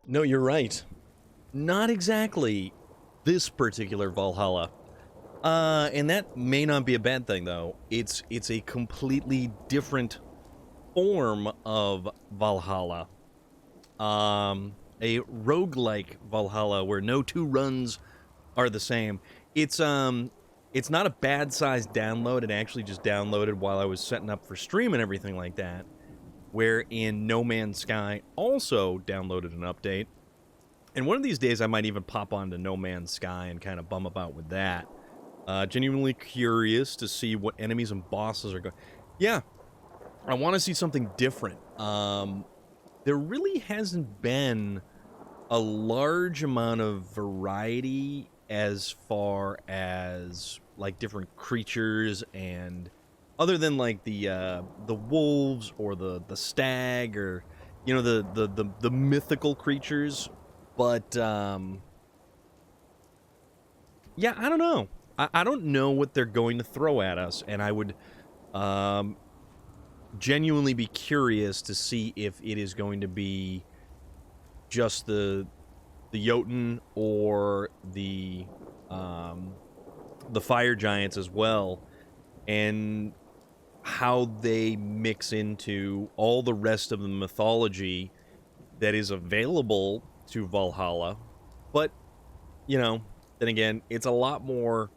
No, you're right. Not exactly this particular Valhalla. And that may not be a bad thing, though. It's a completely different form of Valhalla. A roguelike Valhalla where no two runs are the same. It's not a bad-sized download. It actually just downloaded while I was setting up for stream and everything like that. Where in No Man's Sky also downloaded an update. And one of these days I might even pop onto No Man's Sky and kind of bum about with that. Genuinely curious to see what enemies and bosses are going. Yeah, I want to see something different. There really hasn't been a large amount of variety as far as like different creatures, and other than like the wolves or the stag, or you know, the mythical creatures. But yeah, I don't know. I don't know what they're going to throw at us, and I would genuinely be curious to see if it is going to be just the Jotun or the fire giants as well, and how they mix into all the rest of the mythology that is available to Valhalla. But you know, then again, it's a lot more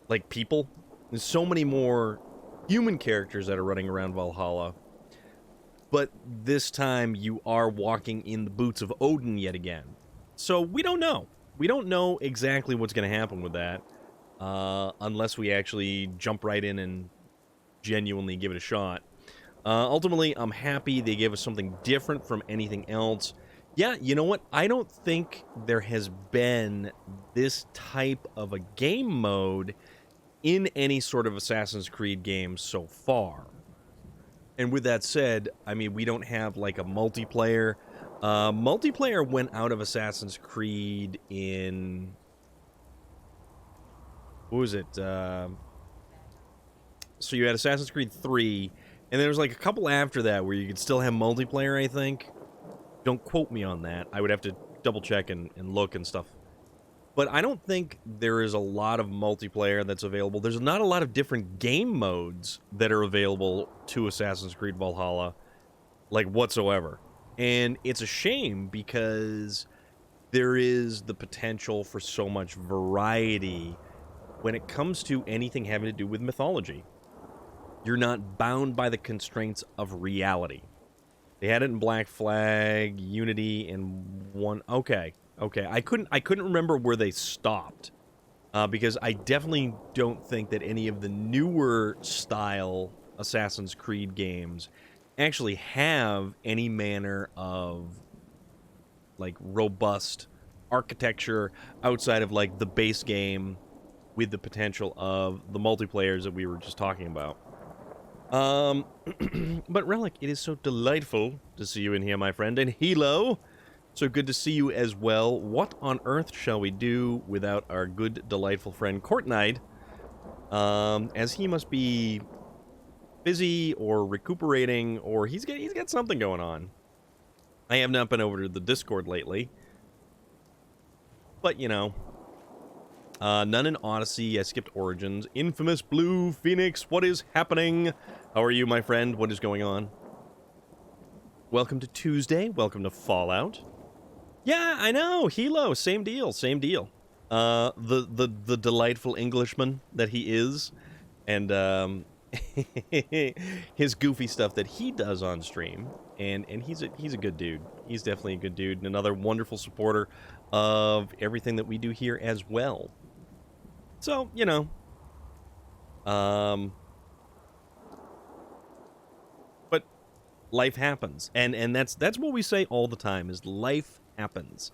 like people. There's so many more human characters that are running around Valhalla. But this time you are walking in the boots of Odin yet again. So we don't know. We don't know exactly what's going to happen with that. Unless we actually jump right in and genuinely give it a shot. Ultimately, I'm happy they gave us something different from anything else. Yeah, you know what? I don't think there has been this type of a game mode in any sort of Assassin's Creed game so far. And with that said, I mean, we don't have like a multiplayer. Multiplayer went out of Assassin's Creed in... What was it? So you had Assassin's Creed 3, and there was like a couple after that where you could still have multiplayer, I think. Don't quote me on that. I would have to double check and look and stuff. But I don't think there is a lot of multiplayer that's available. There's not a lot of different game modes that are available to Assassin's Creed Valhalla, like whatsoever. And it's a shame because there is the potential for so much variety when it comes to anything having to do with mythology. You're not bound by the constraints of reality. They had it in Black Flag, Unity, and one... Okay. I couldn't remember where they stopped. Because I definitely don't think that any of the newer style Assassin's Creed games actually have any manner of, like, robust architecture outside of, like, the base game with the potential of the multiplayers that we were just talking about. But Relic, it is so delightful to see you in here, my friend. And Hilo, so good to see you as well. What on earth shall we do without our good, delightful friend Courtnide? As he must be busy or recuperating, or he's got something going on. I have not been over to the Discord lately. But, you know, none in Odyssey. I skipped Origins. Infamous Blue Phoenix, what is happening? How are you, my friend? What is going on? Welcome to Tuesday. Welcome to Fallout. Yeah, I know. Hilo, same deal. The delightful Englishman that he is, and his goofy stuff that he does on stream, and he's a good dude. He's definitely a good dude, and another wonderful supporter of everything that we do here as well. So, you know, but life happens, and that's what we say all the time, is life happens.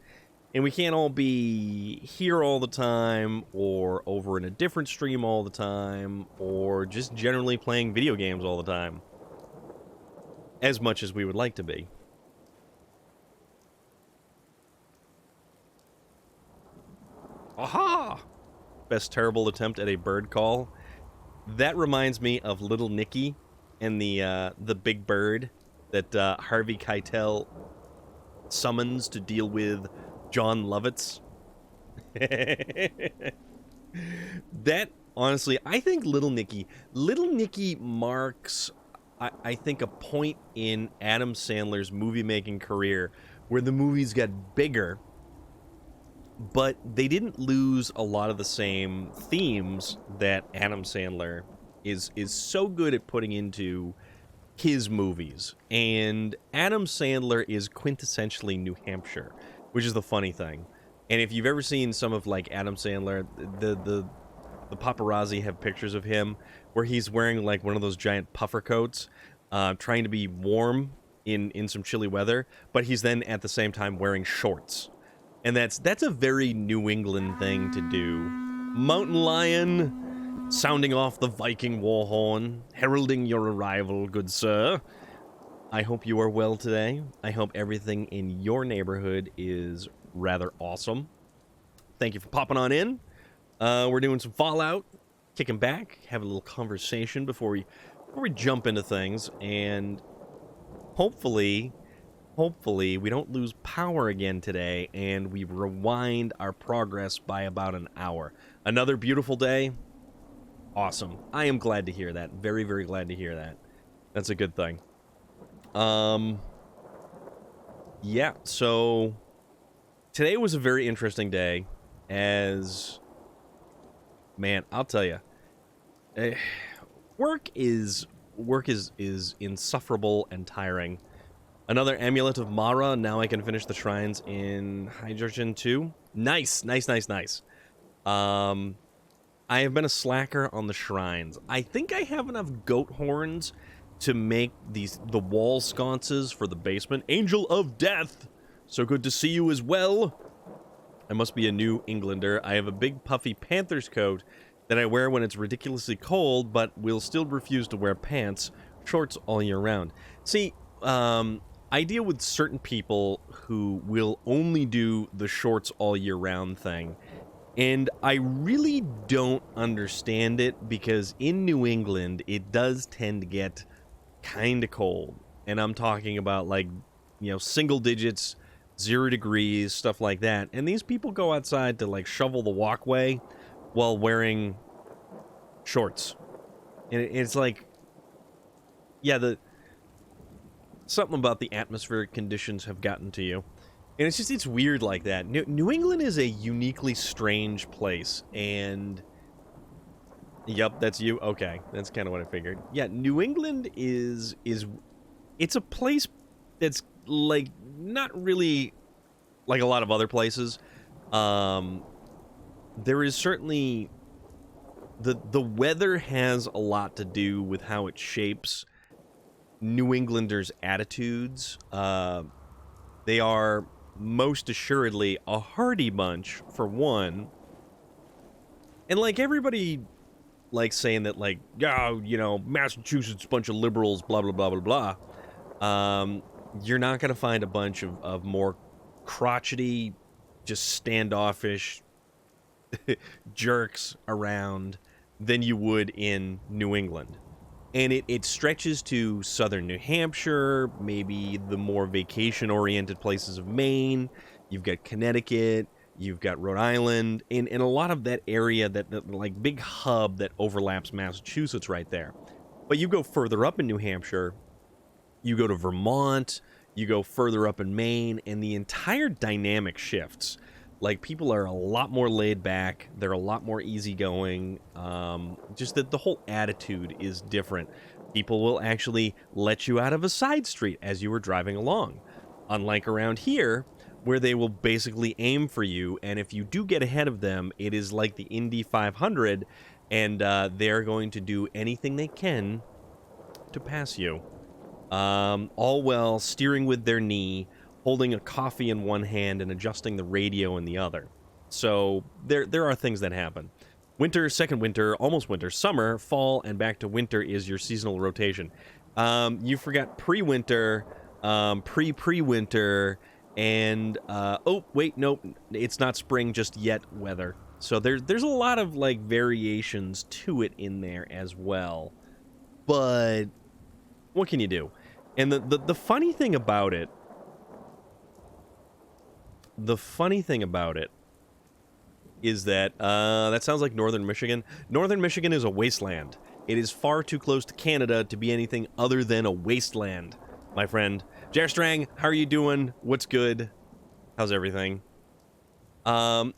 And we can't all be here all the time, or over in a different stream all the time, or just generally playing video games all the time. as much as we would like to be. Aha! Best terrible attempt at a bird call. That reminds me of Little Nicky and the big bird that Harvey Keitel summons to deal with John Lovitz. That, honestly, I think Little Nicky marks, I think, a point in Adam Sandler's movie-making career where the movies got bigger, but they didn't lose a lot of the same themes that Adam Sandler is so good at putting into his movies. And Adam Sandler is quintessentially New Hampshire, which is the funny thing. And if you've ever seen some of, like, Adam Sandler, the paparazzi have pictures of him where he's wearing, like, one of those giant puffer coats, trying to be warm in some chilly weather, but he's then at the same time wearing shorts. And that's a very New England thing to do. Mountain Lion, sounding off the Viking war horn, heralding your arrival, good sir. I hope you are well today. I hope everything in your neighborhood is rather awesome. Thank you for popping on in. We're doing some Fallout, kicking back, having a little conversation before we jump into things, and hopefully we don't lose power again today, and we rewind our progress by about an hour. Another beautiful day. Awesome. I am glad to hear that. Very, very glad to hear that. That's a good thing. Yeah, so today was a very interesting day, as, man, I'll tell you, work is insufferable and tiring. Another Amulet of Mara. Now I can finish the shrines in Hydrogen 2. Nice. I have been a slacker on the shrines. I think I have enough goat horns to make the wall sconces for the basement. Angel of Death! So good to see you as well. I must be a New Englander. I have a big puffy Panther's coat that I wear when it's ridiculously cold, but will still refuse to wear pants, shorts all year round. See, I deal with certain people who will only do the shorts all year round thing, and I really don't understand it, because in New England it does tend to get kind of cold, and I'm talking about, like, you know, single digits, 0 degrees, stuff like that, and these people go outside to, like, shovel the walkway while wearing shorts, and it's like, yeah, something about the atmospheric conditions have gotten to you. And it's weird like that. New England is a uniquely strange place, and yep, that's you. Okay, that's kind of what I figured. Yeah, New England is it's a place that's, like, not really like a lot of other places. There is certainly the weather has a lot to do with how it shapes New Englanders' attitudes. They are most assuredly a hardy bunch, for one. And, like, everybody likes saying that, like, oh, you know, Massachusetts, bunch of liberals, blah, blah, blah, blah, blah. You're not going to find a bunch of more crotchety, just standoffish jerks around than you would in New England. And it stretches to southern New Hampshire, maybe the more vacation-oriented places of Maine. You've got Connecticut, you've got Rhode Island, and a lot of that area, that like big hub that overlaps Massachusetts right there. But you go further up in New Hampshire, you go to Vermont, you go further up in Maine, and the entire dynamic shifts. Like, people are a lot more laid back, they're a lot more easygoing, just that the whole attitude is different. People will actually let you out of a side street as you were driving along. Unlike around here, where they will basically aim for you, and if you do get ahead of them, it is like the Indy 500, and they're going to do anything they can to pass you. All while steering with their knee, holding a coffee in one hand and adjusting the radio in the other. So there are things that happen. Winter, second winter, almost winter, summer, fall, and back to winter is your seasonal rotation. You forgot pre-winter, pre-pre-winter, and oh wait, nope, it's not spring just yet weather. So there's a lot of like variations to it in there as well. But what can you do? And the funny thing about it, is that that sounds like northern Michigan. Northern Michigan is a wasteland. It is far too close to Canada to be anything other than a wasteland, my friend. Jerstrang, how are you doing? What's good? How's everything? The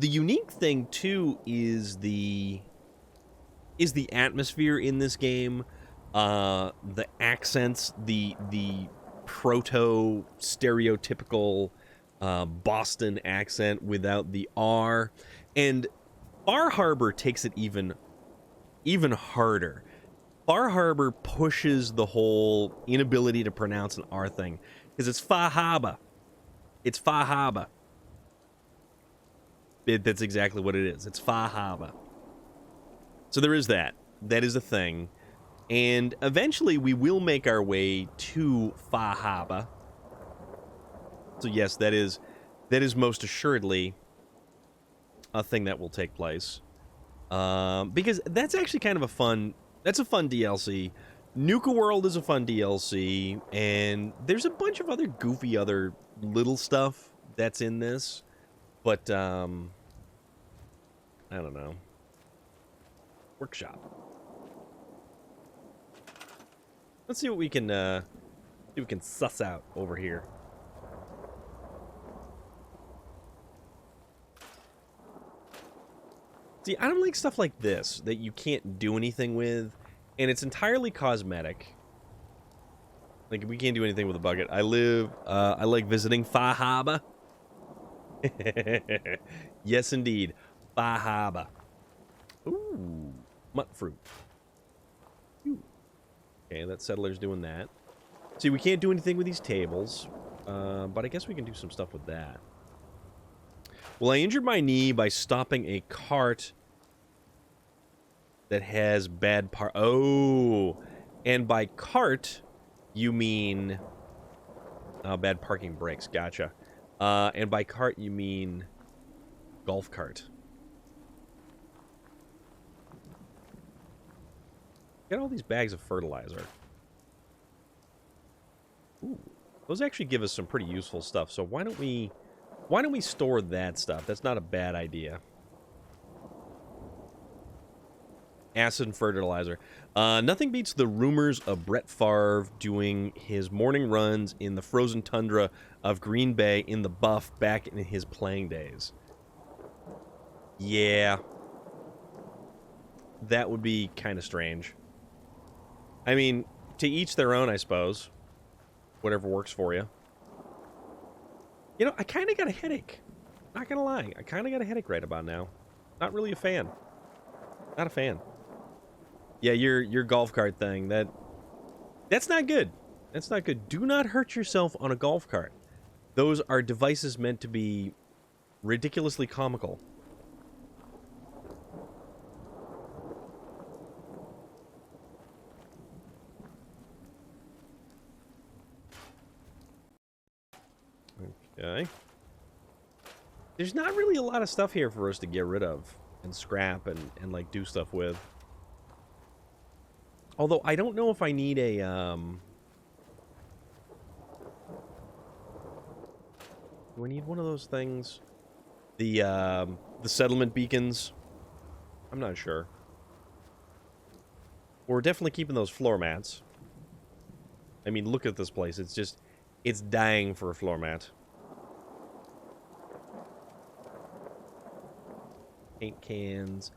unique thing too is the atmosphere in this game, the accents, the proto stereotypical Boston accent without the R, and Bar Harbor takes it even harder. Bar Harbor pushes the whole inability to pronounce an R thing because it's Fahaba. It's Fahaba. That's exactly what it is. It's Fahaba. So there is that. That is a thing. And eventually we will make our way to Fahaba. So yes, that is most assuredly a thing that will take place. Because that's actually kind of a fun DLC. Nuka World is a fun DLC, and there's a bunch of other goofy other little stuff that's in this. But I don't know. Workshop. Let's see what we can suss out over here. See, I don't like stuff like this that you can't do anything with, and it's entirely cosmetic. Like, we can't do anything with a bucket. I like visiting Fahaba. Yes, indeed. Fahaba. Ooh, mutt fruit. Ooh. Okay, that settler's doing that. See, we can't do anything with these tables, but I guess we can do some stuff with that. Well, I injured my knee by stopping a cart that has bad Oh, and by cart, you mean bad parking brakes. Gotcha. And by cart, you mean golf cart. Get all these bags of fertilizer. Ooh, those actually give us some pretty useful stuff. So why don't we store that stuff? That's not a bad idea. Acid and fertilizer. Nothing beats the rumors of Brett Favre doing his morning runs in the frozen tundra of Green Bay in the buff back in his playing days. Yeah. That would be kind of strange. I mean, to each their own, I suppose. Whatever works for you. You know, I kind of got a headache. Not gonna lie. I kind of got a headache right about now. Not really a fan. Not a fan. Yeah, your golf cart thing, that's not good. That's not good. Do not hurt yourself on a golf cart. Those are devices meant to be ridiculously comical. Okay. There's not really a lot of stuff here for us to get rid of and scrap and like do stuff with. Although I don't know if I need a do I need one of those things? The settlement beacons? I'm not sure. We're definitely keeping those floor mats. I mean, look at this place. It's dying for a floor mat. Paint cans,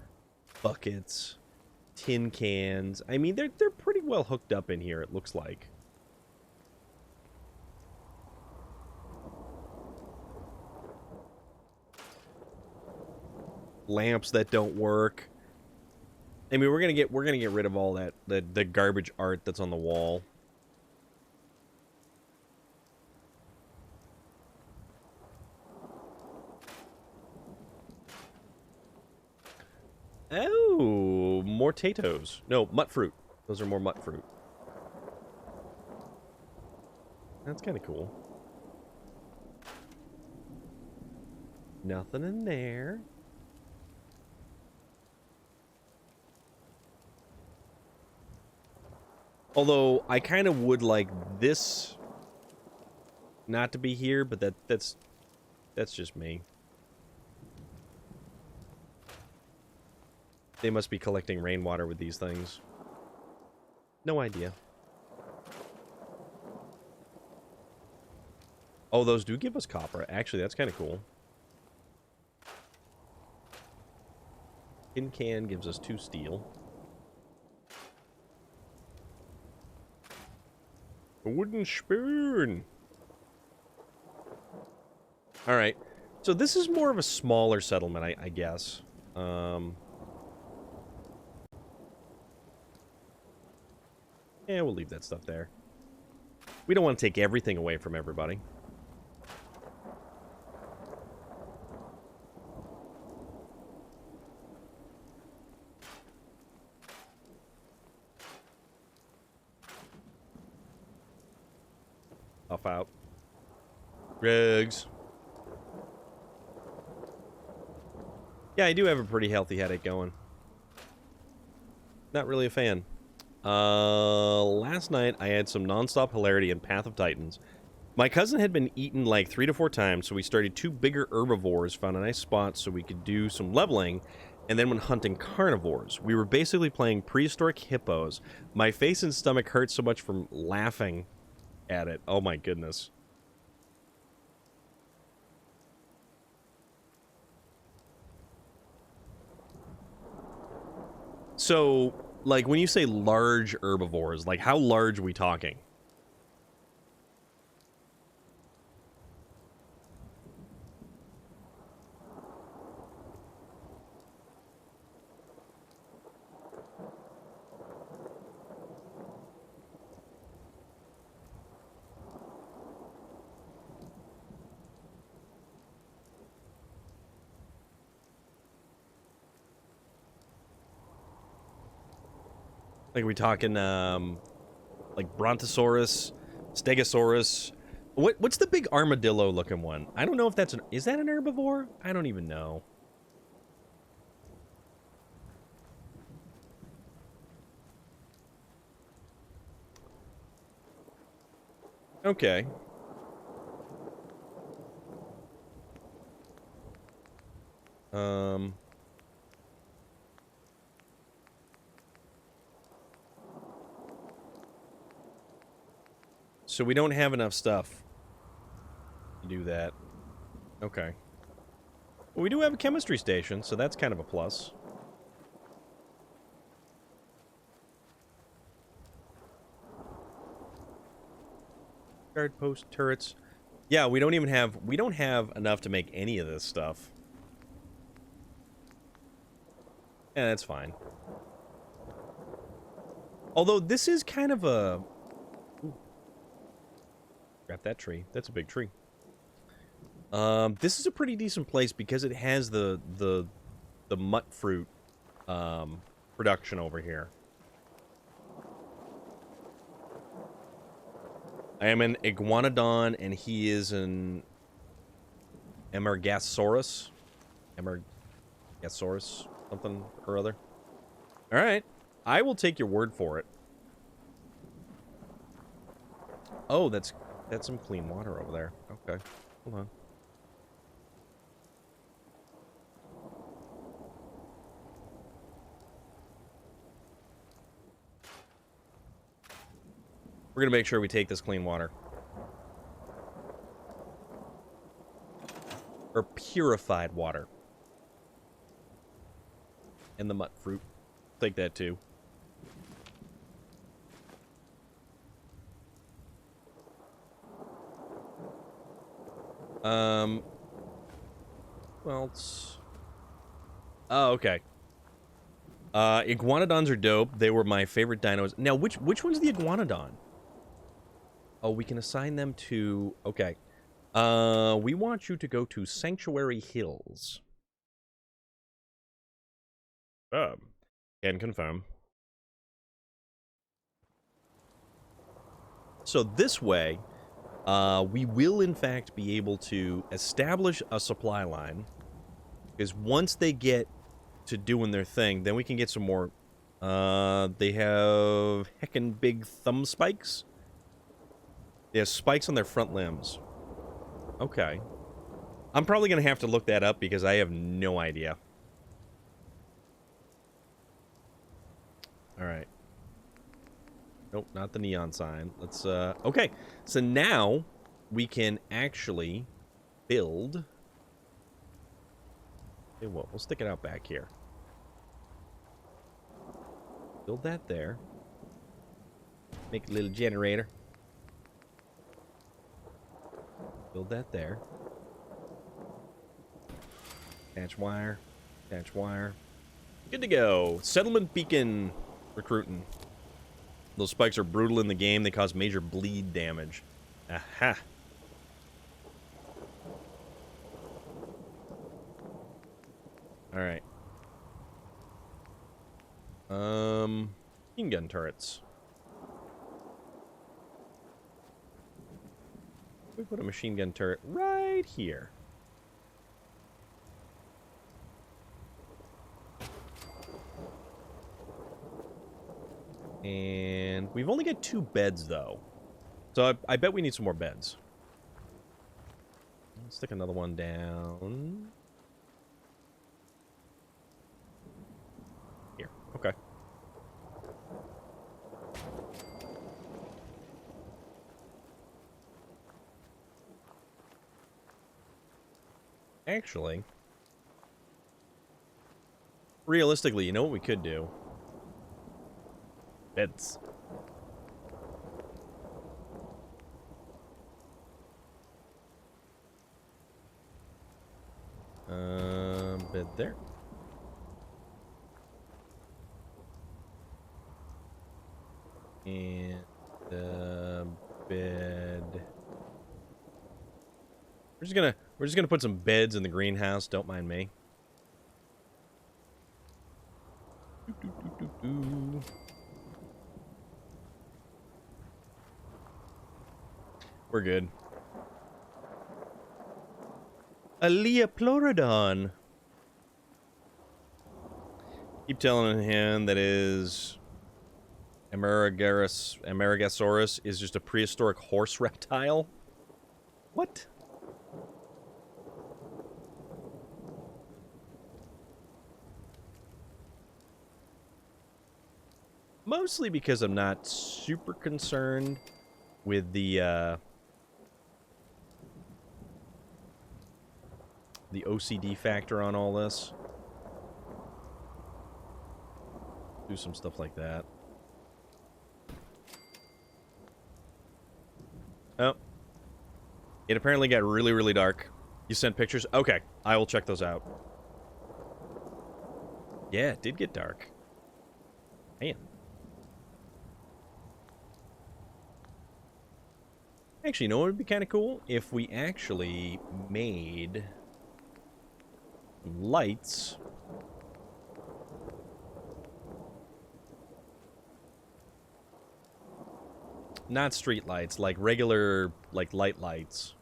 buckets, tin cans. I mean, they're pretty well hooked up in here, it looks like. Lamps that don't work. I mean, we're gonna get rid of all that the garbage art that's on the wall. Oh, more potatoes. No, mutt fruit. Those are more mutt fruit. That's kind of cool. Nothing in there. Although, I kind of would like this not to be here, but that's just me. They must be collecting rainwater with these things. No idea. Oh, those do give us copper. Actually, that's kind of cool. Tin can gives us 2 steel. A wooden spoon. Alright. So this is more of a smaller settlement, I guess. Yeah, we'll leave that stuff there. We don't want to take everything away from everybody. Off out. Rugs. Yeah, I do have a pretty healthy headache going. Not really a fan. Last night I had some nonstop hilarity in Path of Titans. My cousin had been eaten like 3 to 4 times, so we started 2 bigger herbivores, found a nice spot so we could do some leveling, and then went hunting carnivores. We were basically playing prehistoric hippos. My face and stomach hurt so much from laughing at it. Oh my goodness. So, like, when you say large herbivores, like, how large are we talking? Like, are we talking, like Brontosaurus, Stegosaurus? What's the big armadillo-looking one? I don't know if that's is that an herbivore? I don't even know. Okay. So we don't have enough stuff to do that. Okay. Well, we do have a chemistry station, so that's kind of a plus. Guard post turrets. Yeah, we don't have enough to make any of this stuff. Yeah, that's fine. Although this is kind of a... Ooh. Grab that tree. That's a big tree. This is a pretty decent place because it has the mutt fruit production over here. I am an Iguanodon, and he is an Amerigasaurus. Amerigasaurus, something or other. All right, I will take your word for it. Oh, that's some clean water over there. Okay, hold on. We're gonna make sure we take this clean water. Or purified water. And the mutt fruit. Take that too. Well, it's... Oh, okay. Iguanodons are dope. They were my favorite dinos. Now, which one's the Iguanodon? Oh, we can assign them to... Okay. We want you to go to Sanctuary Hills. Can confirm. So this way, We will, in fact, be able to establish a supply line. Because once they get to doing their thing, then we can get some more. They have heckin' big thumb spikes. They have spikes on their front limbs. Okay. I'm probably going to have to look that up because I have no idea. Alright. Nope, not the neon sign. Let's, okay. So now we can actually build... Hey, what? We'll stick it out back here. Build that there. Make a little generator. Build that there. Attach wire. Attach wire. Good to go. Settlement beacon recruiting. Those spikes are brutal in the game. They cause major bleed damage. Aha. Alright. Machine gun turrets. We put a machine gun turret right here. And we've only got 2 beds, though. So I bet we need some more beds. Let's stick another one down. Here. Okay. Actually, realistically, you know what we could do? Beds. Bed there. And bed. We're just gonna put some beds in the greenhouse. Don't mind me. We're good. A Leoplorodon. Keep telling him that his Amerigasaurus is just a prehistoric horse reptile. What? Mostly because I'm not super concerned with the OCD factor on all this. Do some stuff like that. Oh. It apparently got really, really dark. You sent pictures? Okay, I will check those out. Yeah, it did get dark. Man. Actually, you know what would be kind of cool? If we actually made lights. Not street lights, like regular, like, light lights.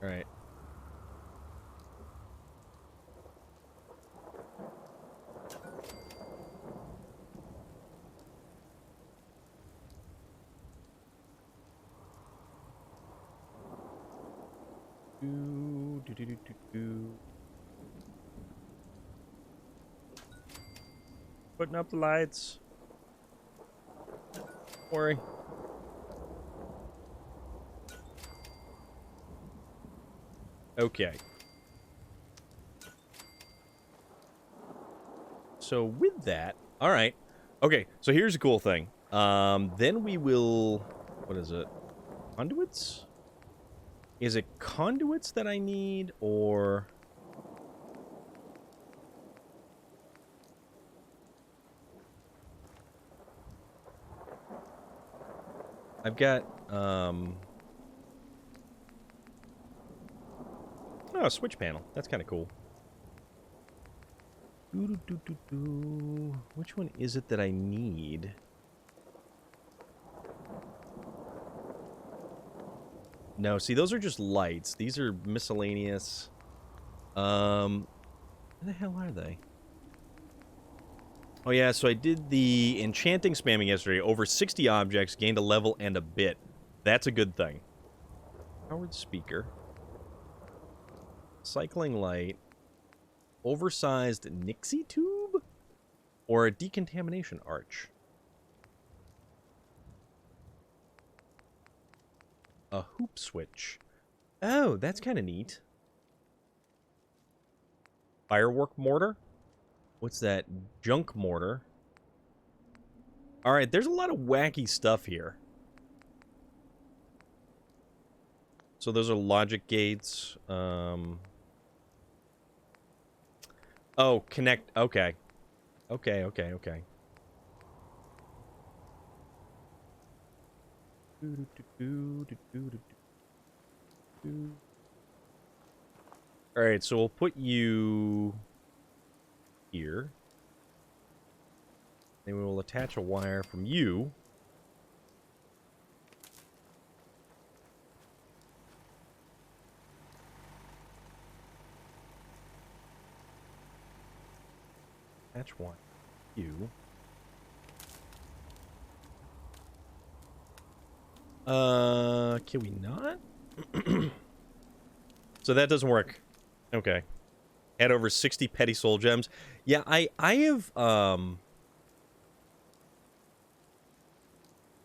All right. Putting up the lights. Don't worry. Okay. So with that, all right. Okay, so here's a cool thing. Then we will, what is it? Conduits? Is it conduits that I need, or... I've got, oh, a switch panel. That's kind of cool. Which one is it that I need? No, see, those are just lights. These are miscellaneous. Where the hell are they? Oh, yeah, so I did the enchanting spamming yesterday. Over 60 objects, gained a level and a bit. That's a good thing. Powered speaker. Cycling light. Oversized Nixie tube? Or a decontamination arch? A hoop switch. Oh, that's kind of neat. Firework mortar? What's that? Junk mortar. Alright, there's a lot of wacky stuff here. So those are logic gates. Oh, connect. Okay. Okay. Alright, so we'll put you here. Then we will attach a wire from you. Attach one. You. Can we not? So that doesn't work. Okay. Had over 60 petty soul gems. Yeah, I have,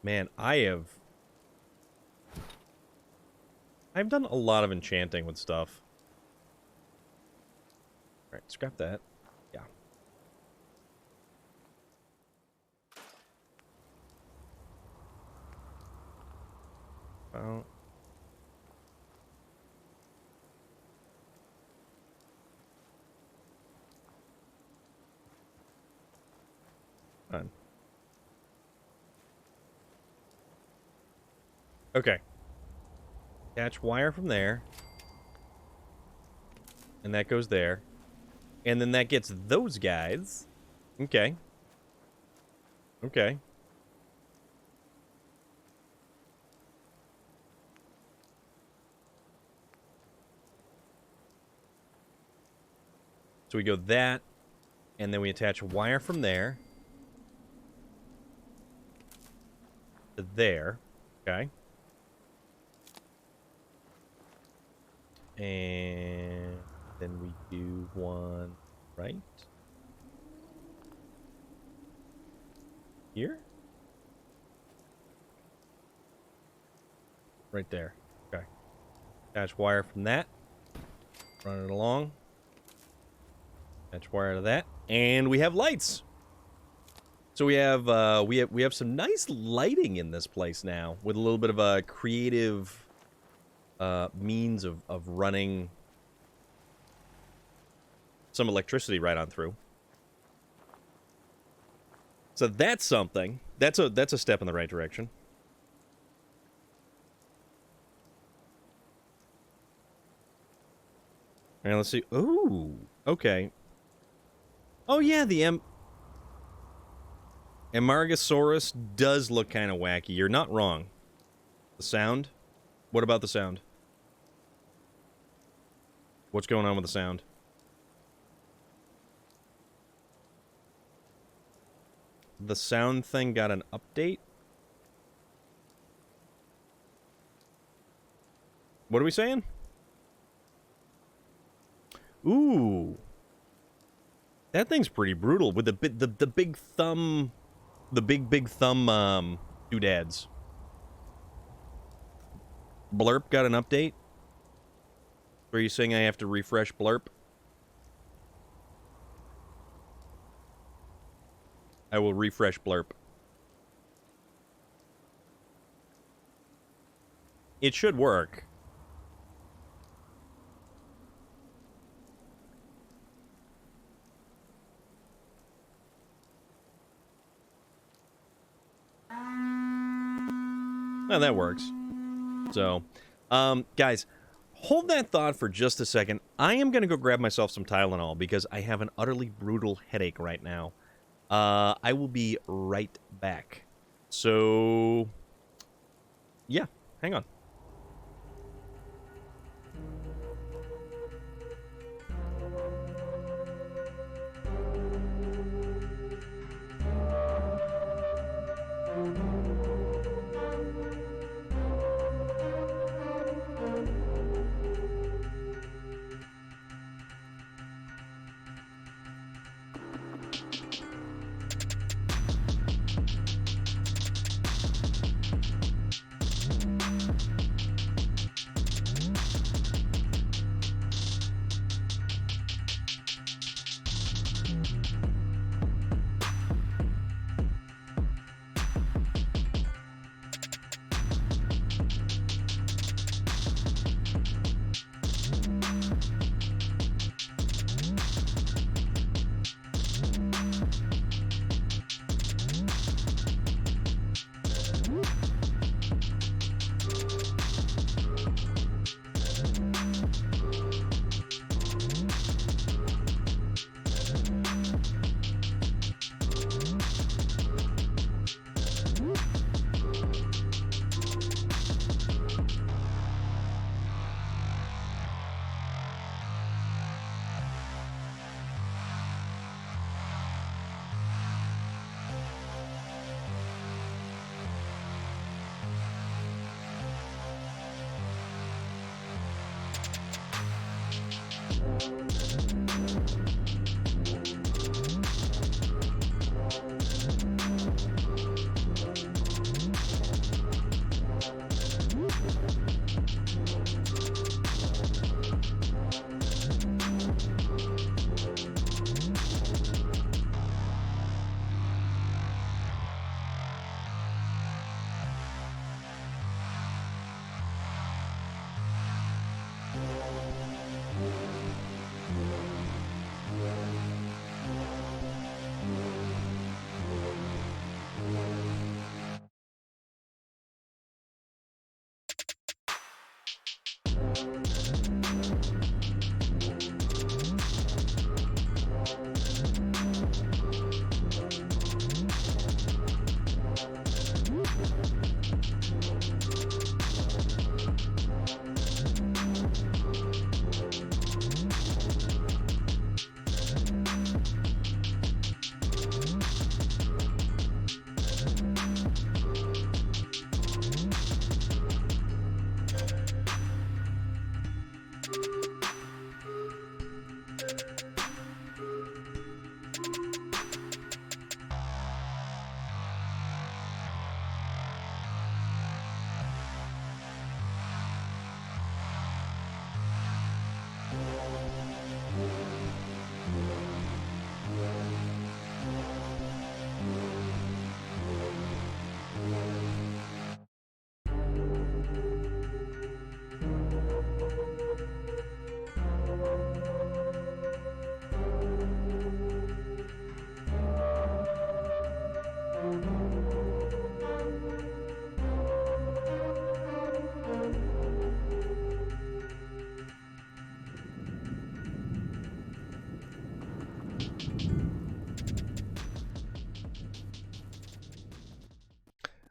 man, I've done a lot of enchanting with stuff. Alright, scrap that. Yeah. Oh. Fine. Okay. Attach wire from there. And that goes there. And then that gets those guys. Okay. Okay. So we go that, and then we attach a wire from there to there. Okay. And then we do one right here. Right there. Okay. Attach wire from that. Run it along. Attach wire to that, and we have lights. So we have some nice lighting in this place now, with a little bit of a creative means of running some electricity right on through. So that's something. That's a step in the right direction. All right, let's see. Ooh, okay. Oh yeah, the Amerigasaurus does look kind of wacky. You're not wrong. The sound? What about the sound? What's going on with the sound? The sound thing got an update? What are we saying? Ooh. That thing's pretty brutal with the big thumb, the big thumb doodads. Blurp got an update? Are you saying I have to refresh Blurp? I will refresh Blurp. It should work. Well, that works. So, guys, hold that thought for just a second. I am going to go grab myself some Tylenol because I have an utterly brutal headache right now. I will be right back. So, yeah, hang on.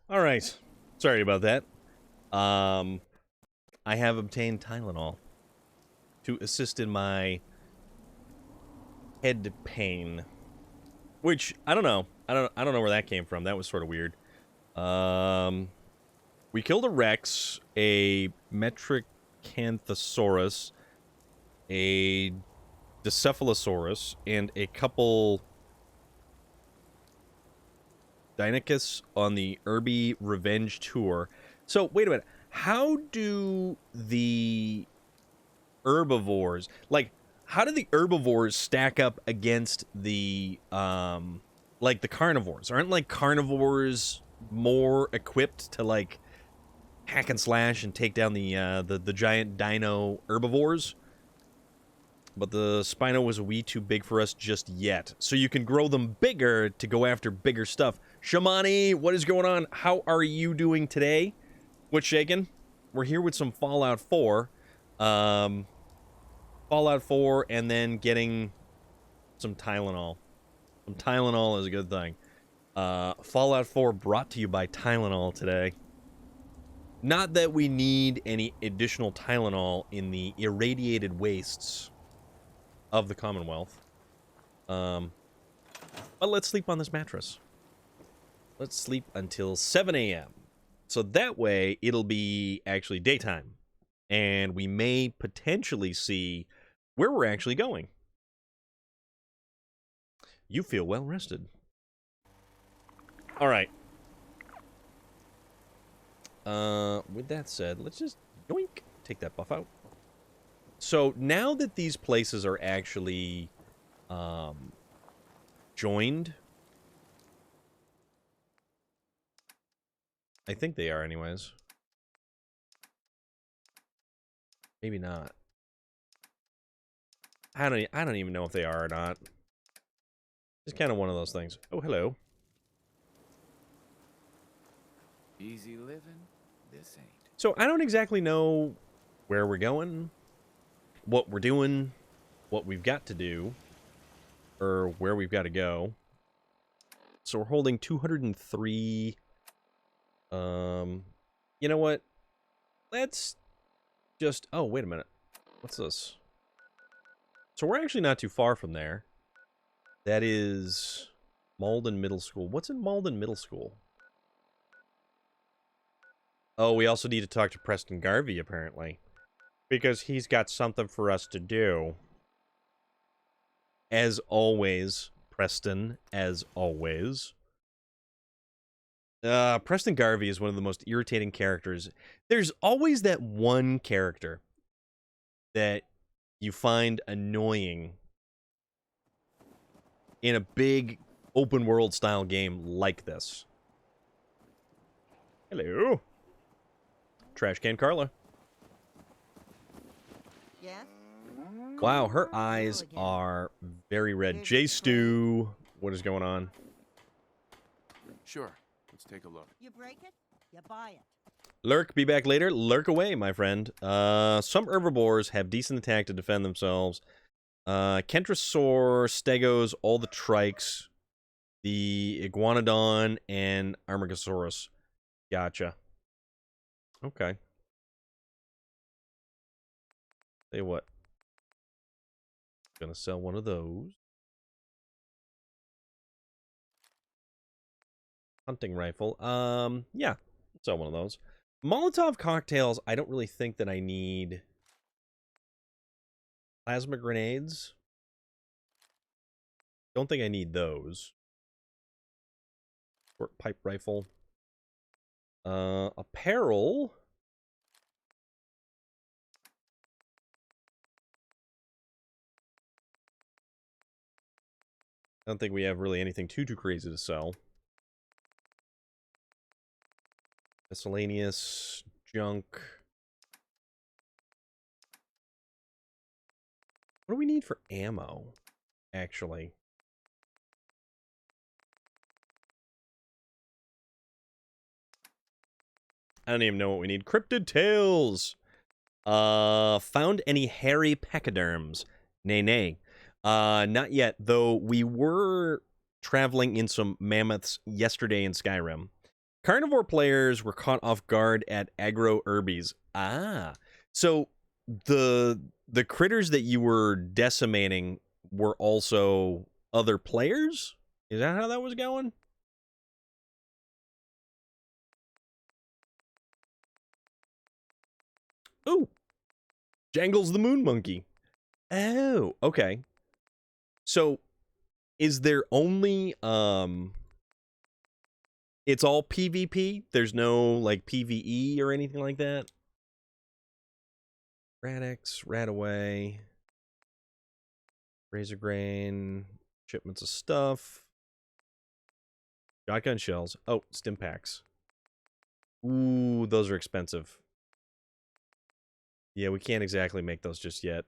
All right. Sorry about that. I have obtained Tylenol to assist in my head pain, which I don't know. I don't know where that came from. That was sort of weird. We killed a Rex, a Metricanthosaurus, a Dicephalosaurus, and a couple Deinonychus on the Irby Revenge Tour. So, wait a minute. How do the herbivores, like, how do the herbivores stack up against the, like, the carnivores? Aren't, like, carnivores more equipped to, like, hack and slash and take down the giant dino herbivores? But the Spino was a wee too big for us just yet. So you can grow them bigger to go after bigger stuff. Shamani, what is going on? How are you doing today? What's shaking? We're here with some Fallout 4. Fallout 4 and then getting some Tylenol. Some Tylenol is a good thing. Fallout 4 brought to you by Tylenol today. Not that we need any additional Tylenol in the irradiated wastes of the Commonwealth. But let's sleep on this mattress. Let's sleep until 7 a.m. So that way, it'll be actually daytime. And we may potentially see where we're actually going. You feel well rested. All right. With that said, let's just yoink, take that buff out. So now that these places are actually joined, I think they are anyways. Maybe not. I don't even know if they are or not. It's kind of one of those things. Oh, hello. Easy living, this ain't. So I don't exactly know where we're going, what we're doing, what we've got to do, or where we've got to go. So we're holding 203. You know what? Let's just... Oh, wait a minute. What's this? So we're actually not too far from there. That is Malden Middle School. What's in Malden Middle School? Oh, we also need to talk to Preston Garvey, apparently. Because he's got something for us to do. As always, Preston, as always. Preston Garvey is one of the most irritating characters. There's always that one character that you find annoying in a big open world style game like this. Hello. Trash Can Carla. Yes? Wow, her eyes are very red. J Stu, what is going on? Sure, let's take a look. You break it, you buy it. Lurk, be back later. Lurk away, my friend. Some herbivores have decent attack to defend themselves. Kentrosaur, Stegos, all the trikes, the Iguanodon, and Amerigasaurus. Gotcha. Okay. Tell you what. Gonna sell one of those. Hunting rifle. Yeah. Sell one of those. Molotov cocktails, I don't really think that I need. Plasma grenades. Don't think I need those. Short pipe rifle. Apparel. I don't think we have really anything too crazy to sell. Miscellaneous junk. What do we need for ammo, actually? I don't even know what we need. Cryptid tails! Found any hairy pachyderms? Nay, nay. Not yet, though we were traveling in some mammoths yesterday in Skyrim. Carnivore players were caught off guard at Agro Urbies. Ah, so the critters that you were decimating were also other players? Is that how that was going? Ooh, Jangles the Moon Monkey. Oh, okay. So, is there only, it's all PvP? There's no, like, PvE or anything like that? Radix, Radaway, Razor Grain, shipments of stuff. Shotgun shells. Oh, stim packs. Ooh, those are expensive. Yeah, we can't exactly make those just yet.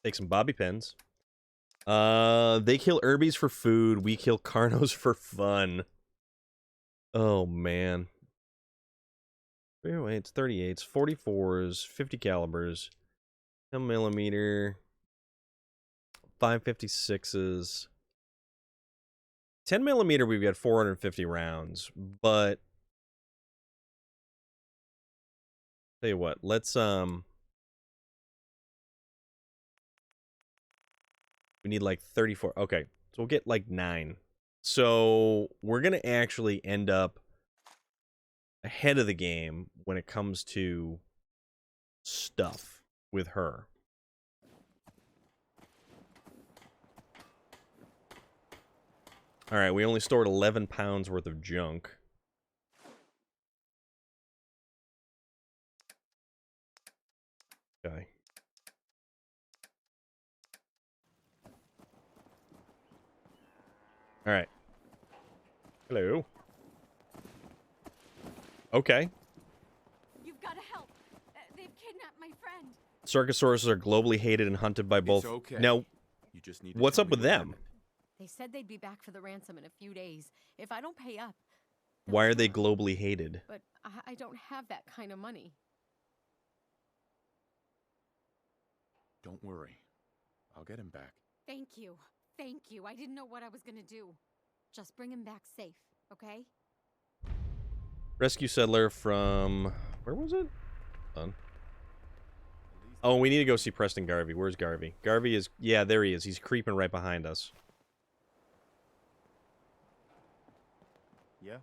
Take some bobby pins. They kill Urbies for food. We kill Carnos for fun. Oh, man. Wait, it's 38s, 44s, 50 calibers, 10 millimeter, 556s. 10 millimeter, we've got 450 rounds, but tell you what, let's we need like 34. Okay, so we'll get like 9. So we're gonna actually end up ahead of the game when it comes to stuff with her. All right, we only stored 11 pounds worth of junk. Okay. All right. Hello. Okay. You've got to help. They've kidnapped my friend. Sarcosauruses are globally hated and hunted by both. It's okay. Now, You just need to what's tell up me with what them? happened. They said they'd be back for the ransom in a few days. If I don't pay up, they'll Why are kill they us. globally hated? But I don't have that kind of money. Don't worry. I'll get him back. Thank you. Thank you. I didn't know what I was gonna do. Just bring him back safe, okay? Rescue settler from... Where was it? Hold on. Oh, we need to go see Preston Garvey. Where's Garvey? Garvey is... Yeah, there he is. He's creeping right behind us. Yeah?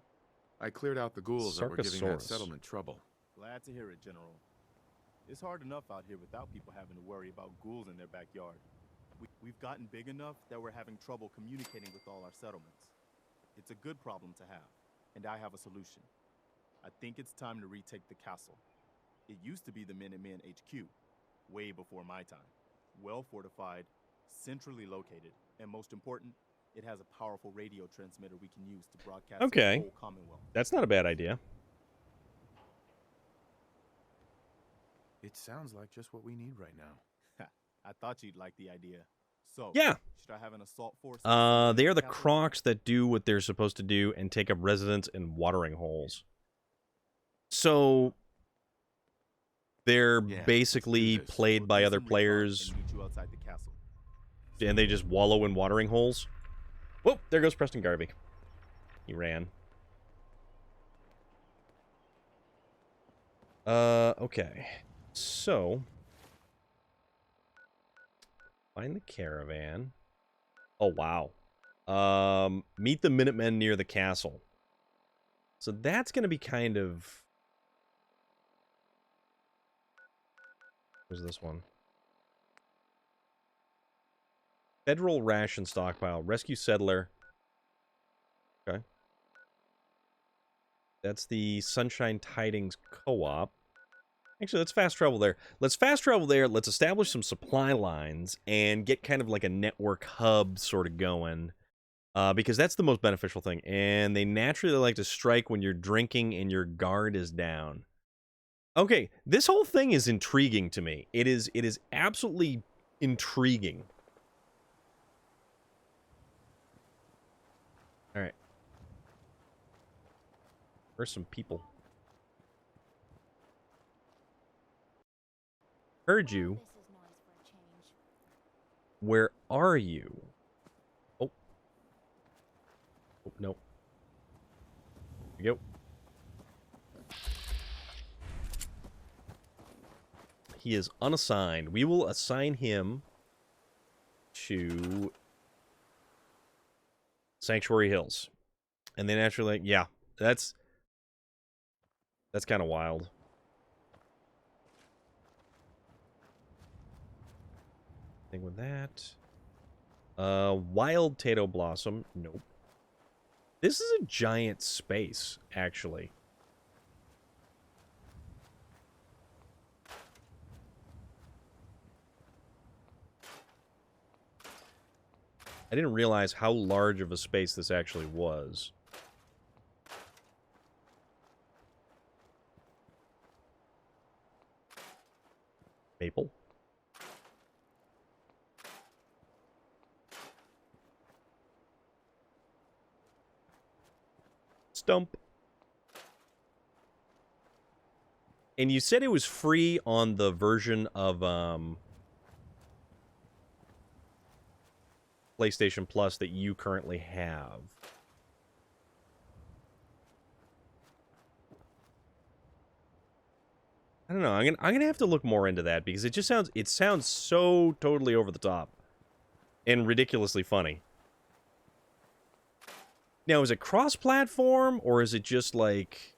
I cleared out the ghouls that were giving that Sarcosaurus. settlement trouble. Glad to hear it, General. It's hard enough out here without people having to worry about ghouls in their backyard. We've gotten big enough that we're having trouble communicating with all our settlements. It's a good problem to have, and I have a solution. I think it's time to retake the castle. It used to be the Minutemen HQ, way before my time. Well fortified, centrally located, and most important, it has a powerful radio transmitter we can use to broadcast Okay. to the whole Commonwealth. That's not a bad idea. It sounds like just what we need right now. I thought you'd like the idea. So, Yeah. should I have an assault force? They are the Castle? crocs that do what they're supposed to do and take up residence in watering holes. So... They're Yeah, let's basically do this. played We'll by do other some recon players, and meet you outside the castle. and they just wallow in watering holes. Whoop, there goes Preston Garvey. He ran. Okay. So, find the caravan. Oh, wow. Meet the Minutemen near the castle. So that's going to be kind of... Where's this one? Federal ration stockpile. Rescue settler. Okay. That's the Sunshine Tidings Co-op. Actually, let's fast travel there. Let's fast travel there. Let's establish some supply lines and get kind of like a network hub sort of going. Because that's the most beneficial thing. And they naturally like to strike when you're drinking and your guard is down. Okay, this whole thing is intriguing to me. It is absolutely intriguing. All right. Where's some people? Heard you. This is noise for a change. Where are you? Oh. Oh, no. Here we go. He is unassigned. We will assign him to Sanctuary Hills. And then naturally, yeah, that's kind of wild. Thing with that. Wild Tato Blossom. Nope. This is a giant space, actually. I didn't realize how large of a space this actually was. Maple. Stump. And you said it was free on the version of PlayStation Plus that you currently have. I don't know. I'm gonna have to look more into that because it sounds so totally over the top and ridiculously funny. Now, is it cross-platform or is it just like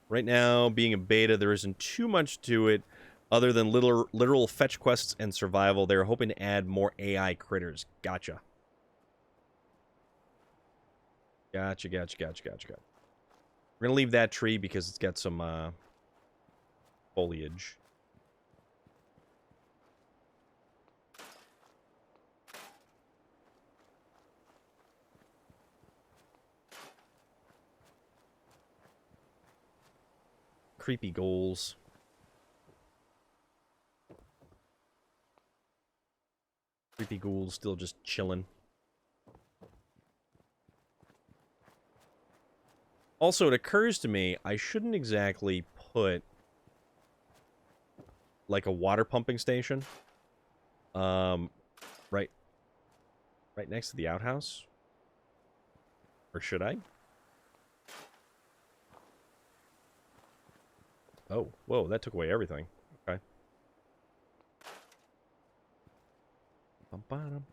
right now being a beta? There isn't too much to it other than literal fetch quests and survival. They're hoping to add more AI critters. Gotcha. Gotcha. We're gonna leave that tree because it's got some foliage. Creepy ghouls. Creepy ghouls still just chilling. Also, it occurs to me I shouldn't exactly put like a water pumping station right next to the outhouse. Or should I? Oh, whoa, that took away everything. Okay. Bum-ba-dum.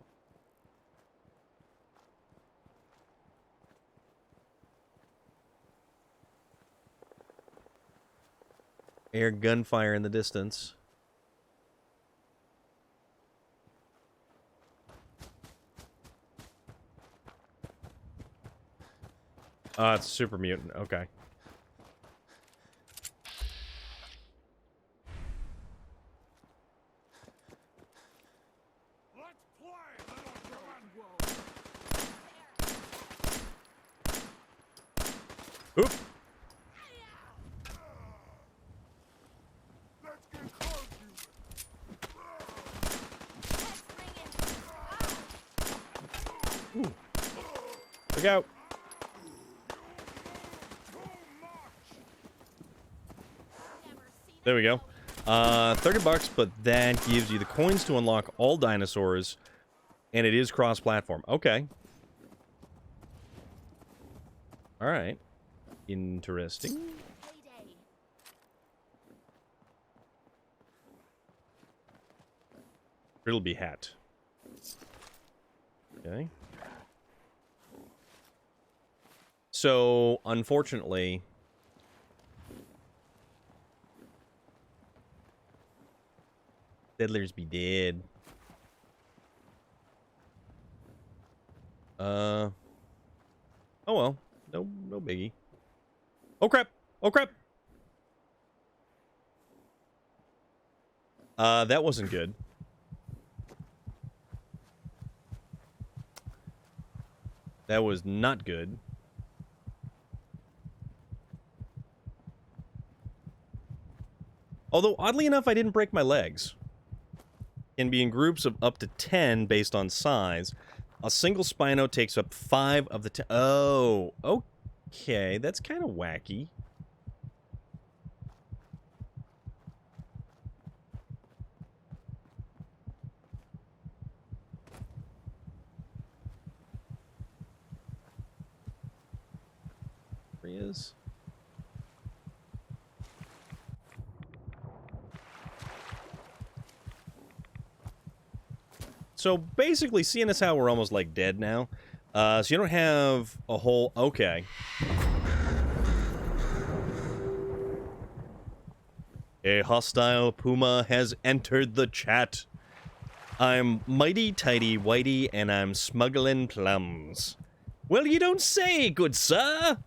Air gunfire in the distance. It's super mutant. Okay. Oop. Ooh. Look out. There we go. 30 bucks, but that gives you the coins to unlock all dinosaurs, and it is cross-platform. Okay. All right. Interesting. Riddleby hat. Okay. So, unfortunately, Settlers be dead. Oh well. No biggie. Oh crap! Oh crap! That wasn't good. That was not good. Although, oddly enough, I didn't break my legs. Can be in groups of up to 10 based on size. A single Spino takes up 5 of the 10. Oh, okay. That's kind of wacky. There he is. So basically, seeing as how we're almost like dead now, so you don't have a whole... Okay. A hostile puma has entered the chat. I'm mighty tighty whitey and I'm smuggling plums. Well, you don't say, good sir.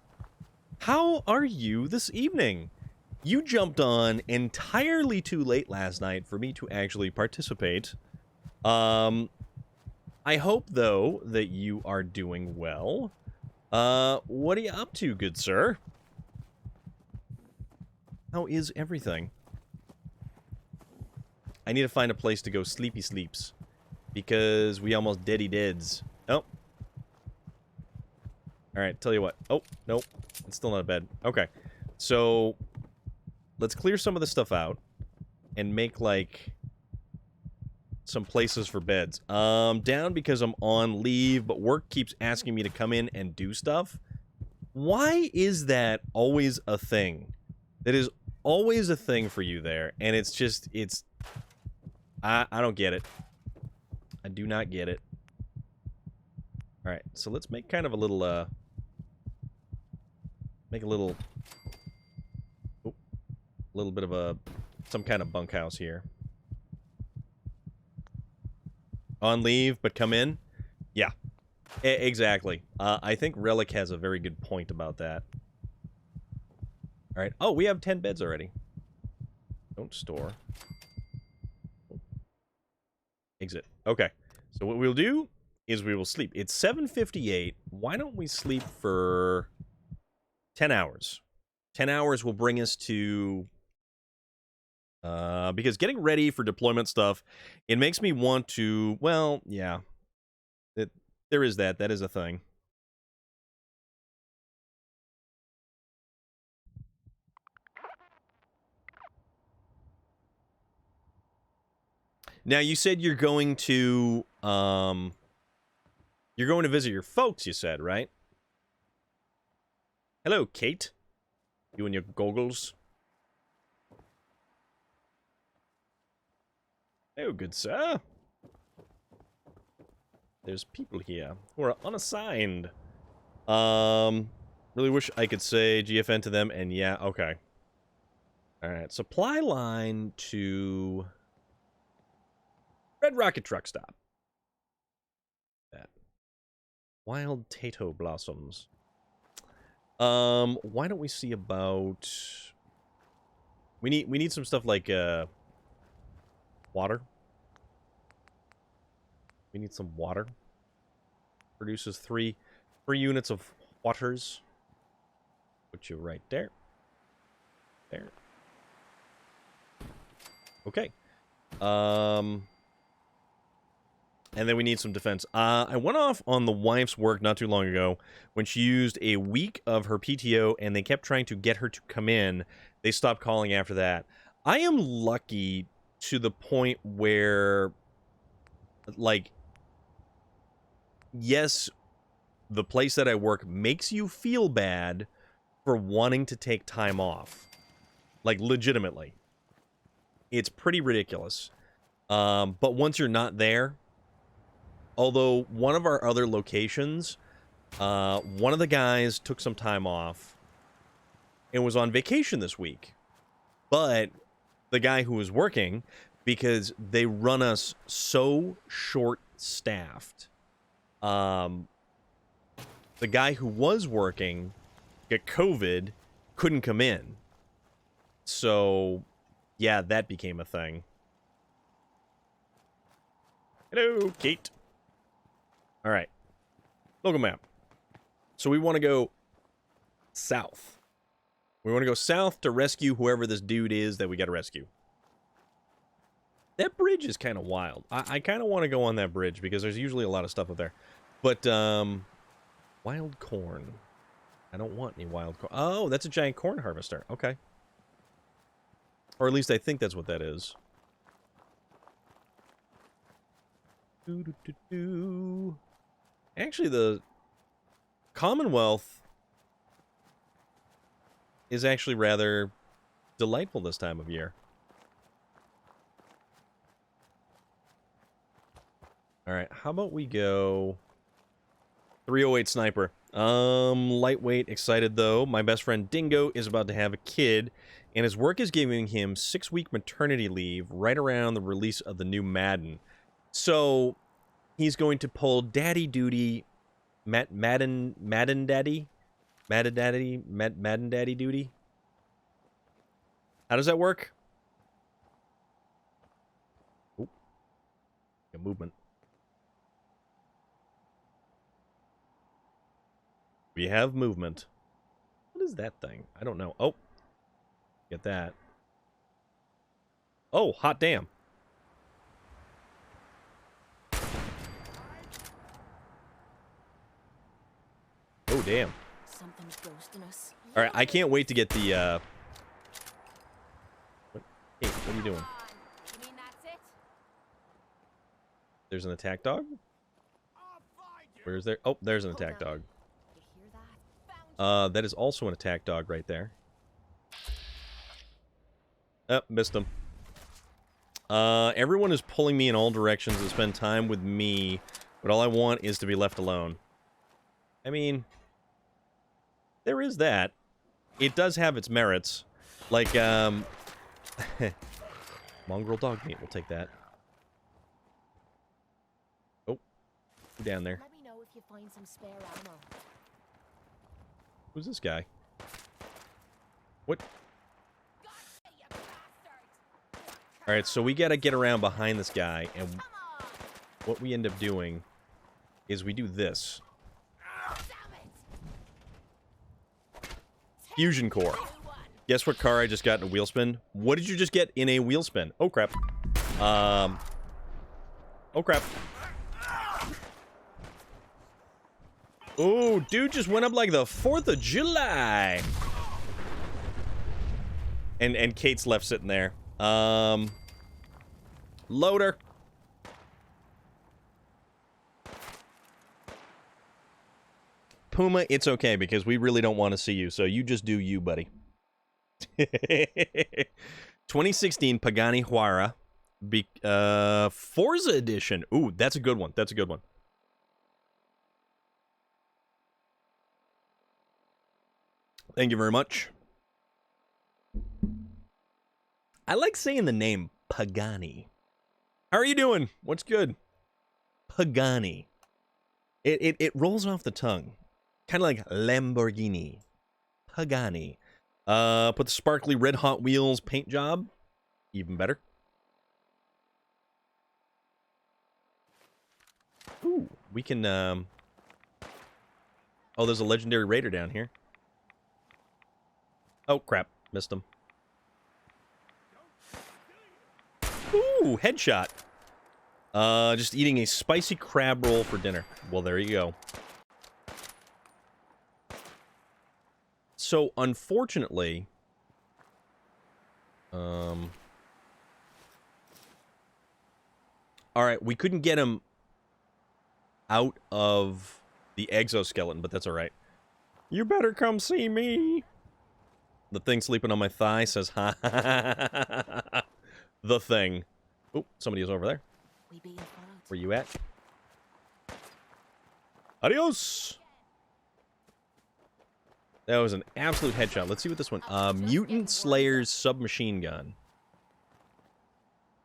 How are you this evening? You jumped on entirely too late last night for me to actually participate. I hope, though, that you are doing well. What are you up to, good sir? How is everything? I need to find a place to go sleepy sleeps. Because we almost deady deads. Oh. Alright, tell you what. Oh, nope. It's still not a bed. Okay. So, let's clear some of this stuff out. And make, like, some places for beds. Down because I'm on leave, but work keeps asking me to come in and do stuff. Why is that always a thing? That is always a thing for you there. And it's just, it's... I don't get it. I do not get it. Alright, so let's make kind of a little, make a little... Oh, a little bit of a... some kind of bunkhouse here. On leave, but come in? Yeah. Exactly. I think Relic has a very good point about that. Alright. Oh, we have 10 beds already. Don't store. Exit. Okay. So what we'll do is we will sleep. It's 7:58. Why don't we sleep for 10 hours? 10 hours will bring us to... because getting ready for deployment stuff, it makes me want to... Well, yeah. There is that. That is a thing. Now, you said you're going to... You're going to visit your folks, you said, right? Hello, Kate. You and your goggles. Oh, good sir. There's people here who are unassigned. Really wish I could say GFN to them, and yeah, okay. Alright, supply line to... Red Rocket Truck Stop. That. Wild Tato Blossoms. Why don't we see about... We need some stuff like, water. We need some water. Produces three units of waters. Put you right there. There. Okay. And then we need some defense. I went off on the wife's work not too long ago when she used a week of her PTO and they kept trying to get her to come in. They stopped calling after that. I am lucky to the point where, like, yes, the place that I work makes you feel bad for wanting to take time off. Like, legitimately. It's pretty ridiculous. But once you're not there... Although, one of our other locations, one of the guys took some time off and was on vacation this week. But the guy who was working, because they run us so short-staffed, the guy who was working got COVID, couldn't come in. So, yeah, that became a thing. Hello, Kate. Alright. Local map. So we want to go south. We want to go south to rescue whoever this dude is that we got to rescue. That bridge is kind of wild. I kind of want to go on that bridge because there's usually a lot of stuff up there. But, wild corn. I don't want any wild corn. Oh, that's a giant corn harvester. Okay. Or at least I think that's what that is. Actually, the Commonwealth is actually rather delightful this time of year. Alright, how about we go 308 Sniper. Lightweight, excited though. My best friend Dingo is about to have a kid, and his work is giving him 6-week maternity leave right around the release of the new Madden. So, he's going to pull daddy duty, Madden daddy duty. How does that work? Oop. A movement. We have movement. What is that thing? I don't know. Oh. Get that. Oh, hot damn. Oh, damn. Something's ghosting us. All right, I can't wait to get the, What? Hey, what are you doing? You mean that's it? There's an attack dog? Where's there? Oh, there's an attack dog. You hear that? Found That is also an attack dog right there. Oh, missed him. Everyone is pulling me in all directions to spend time with me, but all I want is to be left alone. I mean, there is that. It does have its merits. Like, mongrel dog meat, we'll take that. Oh, down there. Let me know if you find some spare ammo. Who's this guy? What? Alright, so we gotta get around behind this guy, and what we end up doing is we do this. Fusion core. Guess what car I just got in a wheel spin? What did you just get in a wheel spin? Oh, crap. Oh, crap. Oh, dude just went up like the 4th of July. And Kate's left sitting there. Loader. Puma, it's okay because we really don't want to see you, so you just do you, buddy. 2016 Pagani Huayra, Forza Edition. Ooh, that's a good one. That's a good one. Thank you very much. I like saying the name Pagani. How are you doing? What's good? Pagani. It rolls off the tongue. Kind of like Lamborghini. Pagani. Put the sparkly red Hot Wheels paint job. Even better. Ooh, we can, Oh, there's a legendary raider down here. Oh, crap. Missed him. Ooh, headshot. Just eating a spicy crab roll for dinner. Well, there you go. So, unfortunately... Alright, we couldn't get him out of the exoskeleton, but that's alright. You better come see me! The thing sleeping on my thigh says, ha ha ha ha ha. The thing. Oh, somebody is over there. We being followed. Where you at? Adios! That was an absolute headshot. Let's see what this one... Mutant Slayer's submachine gun.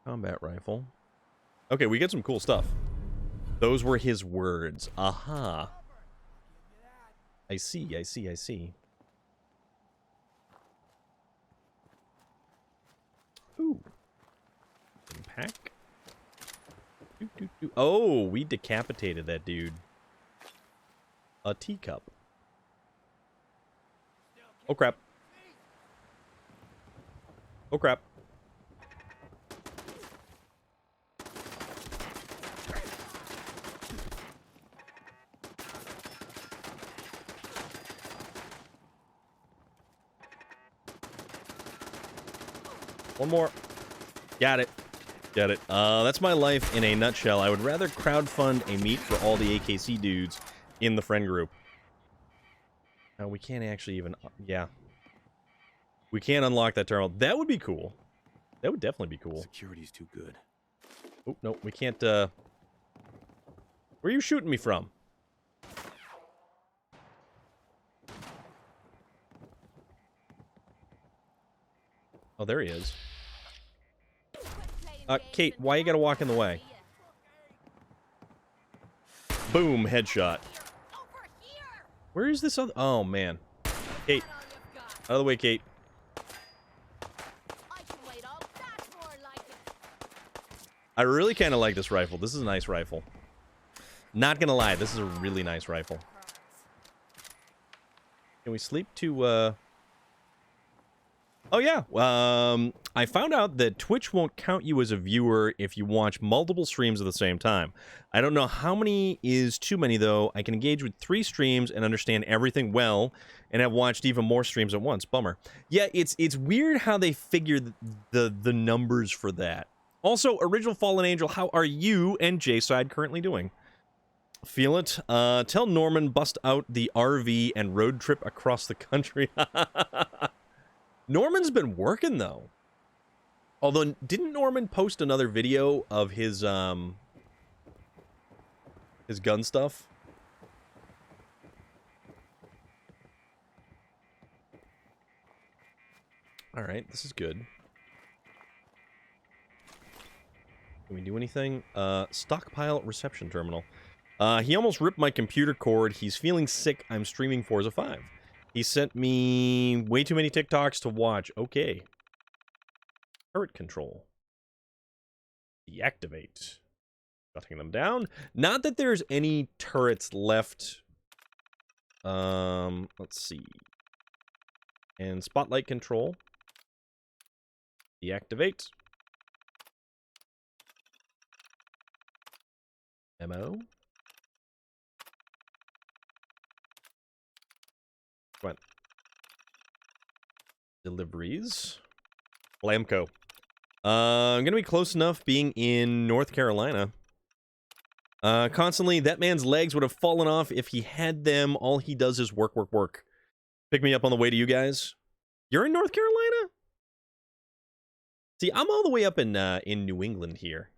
Combat rifle. Okay, we get some cool stuff. Those were his words. Aha. I see, I see, I see. Ooh. Pack. Oh, we decapitated that dude. A teacup. Oh, crap. Oh, crap. One more. Got it. Got it. That's my life in a nutshell. I would rather crowdfund a meet for all the AKC dudes in the friend group. We can't actually even... Yeah. We can't unlock that terminal. That would be cool. That would definitely be cool. Security's too good. Oh, no. We can't, Where are you shooting me from? Oh, there he is. Kate, why you gotta walk in the way? Boom, headshot. Where is this other... Oh, man. Kate. Out of the way, Kate. I really kind of like this rifle. This is a nice rifle. Not gonna lie, this is a really nice rifle. Can we sleep to, Oh, yeah. I found out that Twitch won't count you as a viewer if you watch multiple streams at the same time. I don't know how many is too many, though. I can engage with 3 streams and understand everything well, and have watched even more streams at once. Bummer. Yeah, it's weird how they figure the numbers for that. Also, Original Fallen Angel, how are you and J-Side currently doing? Feel it? Tell Norman bust out the RV and road trip across the country. Norman's been working, though. Although, didn't Norman post another video of his gun stuff? Alright, this is good. Can we do anything? Stockpile reception terminal. He almost ripped my computer cord. He's feeling sick. I'm streaming Forza 5. He sent me way too many TikToks to watch. Okay. Turret control. Deactivate. Shutting them down. Not that there's any turrets left. Let's see. And spotlight control. Deactivate. Memo. What? Deliveries. Lamco. I'm gonna be close enough being in North Carolina. Constantly, that man's legs would have fallen off if he had them. All he does is work, work, work. Pick me up on the way to you guys. You're in North Carolina? See, I'm all the way up in New England here.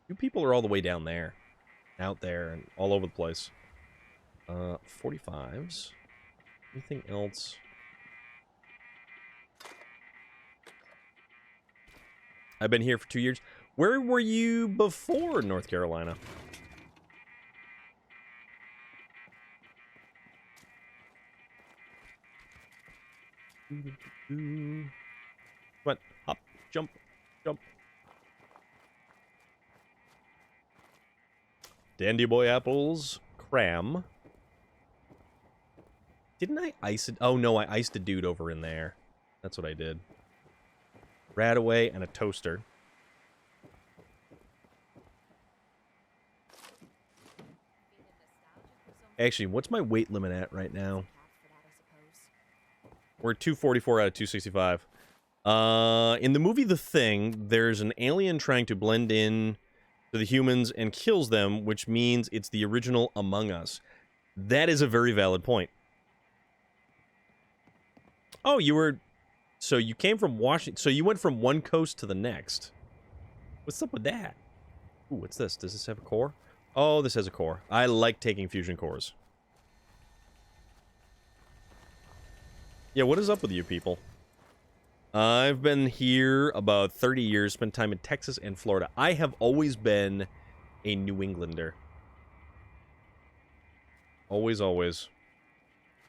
You people are all the way down there. Out there and all over the place. 45s. Anything else? I've been here for 2 years. Where were you before North Carolina? What? Hop, jump, jump. Dandy boy apples, cram. Didn't I ice it? Oh no, I iced a dude over in there. That's what I did. Radaway and a toaster. Actually, what's my weight limit at right now? We're 244 out of 265. In the movie The Thing, there's an alien trying to blend in to the humans and kills them, which means it's the original Among Us. That is a very valid point. Oh, you were... So you came from Washington... So you went from one coast to the next. What's up with that? Ooh, what's this? Does this have a core? Oh, this has a core. I like taking fusion cores. Yeah, what is up with you people? I've been here about 30 years, spent time in Texas and Florida. I have always been a New Englander. Always, always.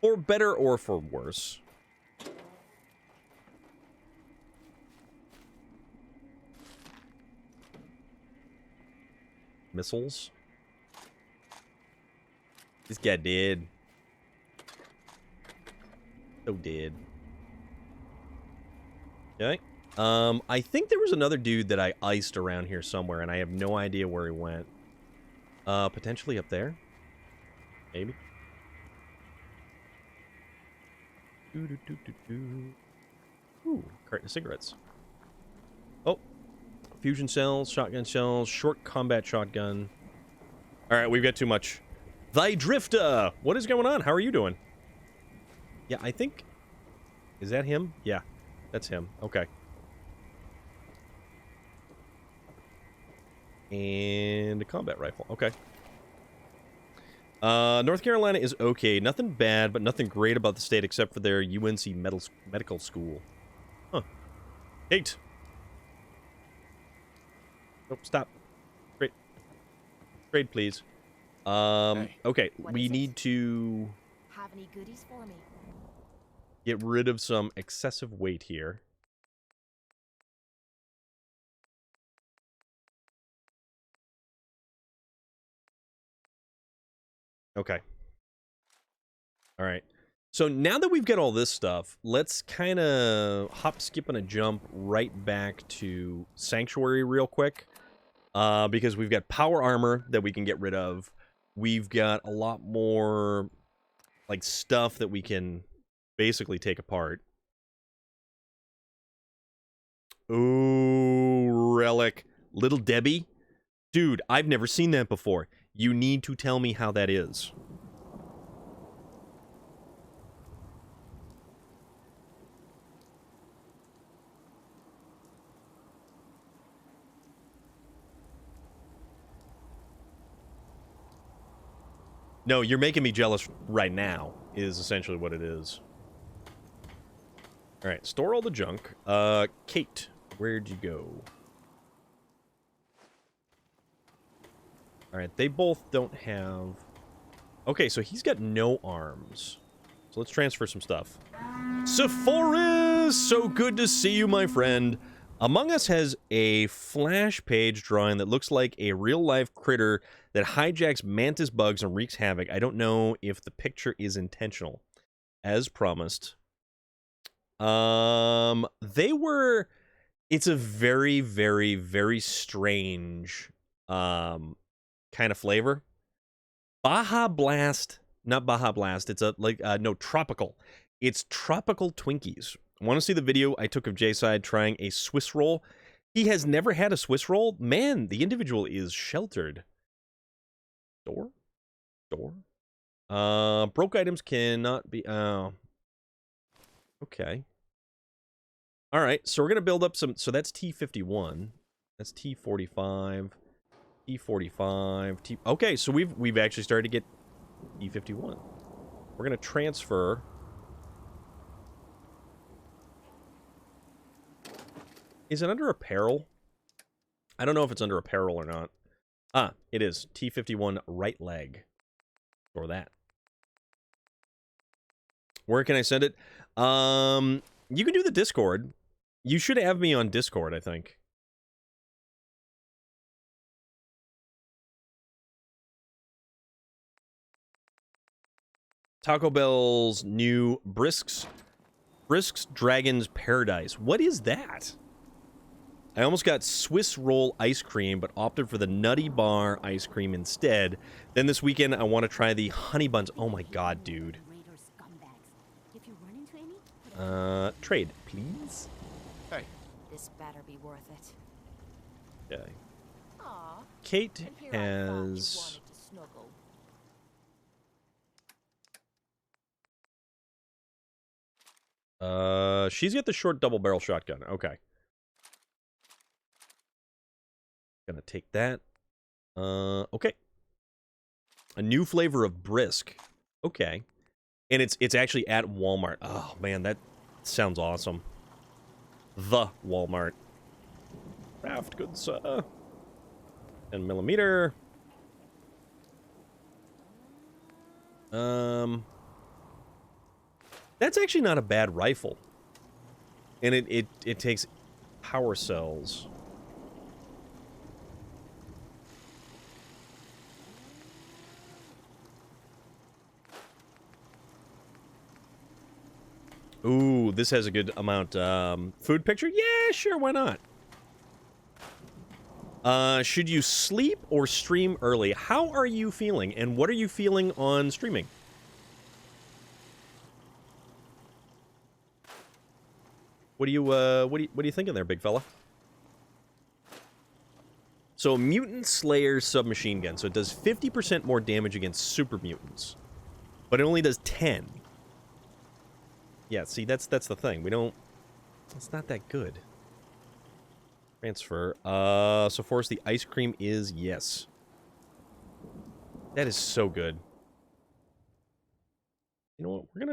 For better or for worse. Missiles. This guy dead. So dead. Okay. I think there was another dude that I iced around here somewhere, and I have no idea where he went. Potentially up there. Maybe. Ooh, carton of cigarettes. Oh. Fusion cells, shotgun shells, short combat shotgun. Alright, we've got too much. Thy Drifter! What is going on? How are you doing? Yeah, I think... Is that him? Yeah, that's him. Okay. And a combat rifle. Okay. North Carolina is okay. Nothing bad, but nothing great about the state except for their UNC medical school. Huh. Kate! Nope, stop. Trade. Trade, please. Okay, we need to Have any goodies for me? get rid of some excessive weight here. Okay. Alright. So now that we've got all this stuff, let's kind of hop, skip, and a jump right back to Sanctuary real quick. Because we've got power armor that we can get rid of. We've got a lot more, like, stuff that we can basically take apart. Ooh, relic. Little Debbie? Dude, I've never seen that before. You need to tell me how that is. No, you're making me jealous right now, is essentially what it is. Alright, store all the junk. Kate, where'd you go? Alright, they both don't have... Okay, so he's got no arms. So let's transfer some stuff. Sepphoris! So good to see you, my friend. Among Us has a flash page drawing that looks like a real-life critter that hijacks mantis bugs and wreaks havoc. I don't know if the picture is intentional. As promised. They were... It's a very, very, very strange, kind of flavor. Baja Blast... Not Baja Blast, it's a, like, no, Tropical. It's Tropical Twinkies. Want to see the video I took of J-Side trying a Swiss roll? He has never had a Swiss roll? Man, the individual is sheltered. Door? Broke items cannot be... okay. Alright, so we're going to build up some... So that's T51. That's T45. T45. Okay, so we've actually started to get T51. We're going to transfer... Is it under apparel? I don't know if it's under apparel or not. Ah, it is. T51 right leg. Or that. Where can I send it? You can do the Discord. You should have me on Discord, I think. Taco Bell's new Brisk's Dragon's Paradise. What is that? I almost got Swiss roll ice cream, but opted for the Nutty Bar ice cream instead. Then this weekend, I want to try the Honey Buns. Oh my god, dude. Trade, please. Hey. This better be worth it. Okay. Aw. Kate And here I thought you has... wanted to snuggle. She's got the short double barrel shotgun. Okay. Gonna take that. Okay. A new flavor of Brisk. Okay. And it's actually at Walmart. Oh, man, that sounds awesome. The Walmart. Craft goods, 10mm. That's actually not a bad rifle. And it takes power cells. Ooh, this has a good amount. Food picture? Yeah, sure, why not? Should you sleep or stream early? How are you feeling? And what are you feeling on streaming? What are you thinking there, big fella? So, Mutant Slayer submachine gun. So it does 50% more damage against super mutants. But it only does 10. Yeah, see, that's the thing. We don't... It's not that good. Transfer. So for us, the ice cream is yes. That is so good. You know what? We're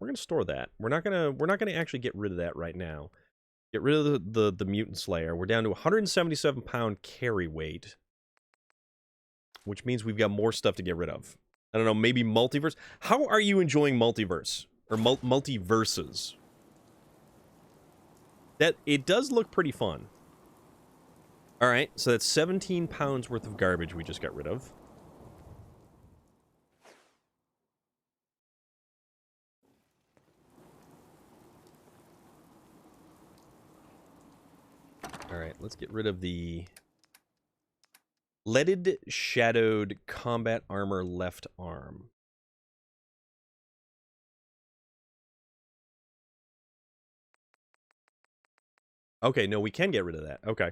gonna store that. We're not gonna actually get rid of that right now. Get rid of the Mutant Slayer. We're down to 177-pound carry weight, which means we've got more stuff to get rid of. I don't know, maybe multiverse. How are you enjoying multiverse? Or multiverses. That it does look pretty fun. Alright, so that's 17 pounds worth of garbage we just got rid of. Alright, let's get rid of the leaded shadowed combat armor left arm. Okay, no, we can get rid of that. Okay.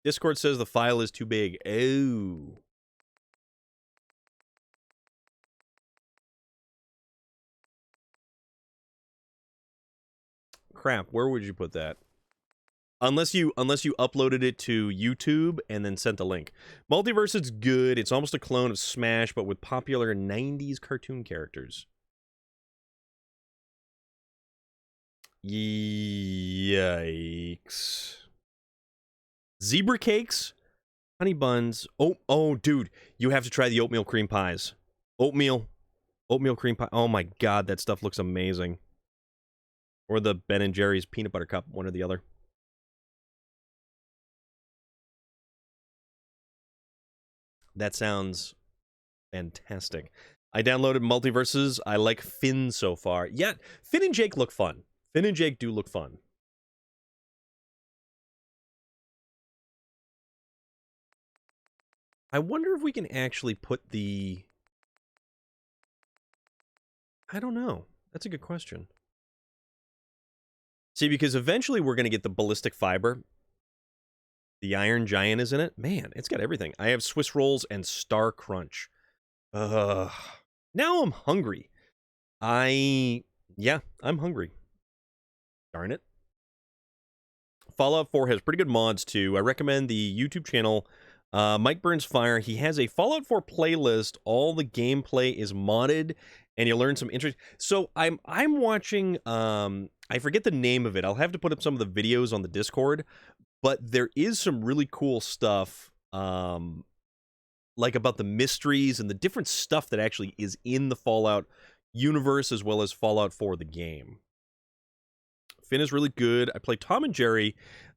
Discord says the file is too big. Oh. Crap, where would you put that? Unless you uploaded it to YouTube and then sent the link. Multiverse is good. It's almost a clone of Smash, but with popular 90s cartoon characters. Yikes. Zebra cakes, honey buns. Oh, dude, you have to try the oatmeal cream pies. Oatmeal cream pie. Oh my god, that stuff looks amazing. Or the Ben and Jerry's peanut butter cup, one or the other. That sounds fantastic. I downloaded Multiverses. I like Finn so far. Yeah, Finn and Jake look fun. Finn and Jake do look fun. I wonder if we can actually put the... I don't know. That's a good question. See, because eventually we're going to get the ballistic fiber. The Iron Giant is in it. Man, it's got everything. I have Swiss rolls and Star Crunch. Now I'm hungry. Yeah, I'm hungry. Darn it. Fallout 4 has pretty good mods, too. I recommend the YouTube channel, Mike Burns Fire. He has a Fallout 4 playlist. All the gameplay is modded, and you'll learn some interesting... So, I'm watching... I forget the name of it. I'll have to put up some of the videos on the Discord, but there is some really cool stuff, like about the mysteries and the different stuff that actually is in the Fallout universe as well as Fallout 4 the game. Finn is really good. I play Tom and Jerry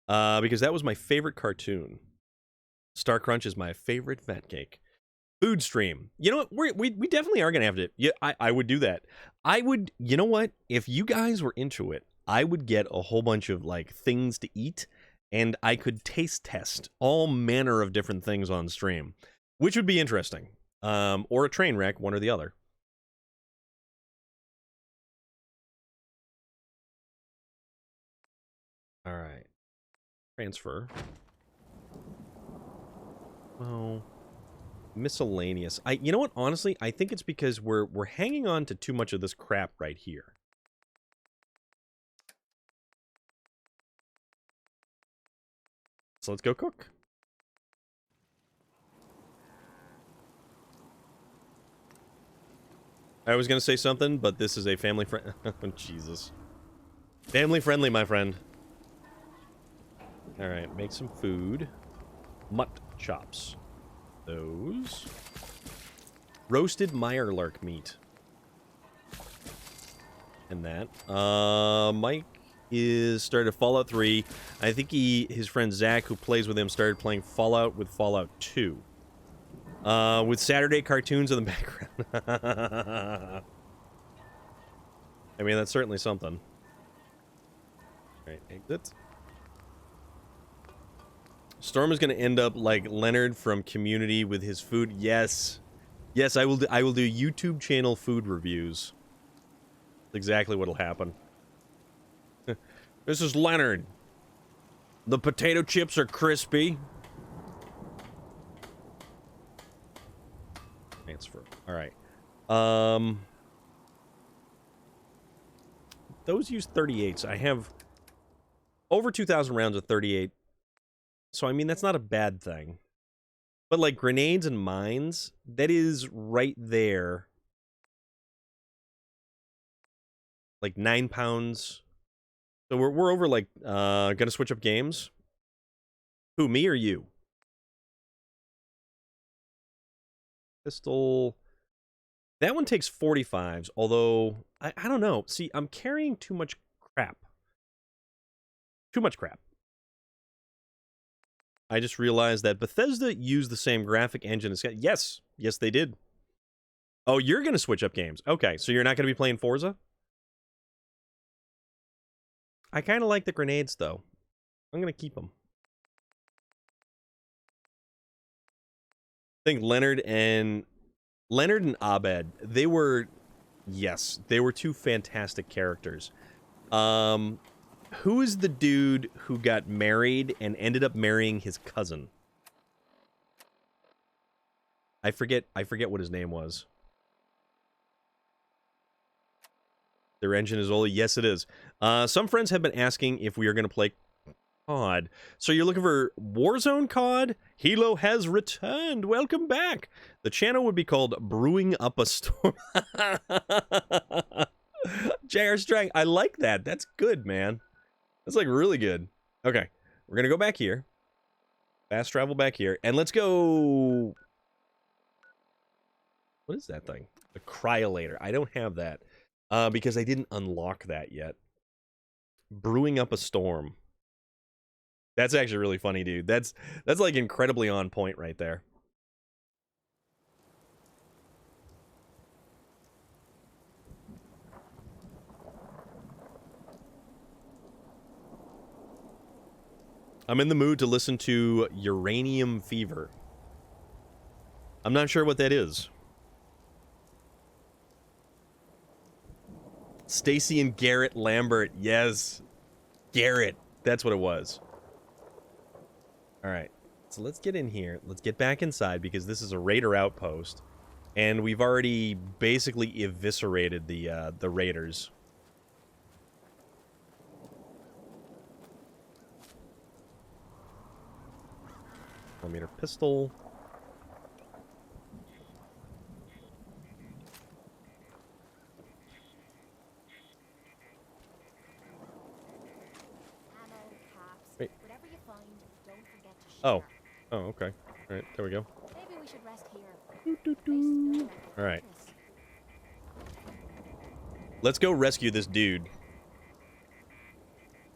because that was my favorite cartoon. Star Crunch is my favorite fat cake. Food stream. You know what? We definitely are going to have to... Yeah, I would do that. I would... You know what? If you guys were into it, I would get a whole bunch of, like, things to eat, and I could taste test all manner of different things on stream, which would be interesting. Or a train wreck, one or the other. All right. Transfer. Well... Miscellaneous. You know what? Honestly, I think it's because we're hanging on to too much of this crap right here. So let's go cook. I was gonna say something, but this is a family friend. Oh, Jesus. Family friendly, my friend. All right, make some food. Mutt chops. Those. Roasted Meyerlark meat. And that. Mike is started Fallout 3. I think his friend Zach, who plays with him, started playing Fallout with Fallout 2. With Saturday cartoons in the background. I mean, that's certainly something. Alright, exit. Storm is going to end up like Leonard from Community with his food. Yes. Yes, I will do YouTube channel food reviews. That's exactly what'll happen. This is Leonard. The potato chips are crispy. Transfer. All right. Those use 38s. I have over 2,000 rounds of 38. So, I mean, that's not a bad thing. But, like, grenades and mines, that is right there. Like, 9 pounds. So, we're over, like, gonna switch up games? Who, me or you? Pistol. That one takes 45s, although, I don't know. See, I'm carrying too much crap. Too much crap. I just realized that Bethesda used the same graphic engine as... Yes. Yes, they did. Oh, you're going to switch up games. Okay, so you're not going to be playing Forza? I kind of like the grenades, though. I'm going to keep them. think Leonard and Abed, they were two fantastic characters. Who is the dude who got married and ended up marrying his cousin? I forget what his name was. Their engine is old. Yes, it is. Some friends have been asking if we are going to play COD. So you're looking for Warzone COD? Hilo has returned. Welcome back. The channel would be called Brewing Up a Storm. JR Strang, I like that. That's good, man. That's like really good. Okay, we're going to go back here. Fast travel back here. And let's go... What is that thing? The cryolator. I don't have that. Because I didn't unlock that yet. Brewing Up a Storm. That's actually really funny, dude. That's like incredibly on point right there. I'm in the mood to listen to Uranium Fever. I'm not sure what that is. Stacy and Garrett Lambert. Yes. Garrett. That's what it was. All right. So let's get in here. Let's get back inside because this is a raider outpost. And we've already basically eviscerated the raiders. Millimeter pistol. Wait. Whatever you find, don't forget to share. Oh. Oh, okay. All right, there we go. Maybe we should rest here. All right. Let's go rescue this dude.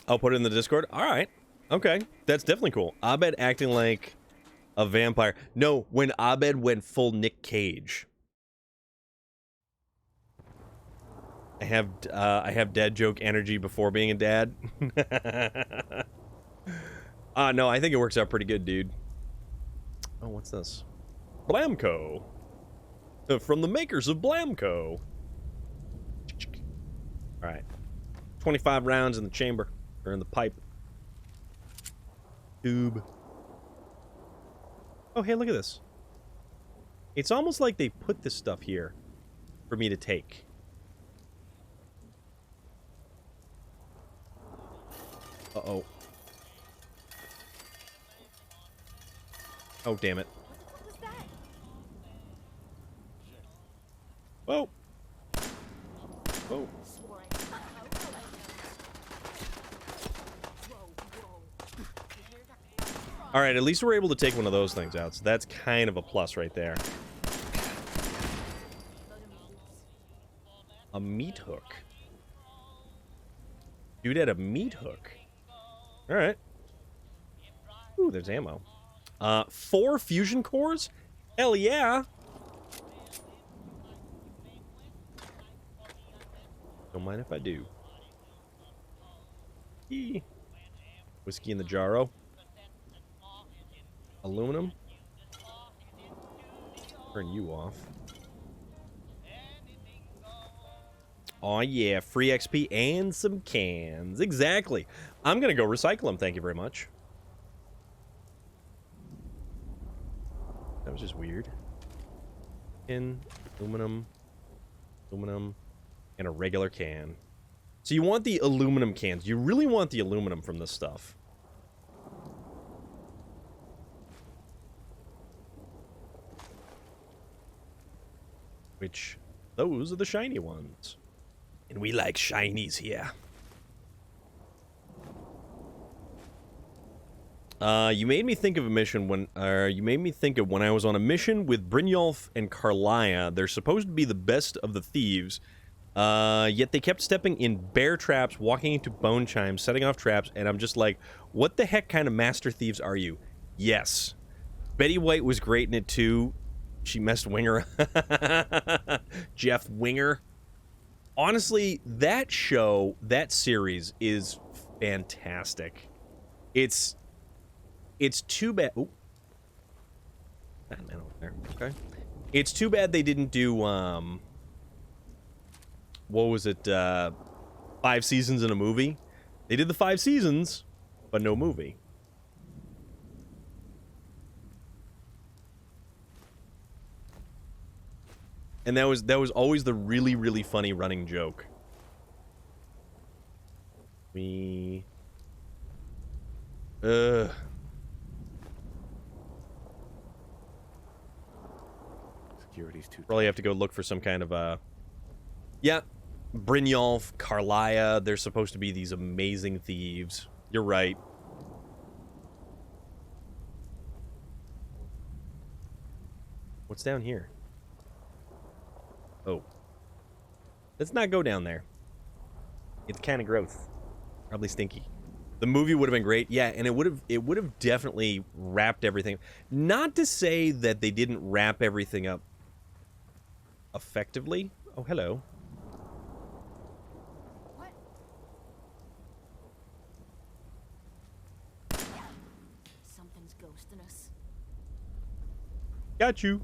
I'll put it in the Discord. All right. Okay. That's definitely cool. Abed acting like a vampire. No, when Abed went full Nick Cage. I have dad joke energy before being a dad. No, I think it works out pretty good, dude. Oh, what's this? Blamco. From the makers of Blamco. Alright. 25 rounds in the chamber. Or in the pipe. Tube. Oh, hey, look at this. It's almost like they put this stuff here for me to take. Uh-oh. Oh, damn it. What was that? Whoa. Whoa. Swore it. All right, at least we're able to take one of those things out, so that's kind of a plus right there. A meat hook. Dude had a meat hook. All right. Ooh, there's ammo. 4 fusion cores? Hell yeah. Don't mind if I do. Eee. Whiskey in the jarro. Aluminum. Turn you off. Oh yeah, free XP and some cans. Exactly. I'm gonna go recycle them, thank you very much. That was just weird. Tin, aluminum, aluminum, and a regular can. So you want the aluminum cans. You really want the aluminum from this stuff. Which, those are the shiny ones. And we like shinies here. You made me think of a mission when, you made me think of when I was on a mission with Brynjolf and Carlia. They're supposed to be the best of the thieves, yet they kept stepping in bear traps, walking into bone chimes, setting off traps, and I'm just like, what the heck kind of master thieves are you? Yes. Betty White was great in it too. She messed Winger. Jeff Winger. Honestly, that show, that series is fantastic. It's too bad. Ooh. Batman over there. Okay. It's too bad they didn't do, what was it, 5 seasons in a movie? They did the 5 seasons, but no movie. And that was always the really, really funny running joke. Security's too. Probably have to go look for some kind of, yeah, Brynjolf, Carlia, they're supposed to be these amazing thieves. You're right. What's down here? Oh. Let's not go down there. It's kind of gross. Probably stinky. The movie would have been great. Yeah, and it would have definitely wrapped everything. Not to say that they didn't wrap everything up effectively. Oh, hello. What? Something's ghosting us. Got you.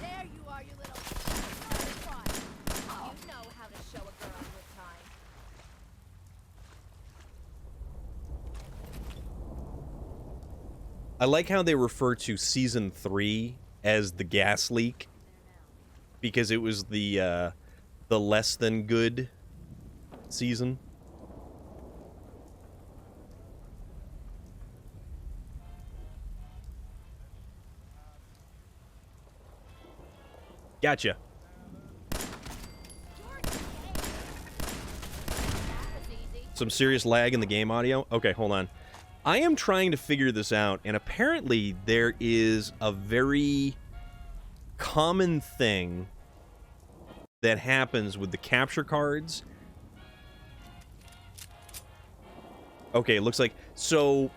There you are, you little squad. You know how to show a girl a good time. I like how they refer to season 3 as the gas leak, because it was the less than good season. Gotcha. Some serious lag in the game audio. Okay, hold on. I am trying to figure this out, and apparently there is a very common thing that happens with the capture cards. Okay, it looks like... So,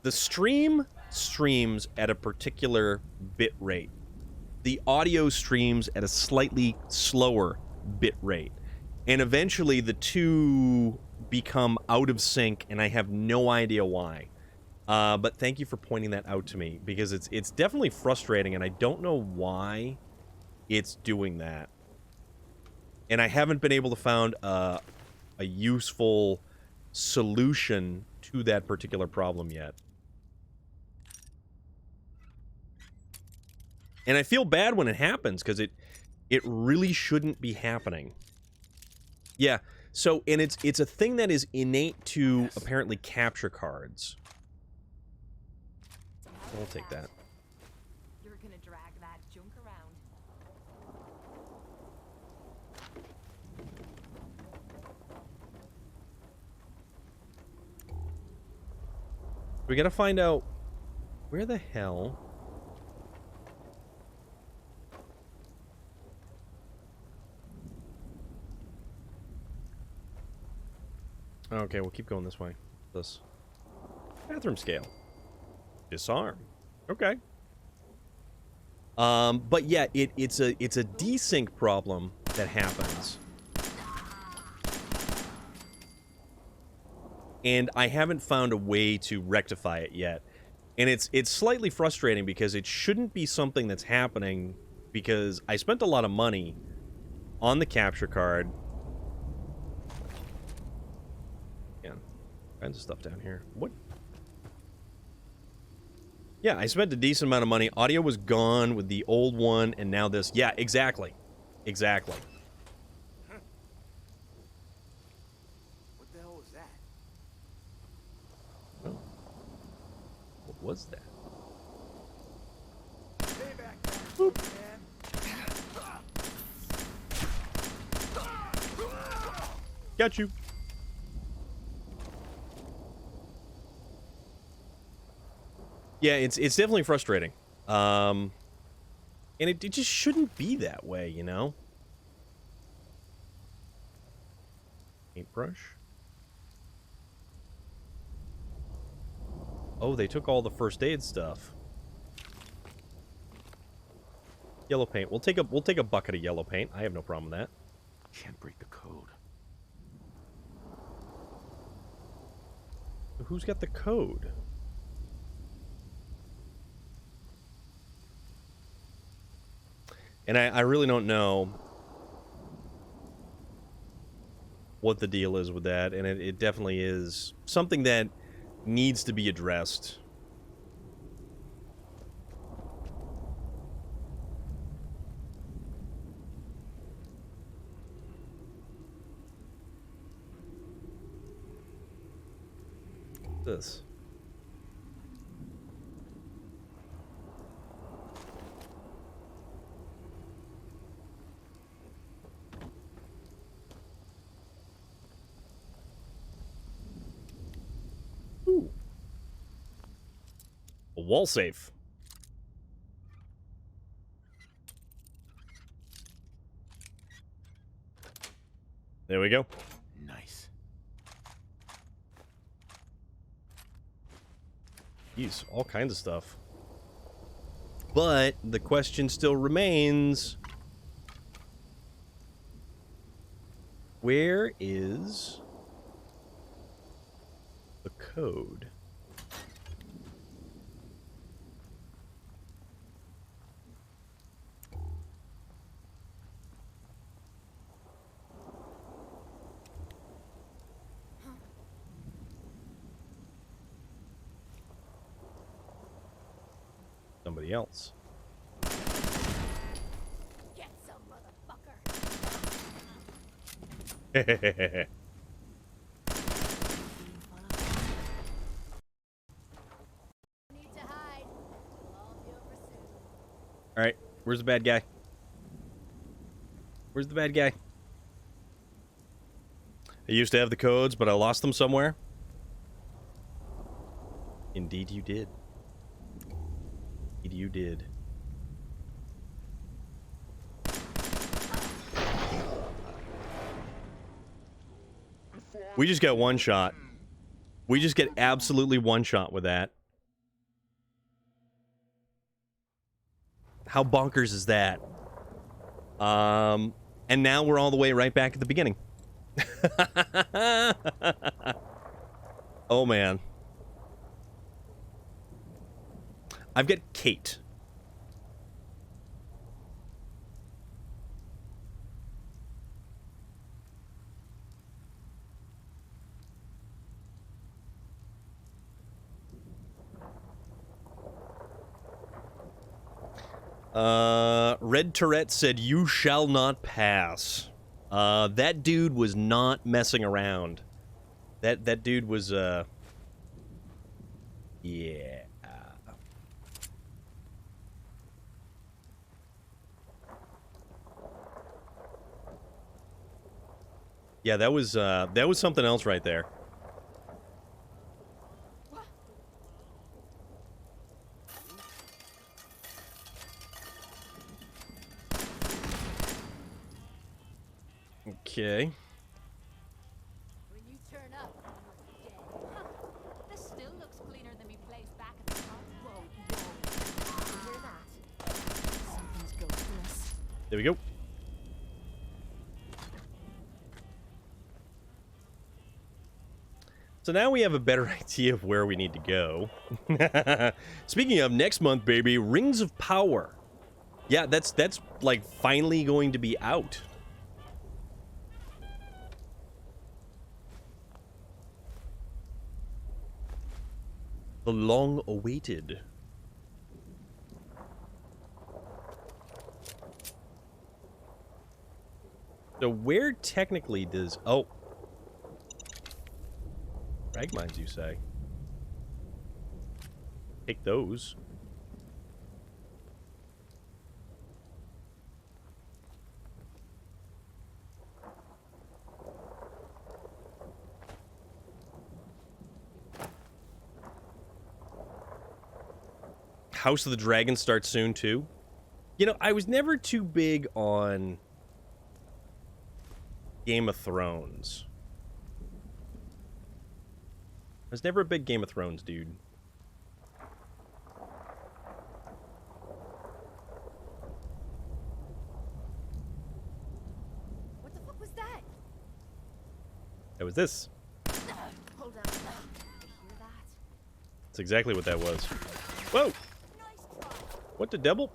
the stream streams at a particular bit rate. The audio streams at a slightly slower bit rate. And eventually the two become out of sync, and I have no idea why. But thank you for pointing that out to me, because it's definitely frustrating, and I don't know why it's doing that. And I haven't been able to find a useful solution to that particular problem yet. And I feel bad when it happens, because it really shouldn't be happening. Yeah, so, and it's a thing that is innate to, apparently, capture cards. I'll take that. You're gonna drag that junk around. We gotta find out where the hell... Okay, we'll keep going this way. This bathroom scale. Disarm. Okay. But yeah, it's a desync problem that happens. And I haven't found a way to rectify it yet. And it's slightly frustrating, because it shouldn't be something that's happening, because I spent a lot of money on the capture card. Kinds of stuff down here. What? Yeah, I spent a decent amount of money. Audio was gone with the old one, and now this. Yeah, exactly. Exactly. What the hell was that? Oh. What was that? Stay back there, man. Got you. Yeah, it's definitely frustrating. And it just shouldn't be that way, you know? Paintbrush. Oh, they took all the first aid stuff. Yellow paint. We'll take a bucket of yellow paint. I have no problem with that. Can't break the code. Who's got the code? And I really don't know what the deal is with that, and it definitely is something that needs to be addressed. This. Ooh. A wall safe. There we go. Nice. Use all kinds of stuff. But the question still remains, where is the code? Somebody else. Get some, motherfucker. Need to hide. We'll all be over soon. Alright, where's the bad guy? Where's the bad guy? I used to have the codes, but I lost them somewhere. Indeed you did. Indeed you did. We just got one shot. We just get absolutely one shot with that. How bonkers is that? And now we're all the way right back at the beginning. Oh, man. I've got Kate. Red Tourette said, "You shall not pass." That dude was not messing around. That dude was, yeah. Yeah, that was something else right there. Okay. When you turn up, you're dead. Huh. This still looks cleaner than me place back at the top. Whoa, whoa. You hear that? Something's ghosting us. There we go. So now we have a better idea of where we need to go. Speaking of, next month, baby, Rings of Power. Yeah, that's like finally going to be out. The long-awaited. So where technically does... Oh. Frag mines, you say? Take those. House of the Dragon starts soon, too. You know, I was never too big on Game of Thrones. I was never a big Game of Thrones dude. What the fuck was that? That was this. Hold on. I hear that. That's exactly what that was. Whoa! Nice try. What the devil?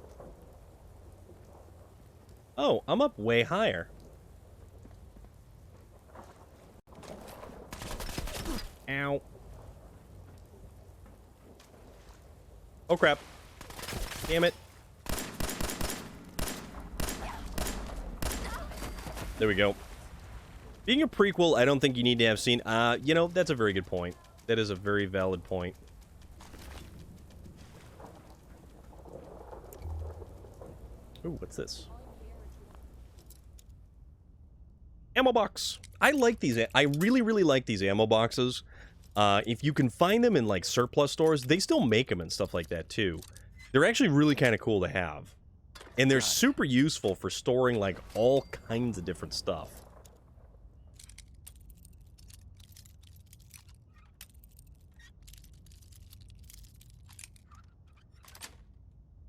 Oh, I'm up way higher. Ow. Oh, crap. Damn it. There we go. Being a prequel, I don't think you need to have seen... you know, that's a very good point. That is a very valid point. Ooh, what's this? Ammo box. I like these. I really, really like these ammo boxes. If you can find them in, like, surplus stores, they still make them and stuff like that, too. They're actually really kind of cool to have. And they're super useful for storing, like, all kinds of different stuff.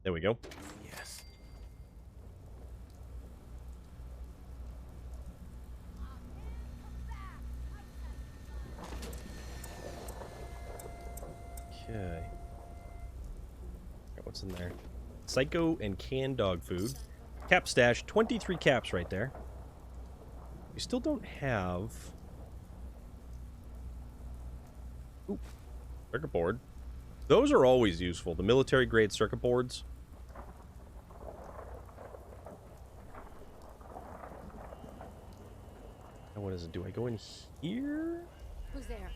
There we go. Yes. Okay. What's in there? Psycho and canned dog food. Cap stash, 23 caps right there. We still don't have... Ooh, circuit board. Those are always useful, the military grade circuit boards. Now what is it? Do I go in here? Who's there?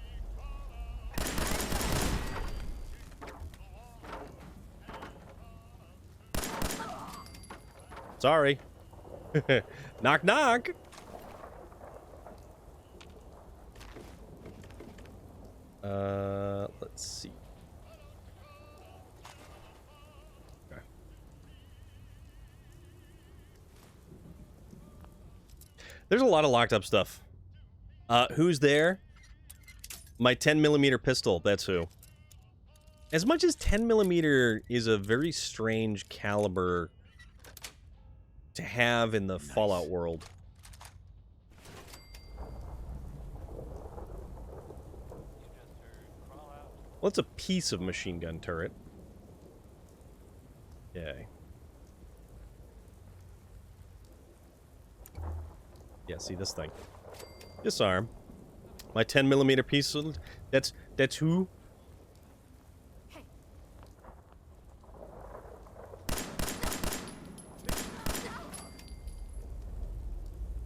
Sorry. Knock, knock. Let's see. Okay. There's a lot of locked up stuff. Who's there? My 10mm pistol, that's who. As much as 10mm is a very strange caliber to have in the Fallout world. Well, it's a piece of machine gun turret. Okay. Yeah, see this thing. Disarm. My 10mm pistol. That's who?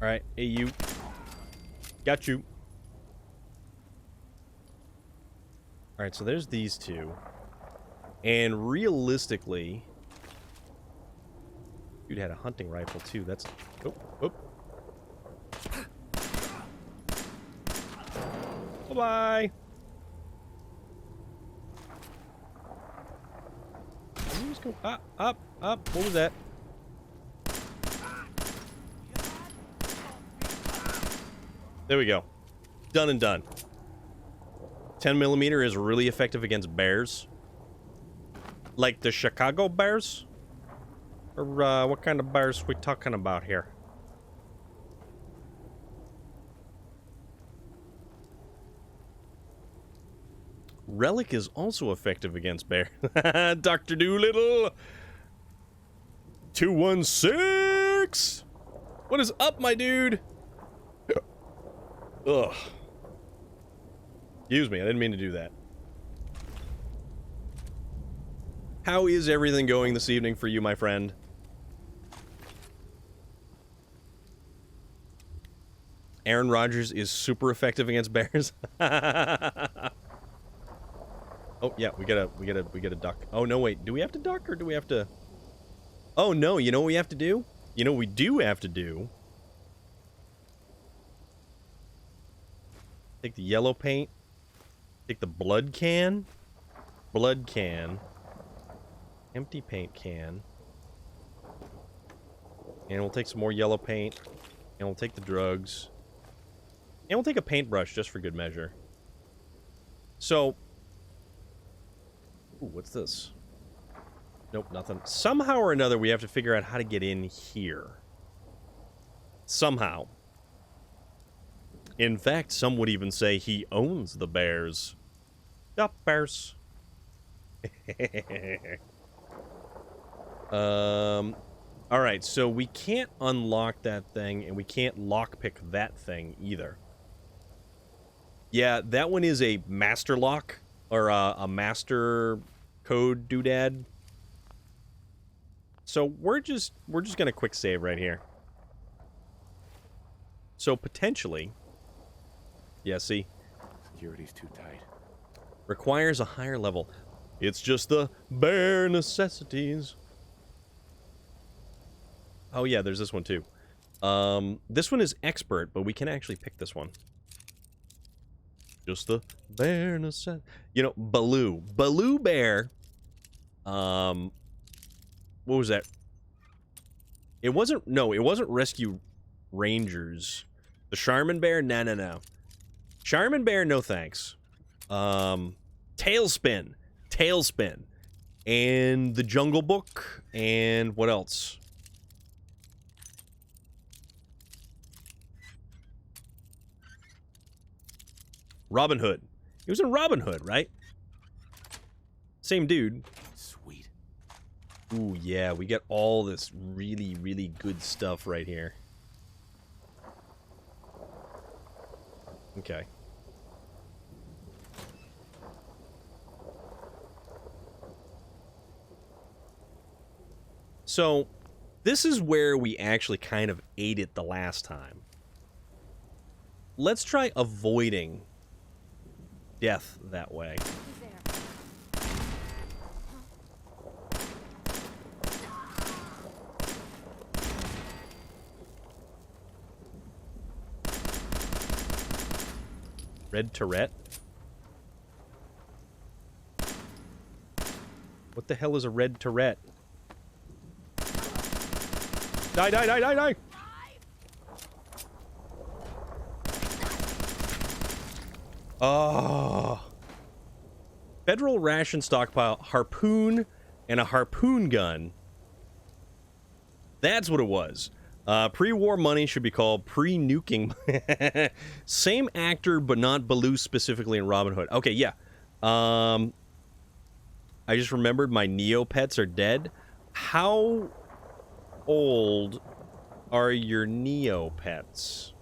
Alright, hey you. Got you. Alright, so there's these two. And realistically... Dude had a hunting rifle too, that's... Oh, oh. Bye-bye! Can you just go up, up, up? What was that? There we go. Done and done. 10mm is really effective against bears. Like the Chicago bears? Or what kind of bears we talking about here? Relic is also effective against bears. Dr. Doolittle! 216! What is up, my dude? Ugh. Excuse me, I didn't mean to do that. How is everything going this evening for you, my friend? Aaron Rodgers is super effective against bears. Oh yeah, we gotta duck. Oh no, wait, do we have to duck or do we have to? Oh no, you know what we have to do? You know what we do have to do? Take the yellow paint. Take the blood can. Blood can. Empty paint can. And we'll take some more yellow paint. And we'll take the drugs. And we'll take a paintbrush just for good measure. So... Ooh, what's this? Nope, nothing. Somehow or another, we have to figure out how to get in here. Somehow. In fact, some would even say he owns the bears. Yup, bears. Alright, so we can't unlock that thing, and we can't lockpick that thing either. Yeah, that one is a master lock, or a master code doodad. So we're just gonna quick save right here. So potentially, yeah, see, Security's too tight. requires a higher level. It's just the bare necessities. Oh yeah, there's this one too. This one is expert, but we can actually pick this one. Just the bare necessities. You know, Baloo Bear. What was that? It wasn't Rescue Rangers. The Charmin Bear? No. Charmin Bear, no thanks. Tailspin. And the Jungle Book. And what else? Robin Hood. He was in Robin Hood, right? Same dude. Sweet. Ooh, yeah, we get all this really, really good stuff right here. Okay. So, this is where we actually kind of ate it the last time. Let's try avoiding death that way. He's there. Red Tourette? What the hell is a red Tourette? Die! Oh. Federal ration stockpile, harpoon, and a harpoon gun. That's what it was. Pre-war money should be called pre-nuking. Same actor, but not Baloo specifically in Robin Hood. Okay, yeah. I just remembered my Neopets are dead. How old are your Neopets?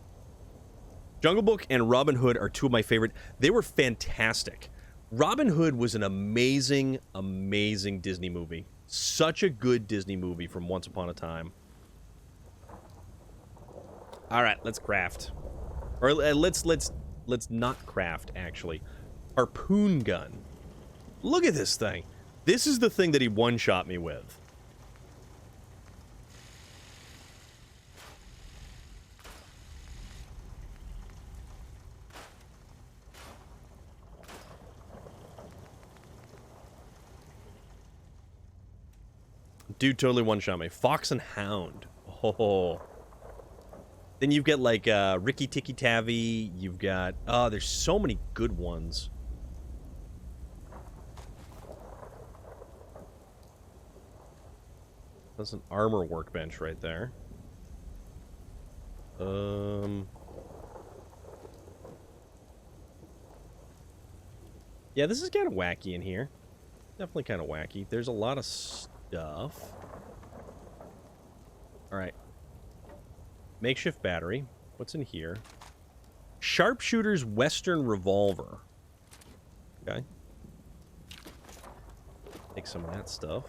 Jungle Book and Robin Hood are two of my favorite. They were fantastic. Robin Hood was an amazing, amazing Disney movie. Such a good Disney movie from Once Upon a Time. All right, let's craft. Or let's not craft, actually. Harpoon gun. Look at this thing. This is the thing that he one-shot me with. Dude totally one-shot me. Fox and Hound. Oh. Then you've got, like, Ricky Tikki Tavi. You've got... Oh, there's so many good ones. That's an armor workbench right there. Yeah, this is kind of wacky in here. Definitely kind of wacky. There's a lot of stuff. Alright. Makeshift battery. What's in here? Sharpshooter's Western Revolver. Okay. Take some of that stuff.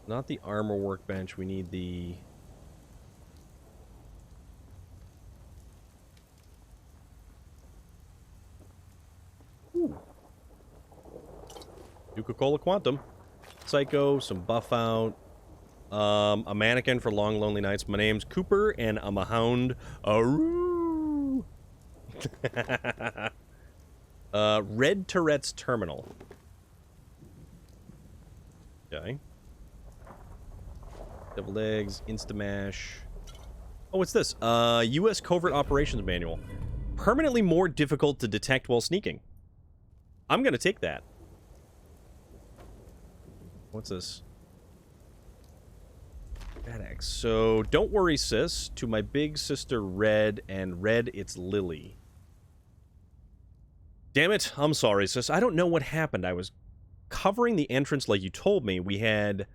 Not the armor workbench. We need the... Coca-Cola Quantum. Psycho, some buff out. A mannequin for long, lonely nights. My name's Cooper, and I'm a hound. Aroo! Red Tourette's Terminal. Okay. Deviled eggs, Instamash. Oh, what's this? U.S. Covert Operations Manual. Permanently more difficult to detect while sneaking. I'm gonna take that. What's this? FedEx. So, don't worry, sis. To my big sister, Red, and Red, it's Lily. Damn it, I'm sorry, sis. I don't know what happened. I was covering the entrance like you told me. We had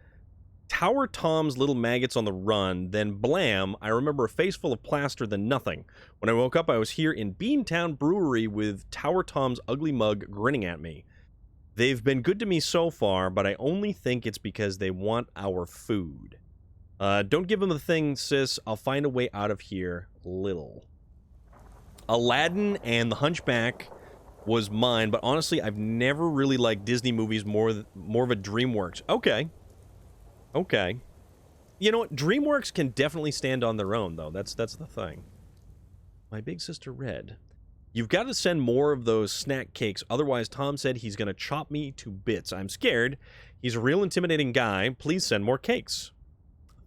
Tower Tom's little maggots on the run, then blam, I remember a face full of plaster, then nothing. When I woke up, I was here in Beantown Brewery with Tower Tom's ugly mug grinning at me. They've been good to me so far, but I only think it's because they want our food. Don't give them the thing, sis. I'll find a way out of here. Little. Aladdin and the Hunchback was mine, but honestly, I've never really liked Disney movies more of a DreamWorks. Okay. Okay. You know what? DreamWorks can definitely stand on their own, though. That's the thing. My big sister Red. You've got to send more of those snack cakes, otherwise Tom said he's going to chop me to bits. I'm scared. He's a real intimidating guy. Please send more cakes.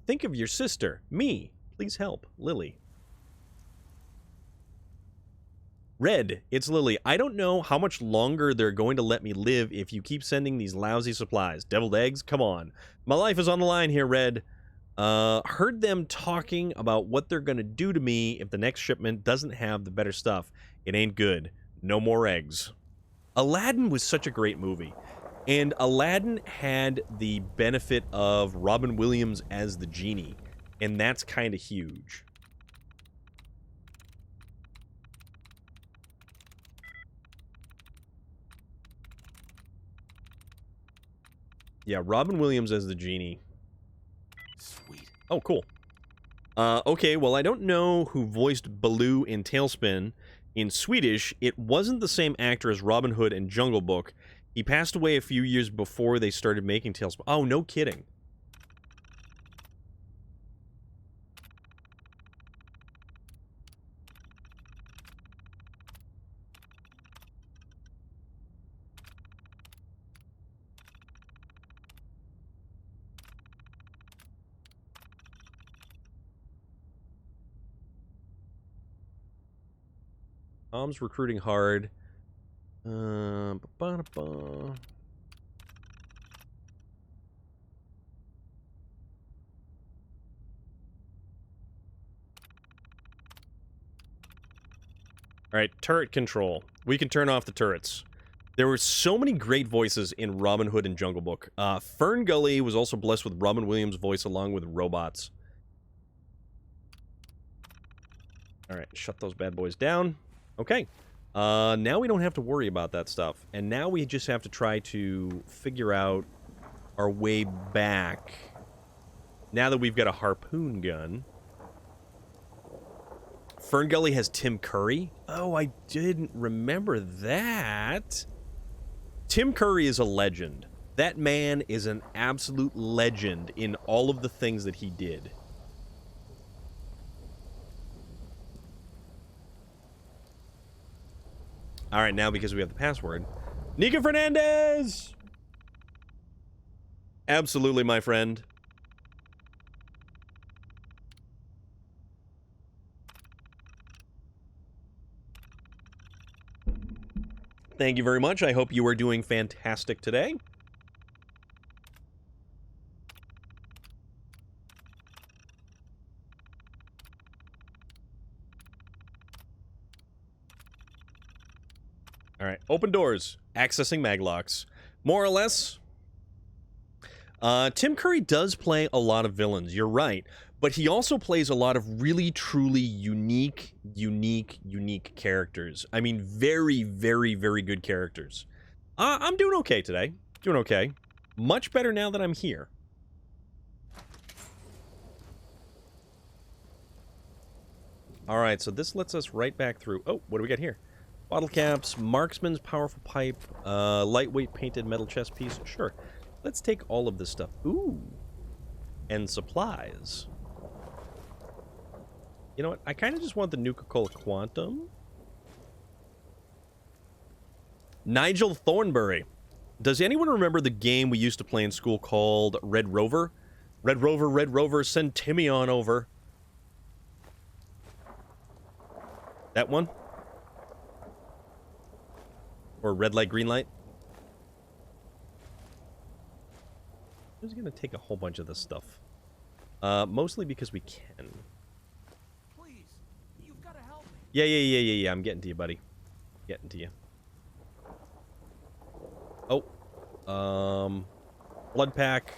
Think of your sister. Me. Please help. Lily. Red, it's Lily. I don't know how much longer they're going to let me live if you keep sending these lousy supplies. Deviled eggs? Come on. My life is on the line here, Red. Heard them talking about what they're going to do to me if the next shipment doesn't have the better stuff. It ain't good. No more eggs. Aladdin was such a great movie. And Aladdin had the benefit of Robin Williams as the genie. And that's kind of huge. Yeah, Robin Williams as the genie. Sweet. Oh, cool. Okay, well, I don't know who voiced Baloo in Tailspin. In Swedish, it wasn't the same actor as Robin Hood in Jungle Book. He passed away a few years before they started making Tailspin. Oh, no kidding. Tom's recruiting hard. Ba-ba-da-ba. Alright, turret control. We can turn off the turrets. There were so many great voices in Robin Hood and Jungle Book. Fern Gully was also blessed with Robin Williams' voice along with robots. Alright, shut those bad boys down. Okay. Now we don't have to worry about that stuff. And now we just have to try to figure out our way back. Now that we've got a harpoon gun. Fern Gully has Tim Curry. Oh, I didn't remember that. Tim Curry is a legend. That man is an absolute legend in all of the things that he did. All right, now because we have the password. Nika Fernandez! Absolutely, my friend. Thank you very much. I hope you are doing fantastic today. All right, open doors, accessing maglocks. More or less. Tim Curry does play a lot of villains, you're right. But he also plays a lot of really, truly unique characters. I mean, very, very, very good characters. I'm doing okay today. Doing okay. Much better now that I'm here. All right, so this lets us right back through. Oh, what do we got here? Bottle caps, marksman's powerful pipe, lightweight painted metal chest piece. Sure. Let's take all of this stuff. Ooh. And supplies. You know what? I kind of just want the Nuka-Cola Quantum. Nigel Thornbury. Does anyone remember the game we used to play in school called Red Rover? Red Rover, send Timmy on over. That one? Or red light, green light? I'm just gonna take a whole bunch of this stuff. Mostly because we can. Please, you've got to help me. Yeah. I'm getting to you, buddy. Getting to you. Oh. Blood pack.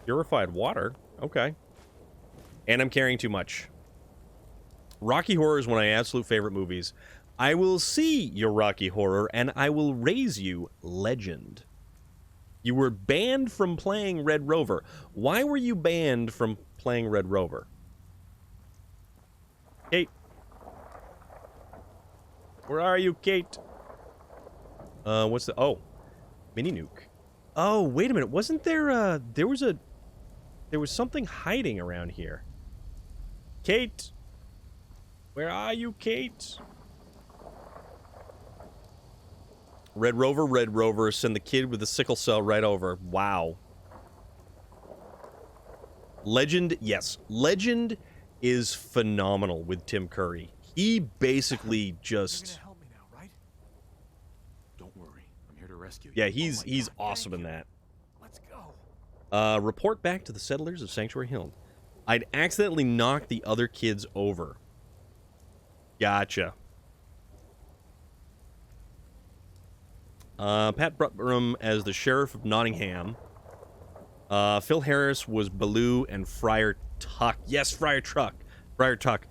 Purified water. Okay. And I'm carrying too much. Rocky Horror is one of my absolute favorite movies. I will see your Rocky Horror, and I will raise you legend. You were banned from playing Red Rover. Why were you banned from playing Red Rover? Kate. Where are you, Kate? What's the... Oh. Mini nuke. Oh, wait a minute. Wasn't there, there was something hiding around here. Kate. Where are you, Kate? Red Rover, send the kid with the sickle cell right over. Wow. Legend, yes. Legend is phenomenal with Tim Curry. He basically just... You're gonna help me now, right? Don't worry. I'm here to rescue you. Yeah, he's awesome in that. Let's go. Report back to the settlers of Sanctuary Hill. I'd accidentally knocked the other kids over. Gotcha. Pat Buttram as the Sheriff of Nottingham. Phil Harris was Baloo and Friar Tuck. Yes, Friar Tuck. Friar Tuck.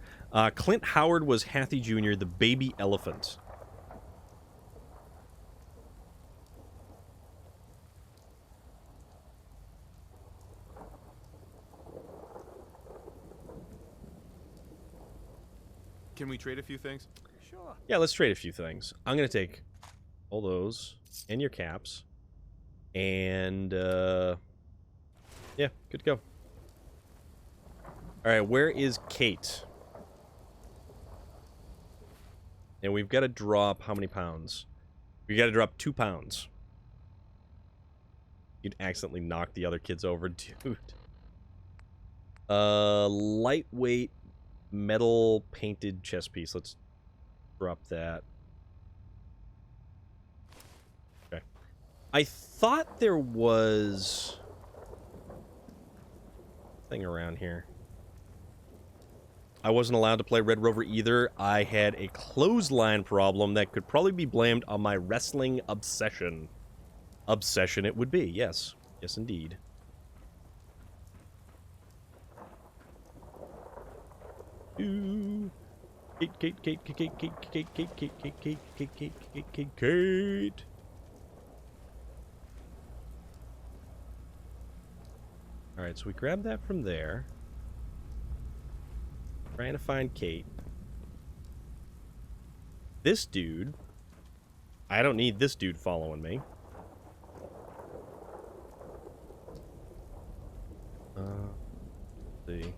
Clint Howard was Hathy Jr., the baby elephant. Can we trade a few things? Sure. Yeah, let's trade a few things. I'm going to take all those and your caps. And, yeah, good to go. All right, where is Kate? And we've got to drop how many pounds? We got to drop 2 pounds. You'd accidentally knock the other kids over, dude. Lightweight metal painted chest piece. Let's drop that. Okay. I thought there was a thing around here. I wasn't allowed to play Red Rover either. I had a clothesline problem that could probably be blamed on my wrestling obsession. Obsession it would be, yes. Yes, indeed. Kate. Alright, so we grabbed that from there. Trying to find Kate. This dude. I don't need this dude following me. Let's see.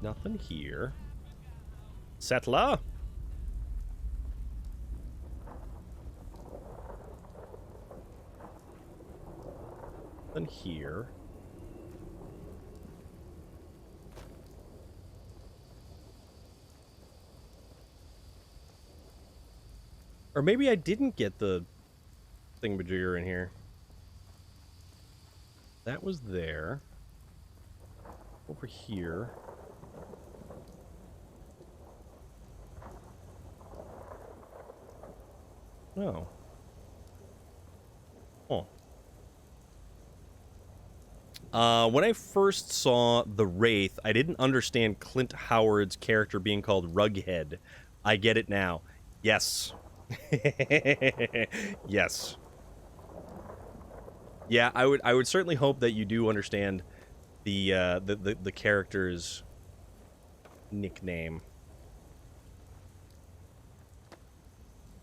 Nothing here. Settler. Nothing here. Or maybe I didn't get the thingamajigger in here. That was there. Over here. No. Oh. When I first saw The Wraith, I didn't understand Clint Howard's character being called Rughead. I get it now. Yes. Yes. Yeah, I would certainly hope that you do understand the character's nickname.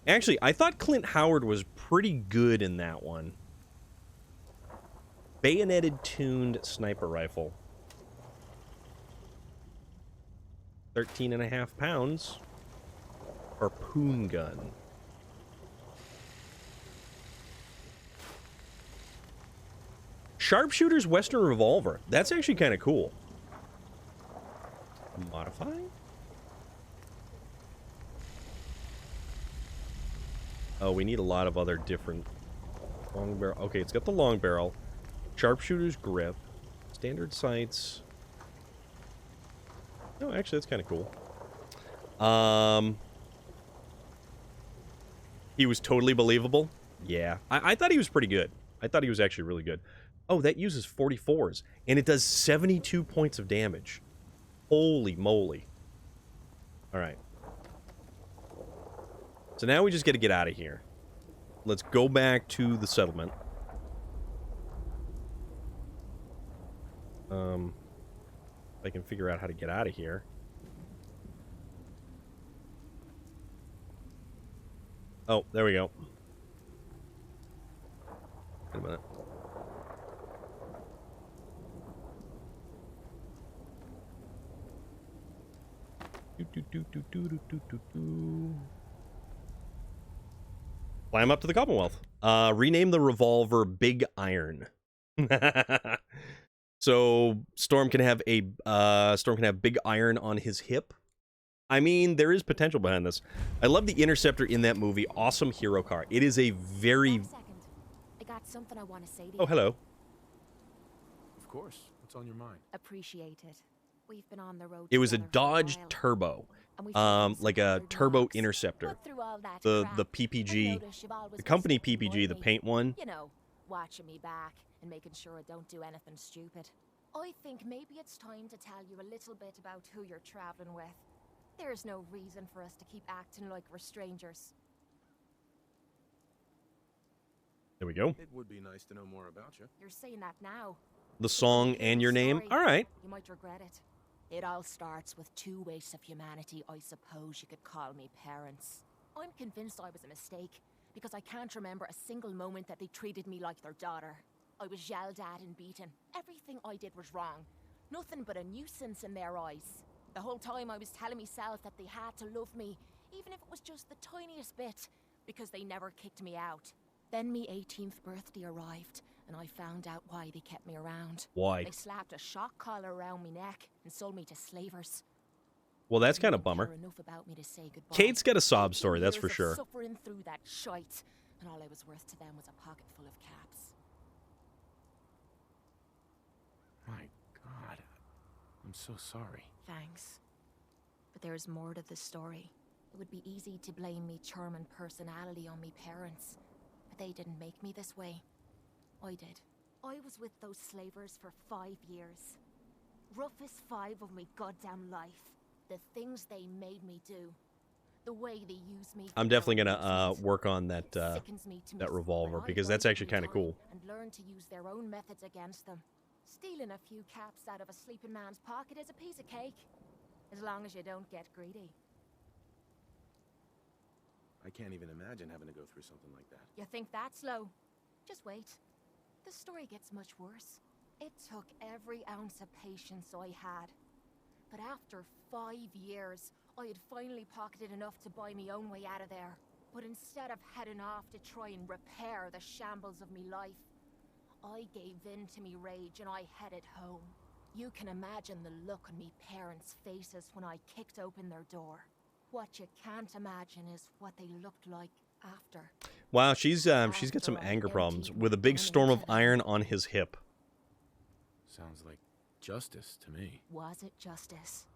Actually, I thought Clint Howard was pretty good in that one. Bayoneted tuned sniper rifle. 13.5 pounds. Harpoon gun. Sharpshooter's Western revolver. That's actually kind of cool. Modifying? Oh, we need a lot of other different long barrel. Okay, it's got the long barrel. Sharpshooter's grip. Standard sights. Oh, actually, that's kind of cool. He was totally believable. Yeah, I thought he was pretty good. I thought he was actually really good. Oh, that uses 44s, and it does 72 points of damage. Holy moly. All right. So now we just got to get out of here. Let's go back to the settlement. If I can figure out how to get out of here. Oh, there we go. Wait a minute. Climb up to the Commonwealth. Rename the revolver Big Iron. So Storm can have Big Iron on his hip. I mean, there is potential behind this. I love the Interceptor in that movie. Awesome hero car. It is a very... 1 second. I got something I want to say to you. Oh, hello. Of course. What's on your mind? Appreciate it. We've been on the road. It was a together for Dodge while, Turbo. and we've taken some Like a hard Turbo knocks. Interceptor. But through all that The crap, I PPG, noticed you've always the been company sticking by PPG, the me. paint one. You know, watching me back and making sure I don't do anything stupid. I think maybe it's time to tell you a little bit about who you're traveling with. There's no reason for us to keep acting like we're strangers. There we go. It would be nice to know more about you. You're saying that now. The song and your name. Sorry. All right. You might regret it. It all starts with two wastes of humanity I suppose you could call me parents. I'm convinced I was a mistake, because I can't remember a single moment that they treated me like their daughter. I was yelled at and beaten. Everything I did was wrong. Nothing but a nuisance in their eyes. The whole time I was telling myself that they had to love me, even if it was just the tiniest bit, because they never kicked me out. Then me 18th birthday arrived, and I found out why they kept me around. Why? They slapped a shock collar around me neck and sold me to slavers. Well, that's They kind of didn't bummer. care enough about me to say goodbye. Kate's got a sob 18 story, that's years for of sure. Suffering through that shite, and all I was worth to them was a pocket full of caps. My God. I'm so sorry. Thanks. But there's more to the story. It would be easy to blame me charming personality on me parents, but they didn't make me this way. I did. I was with those slavers for 5 years. Roughest 5 of me goddamn life. The things they made me do. The way they used me. I'm definitely gonna work on that Sickens me to that miss revolver when I because that's bided actually my kind of time cool. And learn to use their own methods against them. Stealing a few caps out of a sleeping man's pocket is a piece of cake, as long as you don't get greedy. I can't even imagine having to go through something like that. You think that's low? Just wait. The story gets much worse. It took every ounce of patience I had. But after 5 years, I had finally pocketed enough to buy me own way out of there. But instead of heading off to try and repair the shambles of me life, I gave in to me rage and I headed home. You can imagine the look on me parents' faces when I kicked open their door. What you can't imagine is what they looked like after. Wow, she's got some anger problems with a big storm of iron on his hip. Sounds like justice to me. Was it justice,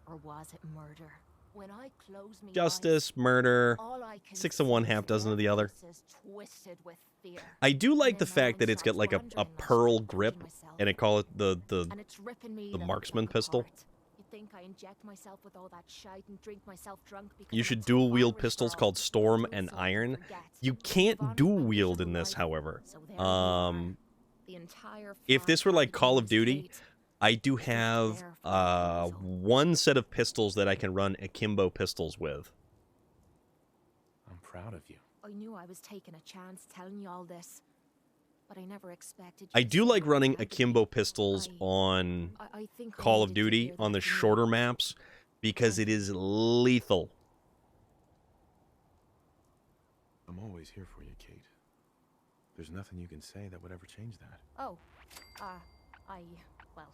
or was it murder? When I close me Justice, eyes, murder, all I can 6 of see one, is half dozen their of the other. faces twisted with fear. I do like And the then fact I that it's got starts like a wondering when pearl she's grip, touching myself. and they call it the And it's ripping me the like a marksman book pistol. apart. You think I inject myself with all that shite and drink myself drunk because You I'm a should tough dual wield Irish pistols girl? called Storm Do it and so I can Iron. forget. You Move can't on with dual my wield in miserable this, life. however. So there you are. The entire If this were like far-flung Call of human Duty, state. I do have there for a reason. one set of pistols that I can run akimbo pistols with. I'm proud of you. I knew I was taking a chance telling you all this, but I never expected. I you to do say like how running proud of me. akimbo pistols I- on I think I Call of needed to Duty hear on that the from you. shorter maps because it is lethal. I'm always here for you, Kate. There's nothing you can say that would ever change that. Oh, well,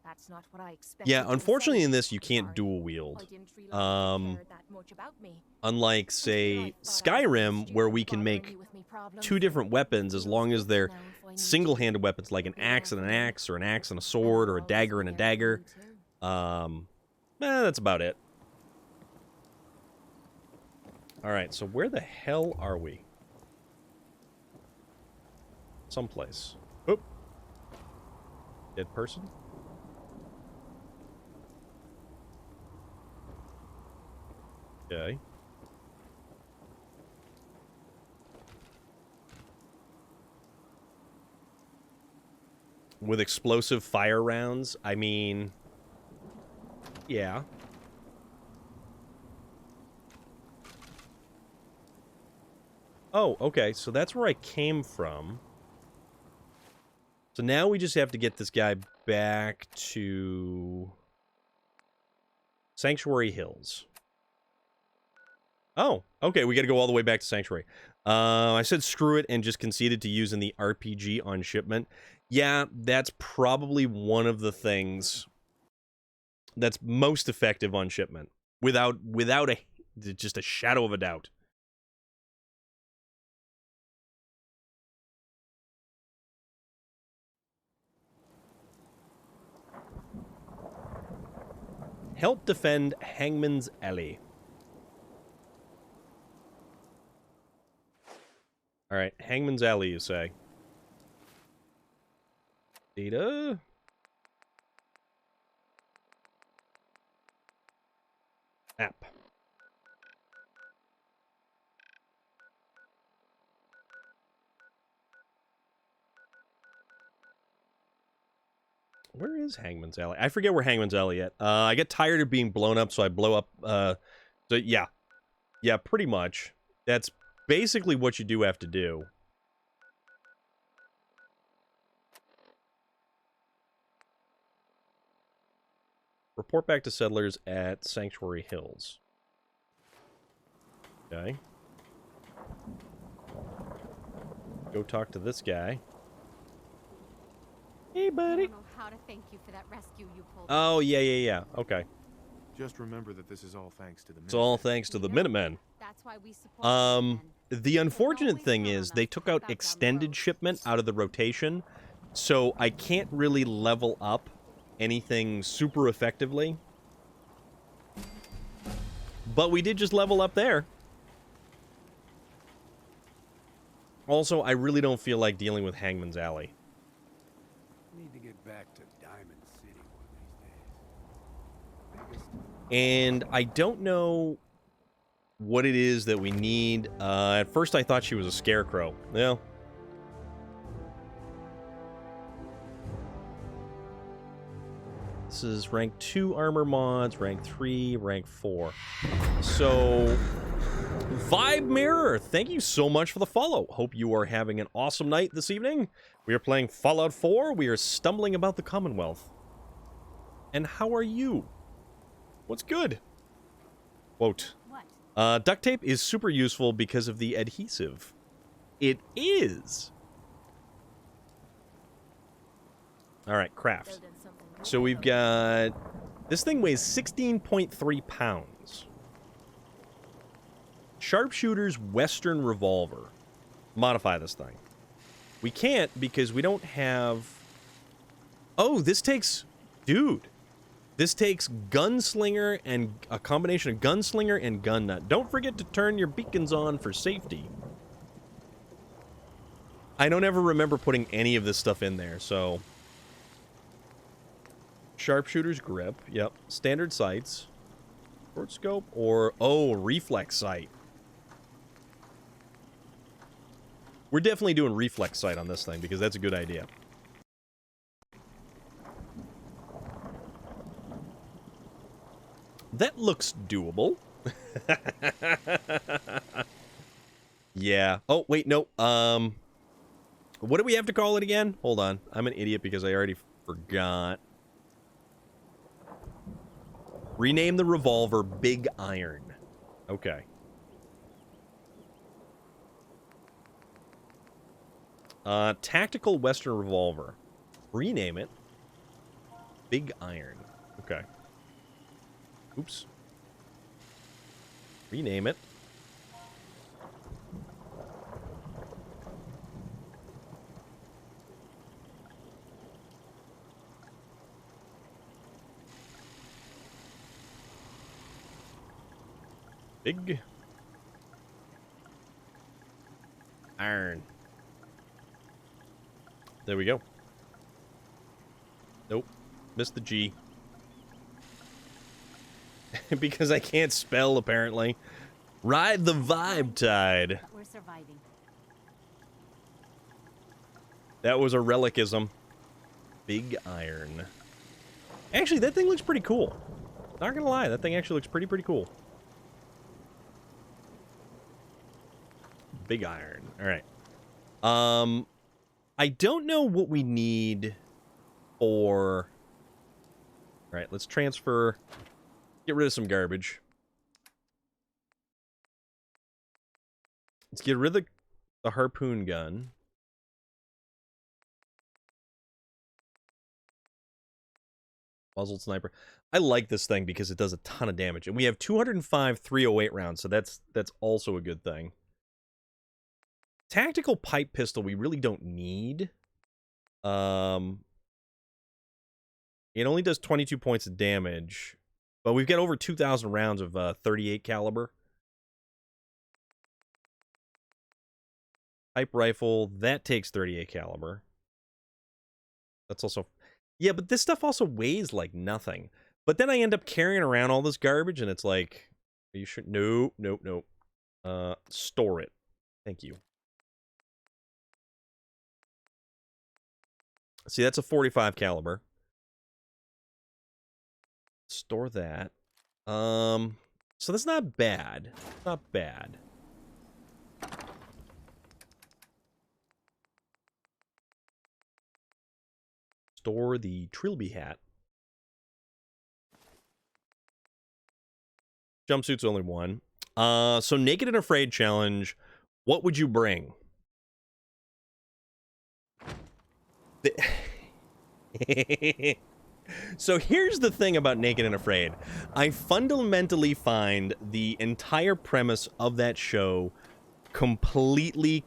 that's not what I expected. Yeah, you to unfortunately say. in this you I'm can't sorry. dual I wield. didn't realize you cared that much about me. Unlike, Until I say, thought I was Skyrim, stupid where we can bothering make you with me problems. 2 different weapons as Feels long as good to they're know if I need single-handed you, weapons, like an you're axe there and for an me. axe, or an axe and a And sword, I'll or a always dagger be and a there for you dagger. too. That's about it. Alright, so where the hell are we? Someplace. Oop. Dead person? Okay. With explosive fire rounds, I mean... Yeah. Oh, okay, so that's where I came from. So now we just have to get this guy back to... Sanctuary Hills. Oh, okay, we gotta go all the way back to Sanctuary. I said screw it and just conceded to using the RPG on shipment. Yeah, that's probably one of the things that's most effective on shipment. Without just a shadow of a doubt. Help defend Hangman's Alley. Alright, Hangman's Alley, you say. Data? App. Where is Hangman's Alley? I forget where Hangman's Alley at. I get tired of being blown up, so I blow up. So yeah. Yeah, pretty much. That's basically what you do have to do. Report back to settlers at Sanctuary Hills. Okay. Go talk to this guy. Hey, I buddy. don't know how to thank you for that rescue you pulled. Oh, yeah. Okay. Just remember that this is all thanks to the It's all thanks to the Minutemen. That's why we support the The unfortunate thing is they took out extended shipment out of the rotation, so I can't really level up anything super effectively. But we did just level up there. Also, I really don't feel like dealing with Hangman's Alley. Need to get back to Diamond City one of these days. And I don't know what it is that we need. At first I thought she was a scarecrow. Well, this is rank 2 armor mods, rank 3, rank 4. So, Vibe Mirror, thank you so much for the follow. Hope you are having an awesome night this evening. We are playing Fallout 4. We are stumbling about the Commonwealth. And how are you? What's good? Quote. What? Duct tape is super useful because of the adhesive. It is. Alright, craft. So we've got... This thing weighs 16.3 pounds. Sharpshooter's Western Revolver. Modify this thing. We can't because we don't have... Oh, this takes... Dude. This takes Gunslinger and a combination of Gunslinger and Gun Nut. Don't forget to turn your beacons on for safety. I don't ever remember putting any of this stuff in there, so... Sharpshooter's Grip. Yep. Standard sights. Short scope or... Oh, reflex sight. We're definitely doing reflex sight on this thing because that's a good idea. That looks doable. Yeah. Oh, wait, no. What do we have to call it again? Hold on. I'm an idiot because I already forgot. Rename the revolver Big Iron. Okay. Tactical Western Revolver. Rename it Big Iron. Okay. Oops. Rename it. Big iron. There we go. Nope. Missed the G. Because I can't spell, apparently. Ride the vibe tide. But we're surviving. That was a relicism. Big iron. Actually, that thing looks pretty cool. Not gonna lie, that thing actually looks pretty cool. Big iron. Alright. I don't know what we need for... Alright, let's transfer... Get rid of some garbage. Let's get rid of the harpoon gun. Muzzled sniper. I like this thing because it does a ton of damage. And we have 205 308 rounds, so that's also a good thing. Tactical pipe pistol we really don't need. It only does 22 points of damage. But we've got over 2,000 rounds of 38 caliber. Pipe rifle, that takes 38 caliber. That's also... Yeah, but this stuff also weighs like nothing. But then I end up carrying around all this garbage, and it's like... Are you sure? Nope, nope, nope. Store it. Thank you. See, that's a 45 caliber. Store that. So that's not bad. Not bad. Store the Trilby hat. Jumpsuit's only one. So Naked and Afraid challenge. What would you bring? So here's the thing about Naked and Afraid. I fundamentally find the entire premise of that show completely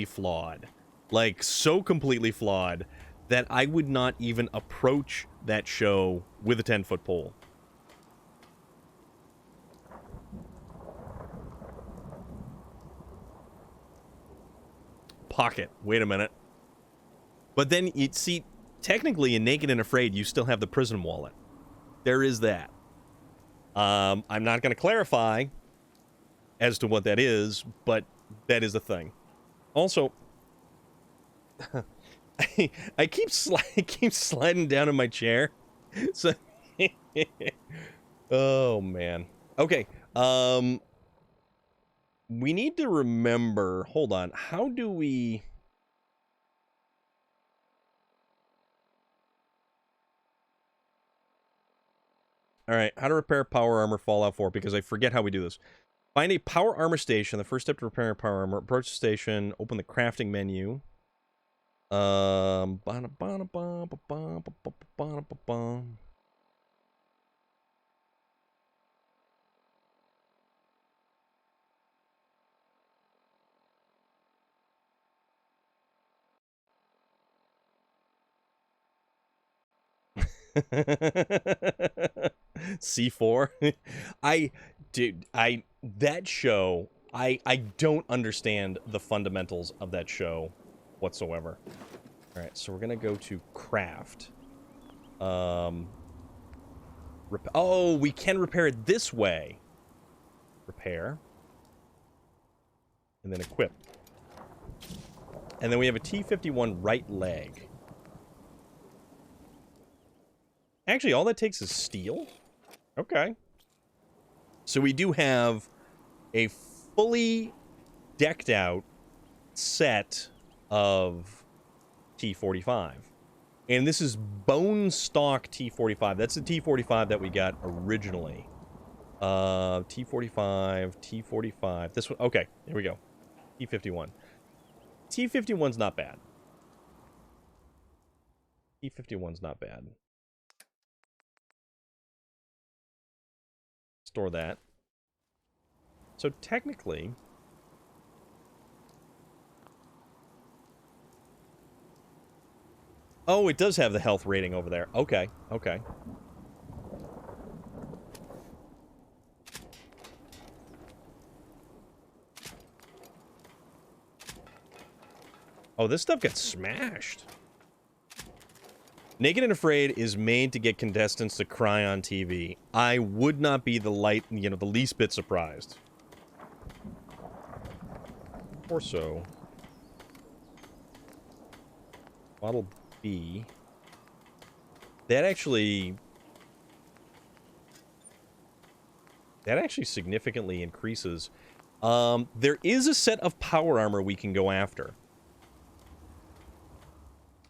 flawed. Like, so completely flawed that I would not even approach that show with a 10-foot pole. Pocket. Wait a minute. But then, you see, technically in Naked and Afraid, you still have the prison wallet. There is that. I'm not going to clarify as to what that is, but that is a thing. Also, I keep sliding down in my chair. So, oh man. Okay. We need to remember. Hold on. How do we? All right. How to repair power armor Fallout 4? Because I forget how we do this. Find a power armor station. The first step to repairing power armor. Approach the station. Open the crafting menu. C4. That show, I don't understand the fundamentals of that show whatsoever. All right, so we're gonna go to craft. Oh, we can repair it this way. Repair. And then equip. And then we have a T-51 right leg. Actually, all that takes is steel? Okay. So we do have a fully decked out set of T-45. And this is bone stock T-45. That's the T-45 that we got originally. T-45, T-45. This one, okay, here we go. T-51. T-51's not bad. T-51's not bad. Store that. So technically, oh, it does have the health rating over there. Okay, okay. Oh, this stuff gets smashed. Naked and Afraid is made to get contestants to cry on TV. I would not be the least bit surprised. Or so. Model B. That actually significantly increases. There is a set of power armor we can go after.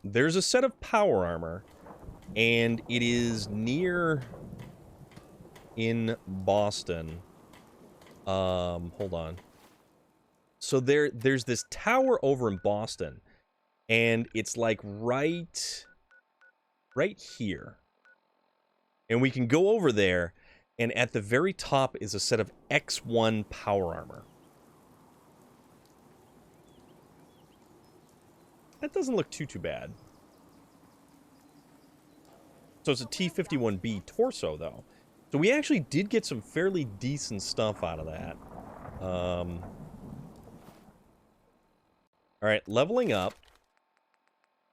There's a set of power armor, and it is near in Boston. Hold on. So there's this tower over in Boston, and it's like right here. And we can go over there, and at the very top is a set of X1 power armor. That doesn't look too bad. So it's a T-51B torso, though. So we actually did get some fairly decent stuff out of that. Alright, leveling up.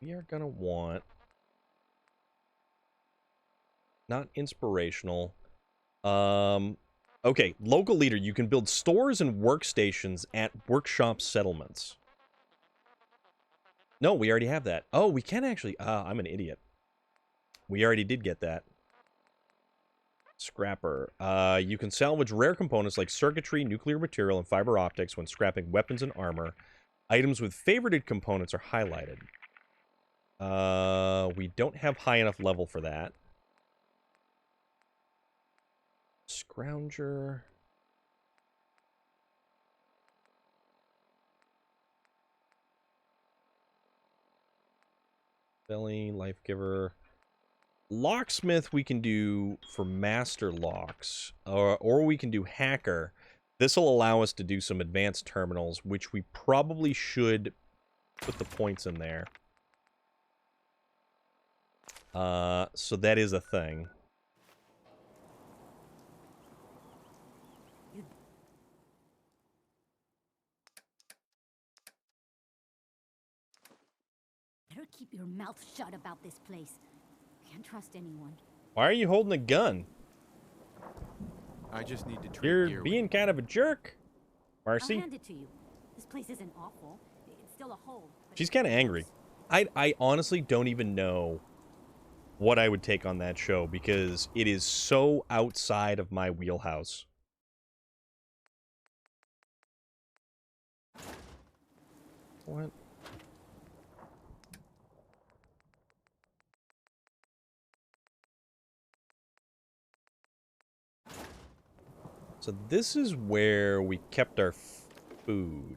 We are gonna want... Not inspirational. Okay, local leader. You can build stores and workstations at workshop settlements. No, we already have that. Oh, we can actually... I'm an idiot. We already did get that. Scrapper. You can salvage rare components like circuitry, nuclear material, and fiber optics when scrapping weapons and armor. Items with favorited components are highlighted. We don't have high enough level for that. Scrounger. Belly, Life Giver. Locksmith we can do for master locks. Or we can do hacker. This will allow us to do some advanced terminals, which we probably should put the points in there. So that is a thing. Better keep your mouth shut about this place. Can't trust anyone. Why are you holding a gun? I just need to trade You're gear being kind of a jerk, Marcy. I'll hand it to you. This place isn't awful. It's still a hole. She's kind of angry. I honestly don't even know what I would take on that show because it is so outside of my wheelhouse. What? So this is where we kept our food.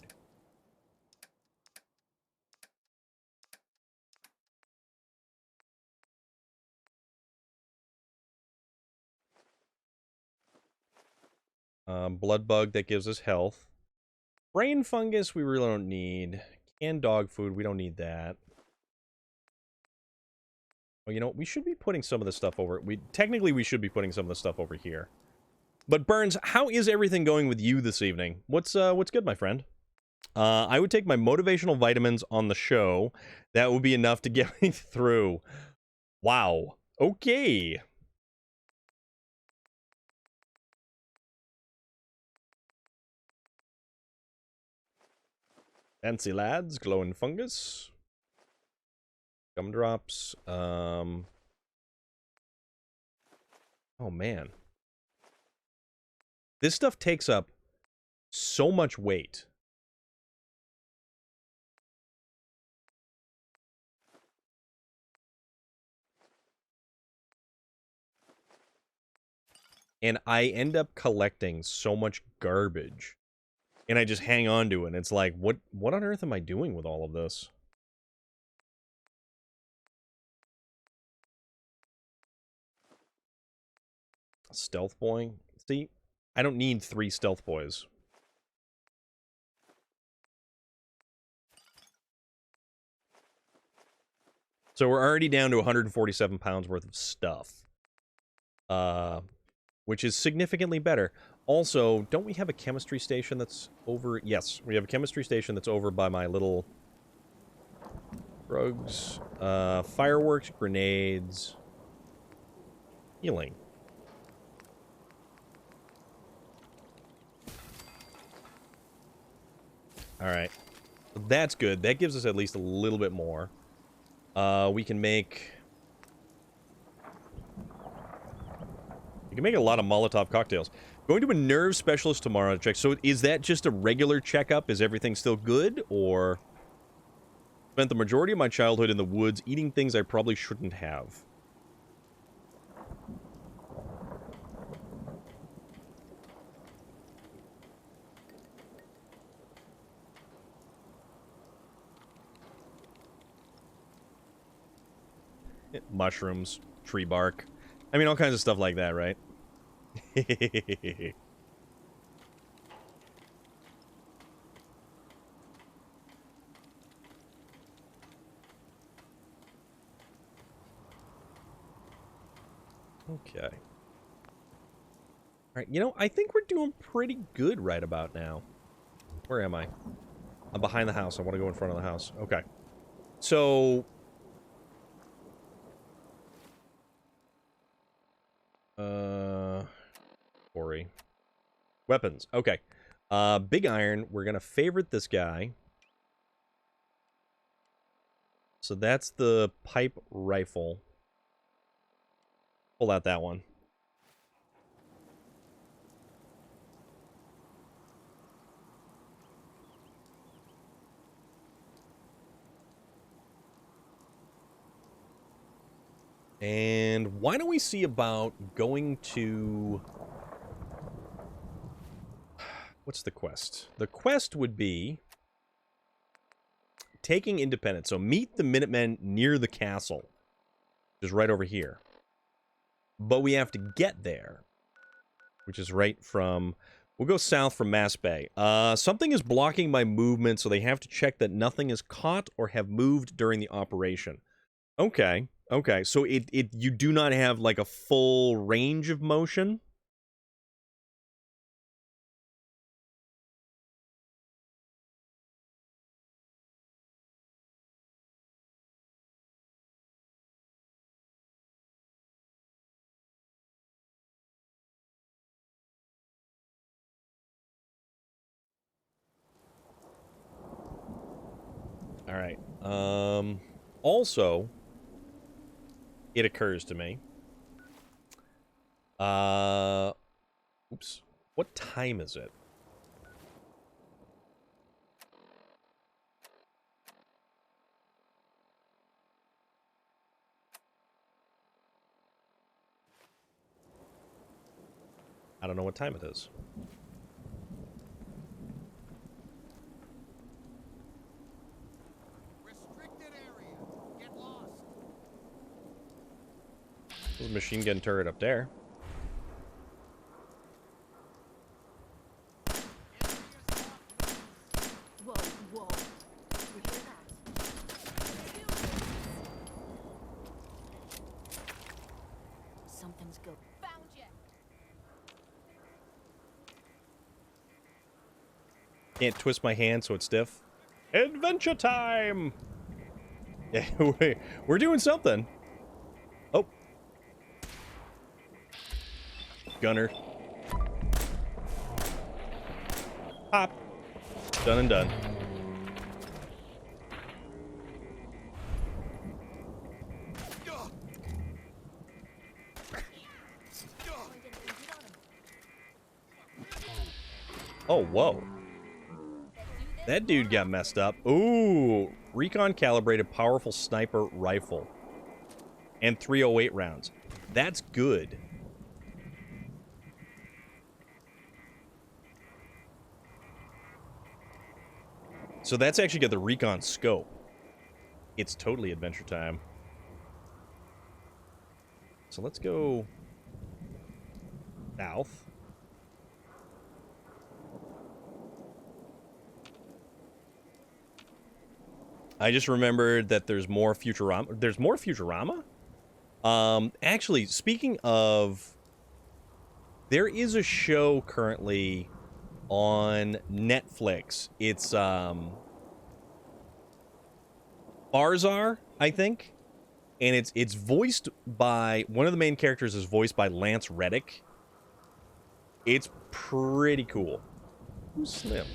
Blood bug, that gives us health. Brain fungus, we really don't need. Canned dog food, we don't need that. Well, you know, we should be putting some of the stuff over... Technically, we should be putting some of the stuff over here. But Burns, how is everything going with you this evening? What's good, my friend? I would take my motivational vitamins on the show. That would be enough to get me through. Wow. Okay. Fancy lads, glowing fungus. Gumdrops. Oh, man. This stuff takes up so much weight. And I end up collecting so much garbage. And I just hang on to it. And it's like, what on earth am I doing with all of this? Stealth boy. See, I don't need 3 stealth boys. So we're already down to 147 pounds worth of stuff. Which is significantly better. Also, don't we have a chemistry station that's over... Yes, we have a chemistry station that's over by my little Drugs. Fireworks, grenades. Healing. Alright. That's good. That gives us at least a little bit more. We can make... You can make a lot of Molotov cocktails. Going to a nerve specialist tomorrow to check. So is that just a regular checkup? Is everything still good? Or... Spent the majority of my childhood in the woods eating things I probably shouldn't have. Mushrooms, tree bark. I mean, all kinds of stuff like that, right? Okay. Alright, you know, I think we're doing pretty good right about now. Where am I? I'm behind the house. I want to go in front of the house. Okay. So... Ori. Weapons. Okay. Big iron. We're gonna favorite this guy. So that's the pipe rifle. Pull out that one. And why don't we see about going to... What's the quest? The quest would be taking Independence. So meet the Minutemen near the castle, which is right over here. But we have to get there, which is right from... We'll go south from Mass Bay. Something is blocking my movement, so they have to check that nothing is caught or have moved during the operation. Okay. Okay, so you do not have, like, a full range of motion? Alright, also... It occurs to me. Oops. What time is it? I don't know what time it is. Restricted area. Get lost. There's a machine gun turret up there. Whoa, whoa. You hear that? Something's good. Found you. Can't twist my hand so it's stiff. Adventure time! Yeah, we're doing something. Oh. Gunner. Pop. Done and done. Oh, whoa. That dude got messed up. Ooh. Recon calibrated powerful sniper rifle. And 308 rounds. That's good. So that's actually got the recon scope. It's totally adventure time. So let's go south. I just remembered that there's more Futurama. There's more Futurama? Actually, speaking of... There is a show currently on Netflix. It's, Barzar, I think. And it's voiced by... One of the main characters is voiced by Lance Reddick. It's pretty cool. Who's Slim?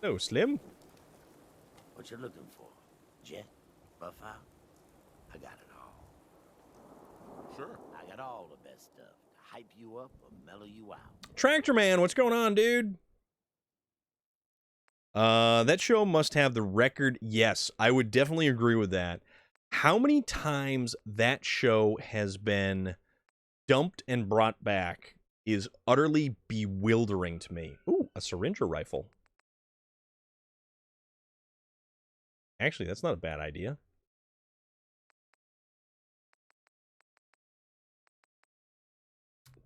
No, Slim? What you looking for? Jet? Buff out? I got it all. Sure. I got all the best stuff to hype you up or mellow you out. Tractor Man, what's going on, dude? That show must have the record. Yes, I would definitely agree with that. How many times that show has been dumped and brought back is utterly bewildering to me. Ooh, a syringer rifle. Actually, that's not a bad idea.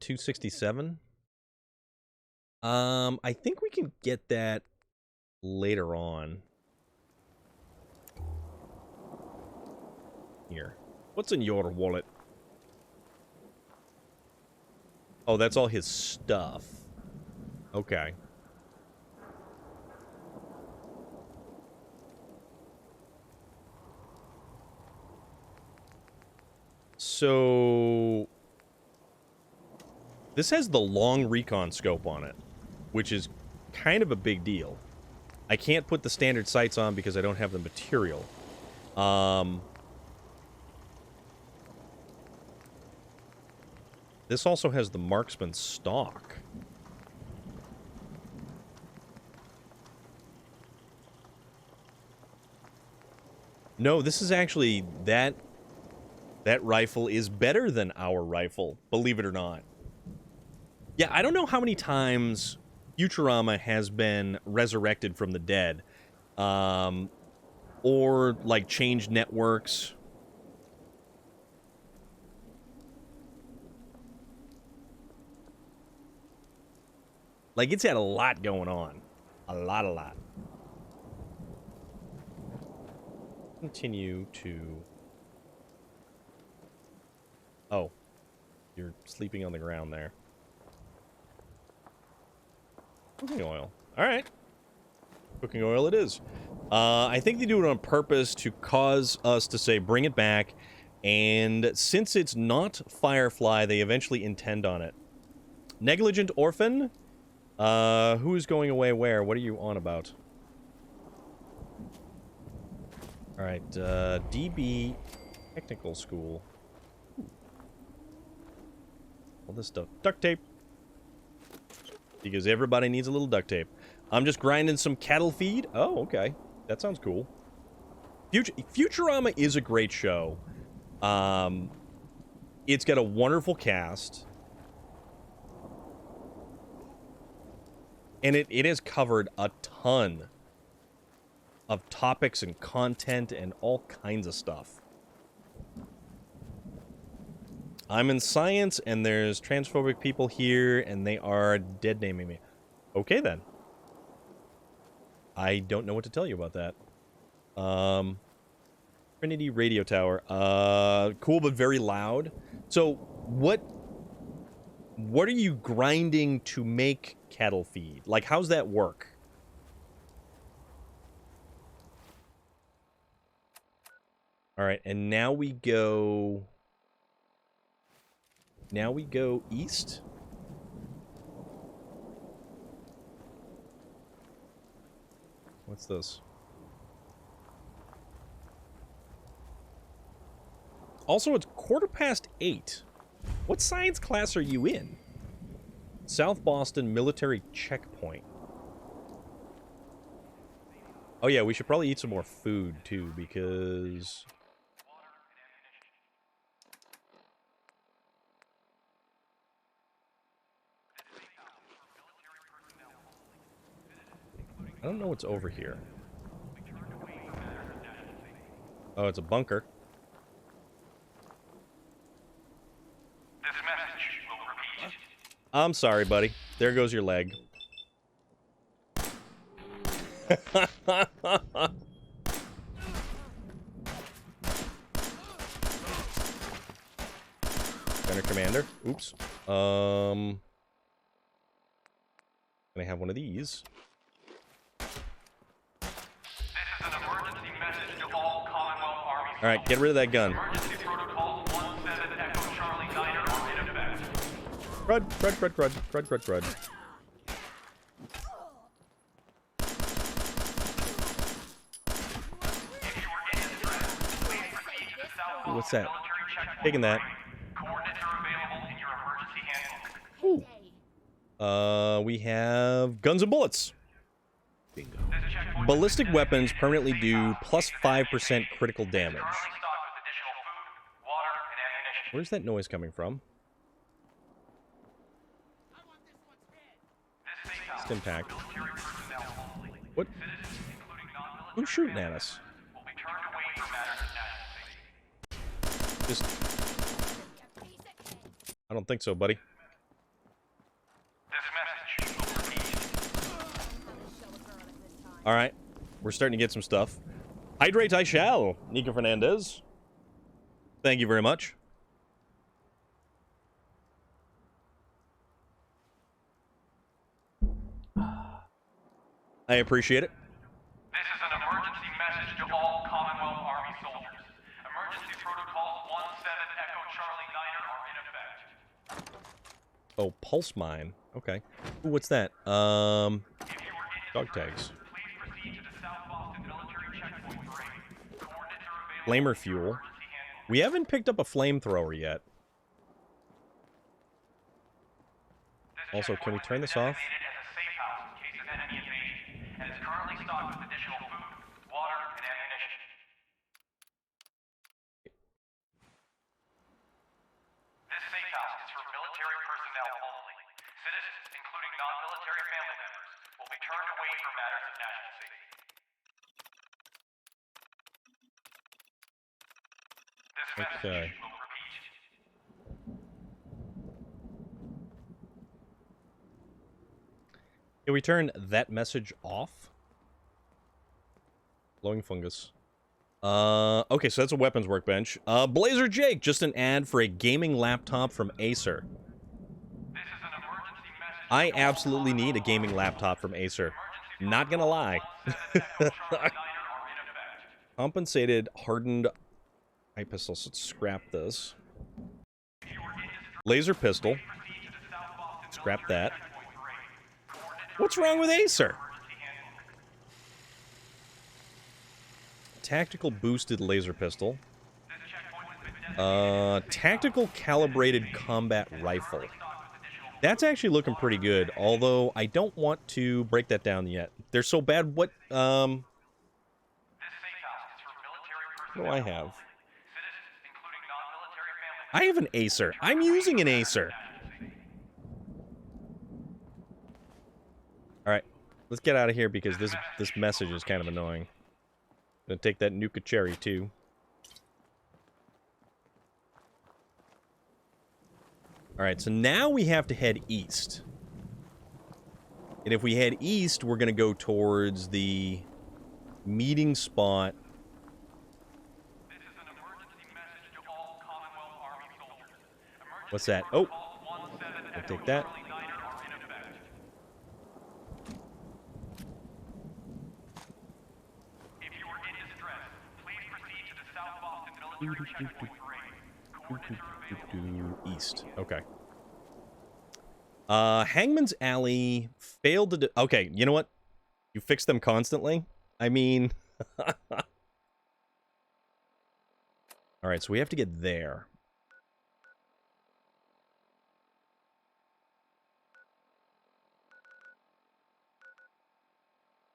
$267. I think we can get that later on. Here. What's in your wallet? Oh, that's all his stuff. Okay. So... This has the long recon scope on it, which is kind of a big deal. I can't put the standard sights on because I don't have the material. This also has the marksman stock. No, this is actually... That rifle is better than our rifle, believe it or not. Yeah, I don't know how many times Futurama has been resurrected from the dead. Or, like, changed networks. Like, it's had a lot going on. A lot. Continue to... Oh. You're sleeping on the ground there. Cooking oil. Alright. Cooking oil it is. I think they do it on purpose to cause us to say, bring it back. And since it's not Firefly, they eventually intend on it. Negligent Orphan? Who's going away where? What are you on about? Alright, DB Technical School. All this stuff. Duct tape. Because everybody needs a little duct tape. I'm just grinding some cattle feed. Oh, okay. That sounds cool. Futurama is a great show. It's got a wonderful cast. And it has covered a ton of topics and content and all kinds of stuff. I'm in science, and there's transphobic people here, and they are dead naming me. Okay, then. I don't know what to tell you about that. Trinity Radio Tower. Cool, but very loud. So, what are you grinding to make cattle feed? Like, how's that work? Alright, and now we go... Now we go east. What's this? Also, it's 8:15. What science class are you in? South Boston Military Checkpoint. Oh yeah, we should probably eat some more food too, because... I don't know what's over here. Oh, it's a bunker. This message will repeat. I'm sorry, buddy. There goes your leg. Gunner Commander. Oops. Can I have one of these? message to all Commonwealth Army All right, get rid of that gun. Emergency protocol 17 Echo Charlie Niner are in effect. Crud, crud, crud, crud, crud, crud, crud. What's that? Taking that. Coordinates are available in your emergency handbook. We have guns and bullets. Bingo. This checkpoint Ballistic weapons permanently do plus 5% critical damage. currently stocked with additional food, water, and ammunition. Where's that noise coming from? This safe house Impact. military personnel only. What? Citizens, including non-military Who's shooting at us? will be turned away for matters of national safety. Just. I don't think so, buddy. This message will repeat. All right, we're starting to get some stuff. Hydrate I shall, Nico Fernandez. Thank you very much. I appreciate it. This is an emergency message to all Commonwealth Army soldiers. Emergency protocols 17 Echo Charlie Niner are in effect. Oh, pulse mine. Okay. Ooh, what's that? If you were in Dog tags. please proceed to the South Boston military checkpoint parade. Coordinates are available Flamer in your fuel. emergency handbook. We haven't picked up a flamethrower yet. This Also, can we checkpoint turn has this been off? designated as a safe house in case of enemy invasion, and is currently stocked with additional food, water, and ammunition. This safe house is for military personnel only. Citizens, including non-military family members, will be turned away for matters of national safety. This message Okay. will repeat. Can we turn that message off? Glowing fungus. Okay, so that's a weapons workbench. Blazer Jake, just an ad for a gaming laptop from Acer. This is an emergency message. I absolutely need a gaming laptop from Acer. Not gonna lie. 17 Echo Charlie Niner are in effect. Compensated hardened eye pistols. Let's scrap this. Laser pistol. Scrap that. What's wrong with Acer? Tactical boosted laser pistol. Tactical calibrated combat rifle. That's actually looking pretty good, although I don't want to break that down yet. They're so bad. What do I have? I have an Acer. I'm using an Acer. Alright, let's get out of here because this message is kind of annoying. Gonna take that Nuka Cherry too. Alright, so now we have to head east. And if we head east, we're gonna go towards the meeting spot. What's that? Oh! I'll take that. East. Okay. Hangman's Alley failed to okay, you know what? You fix them constantly? I mean... Alright, so we have to get there.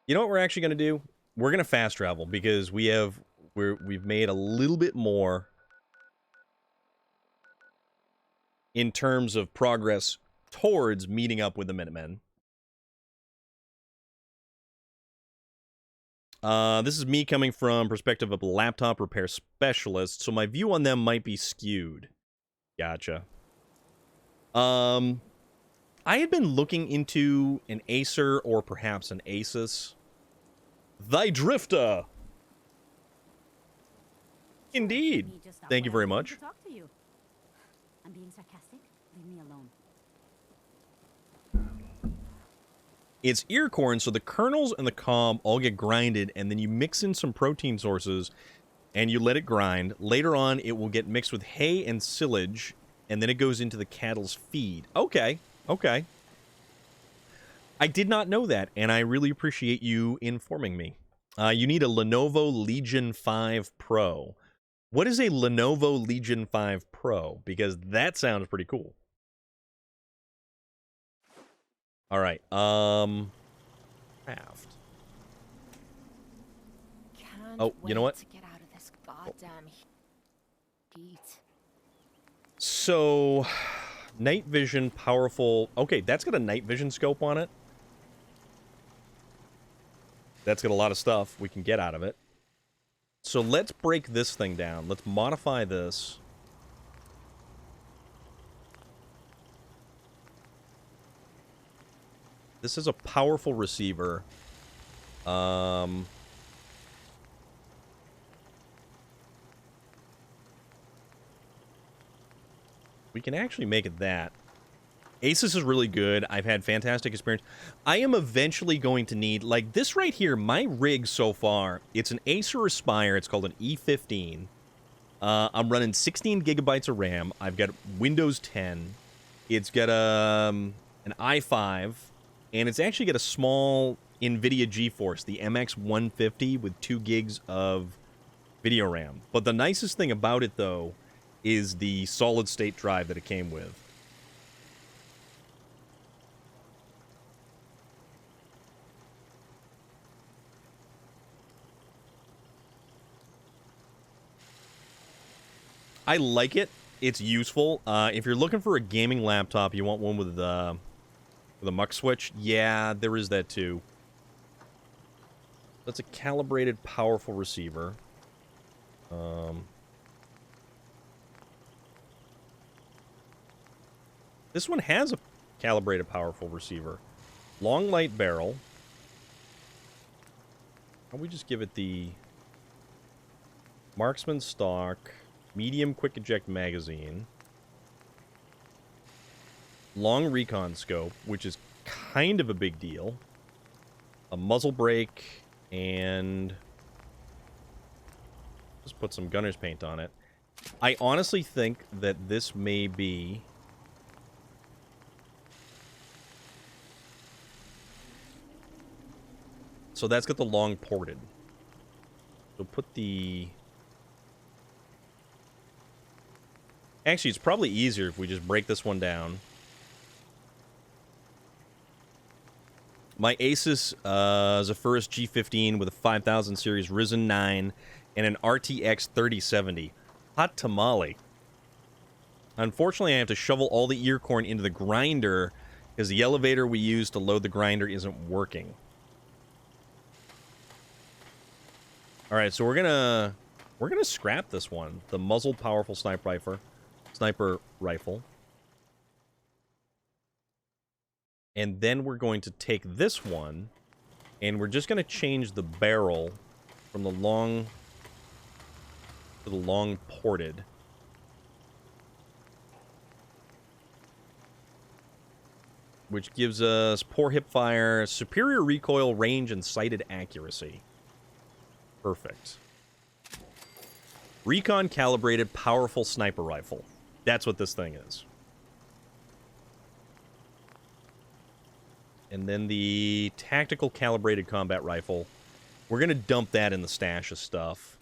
You know what we're actually going to do? We're going to fast travel because we've made a little bit more in terms of progress towards meeting up with the Minutemen. This is me coming from perspective of a laptop repair specialist, so my view on them might be skewed. Gotcha. I had been looking into an Acer or perhaps an Asus. Thy Drifter! Indeed. Thank you very much. Talk to you. I'm being sarcastic. Leave me alone. It's ear corn, so the kernels and the cob all get grinded, and then you mix in some protein sources, and you let it grind. Later on, it will get mixed with hay and silage, and then it goes into the cattle's feed. Okay, okay. I did not know that, and I really appreciate you informing me. You need a Lenovo Legion 5 Pro. What is a Lenovo Legion 5 Pro? Because that sounds pretty cool. All right, craft. Can't you know what? wait to get out of this goddamn heat. So, night vision, powerful. Okay, that's got a night vision scope on it. That's got a lot of stuff we can get out of it. So let's break this thing down. Let's modify this. This is a powerful receiver. We can actually make it that. Asus is really good. I've had fantastic experience. I am eventually going to need, like this right here, my rig so far, it's an Acer Aspire. It's called an E15. I'm running 16 gigabytes of RAM. I've got Windows 10. It's got an i5, and it's actually got a small NVIDIA GeForce, the MX150 with 2 gigs of video RAM. But the nicest thing about it, though, is the solid-state drive that it came with. I like it. It's useful. If you're looking for a gaming laptop, you want one with a muck switch. Yeah, there is that too. That's a calibrated, powerful receiver. This one has a calibrated, powerful receiver. Long light barrel. Why don't we just give it the marksman stock? Medium quick eject magazine. Long recon scope, which is kind of a big deal. A muzzle brake, and just put some gunner's paint on it. I honestly think that this may be... So that's got the long ported. So put the... Actually, it's probably easier if we just break this one down. My Asus is a first G15 with a 5000 series Ryzen 9 and an RTX 3070. Hot tamale. Unfortunately, I have to shovel all the ear corn into the grinder because the elevator we use to load the grinder isn't working. All right, so we're gonna scrap this one, the muzzled powerful sniper rifle. And then we're going to take this one, and we're just going to change the barrel from the long to the long ported. Which gives us poor hip fire, superior recoil, range, and sighted accuracy. Perfect. Recon calibrated powerful sniper rifle. That's what this thing is. And then the tactical calibrated combat rifle. We're going to dump that in the stash of stuff.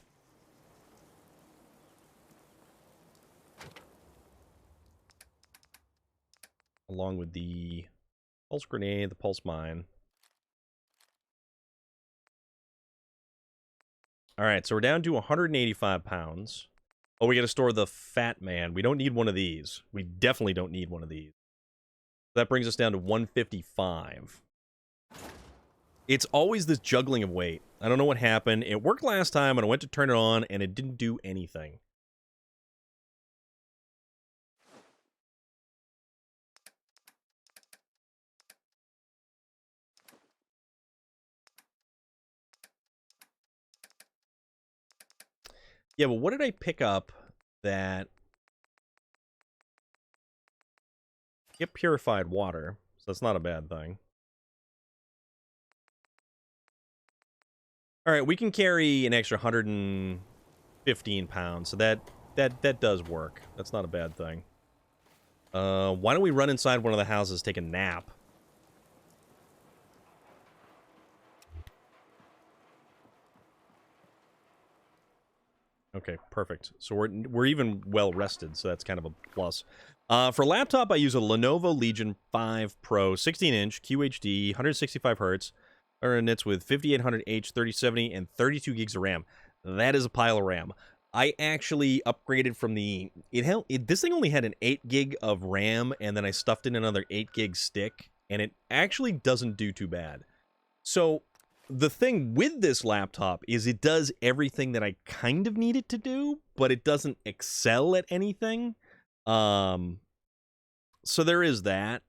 Along with the pulse grenade, the pulse mine. Alright, so we're down to 185 pounds. Oh, we gotta store the Fat Man. We don't need one of these. We definitely don't need one of these. That brings us down to 155. It's always this juggling of weight. I don't know what happened. It worked last time, and I went to turn it on, and it didn't do anything. Yeah, but what did I pick up that... Get purified water, so that's not a bad thing. All right, we can carry an extra 115 pounds, so that does work. That's not a bad thing. Why don't we run inside one of the houses, take a nap? Okay, perfect. So we're even well rested, so that's kind of a plus. For laptop, I use a Lenovo Legion 5 Pro 16-inch QHD, 165 hertz, and it's with 5800H, 3070, and 32 gigs of RAM. That is a pile of RAM. I actually upgraded from the... this thing only had an 8 gig of RAM, and then I stuffed in another 8 gig stick, and it actually doesn't do too bad. So the thing with this laptop is it does everything that I kind of need it to do, but it doesn't excel at anything. So there is that.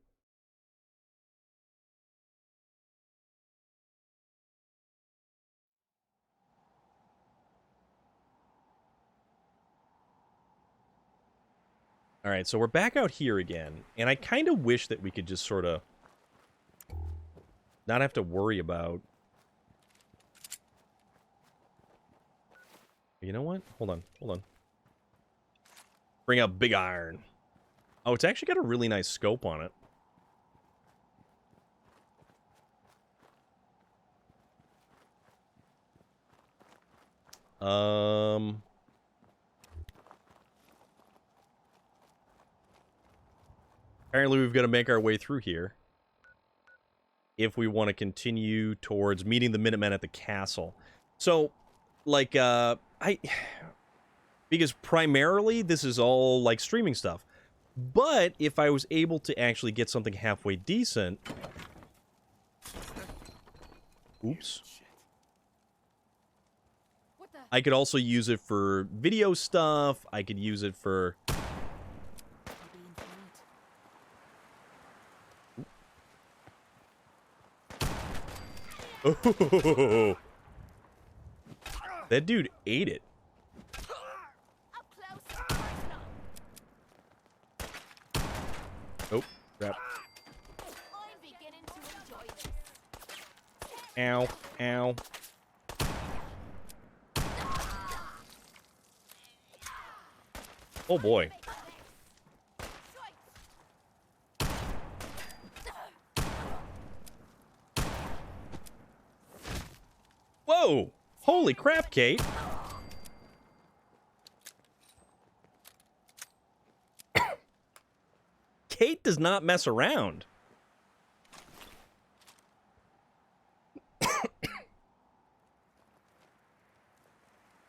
All right, so we're back out here again, and I kind of wish that we could just sort of not have to worry about... You know what? Hold on. Bring up Big Iron. Oh, it's actually got a really nice scope on it. Apparently we've got to make our way through here if we want to continue towards meeting the Minutemen at the castle. So, like, because primarily this is all, like, streaming stuff. But if I was able to actually get something halfway decent... Oops. I could also use it for video stuff. I could use it for... Oh, that dude ate it. Oh, crap. Ow, ow. Oh boy. Whoa! Holy crap, Kate! Kate does not mess around.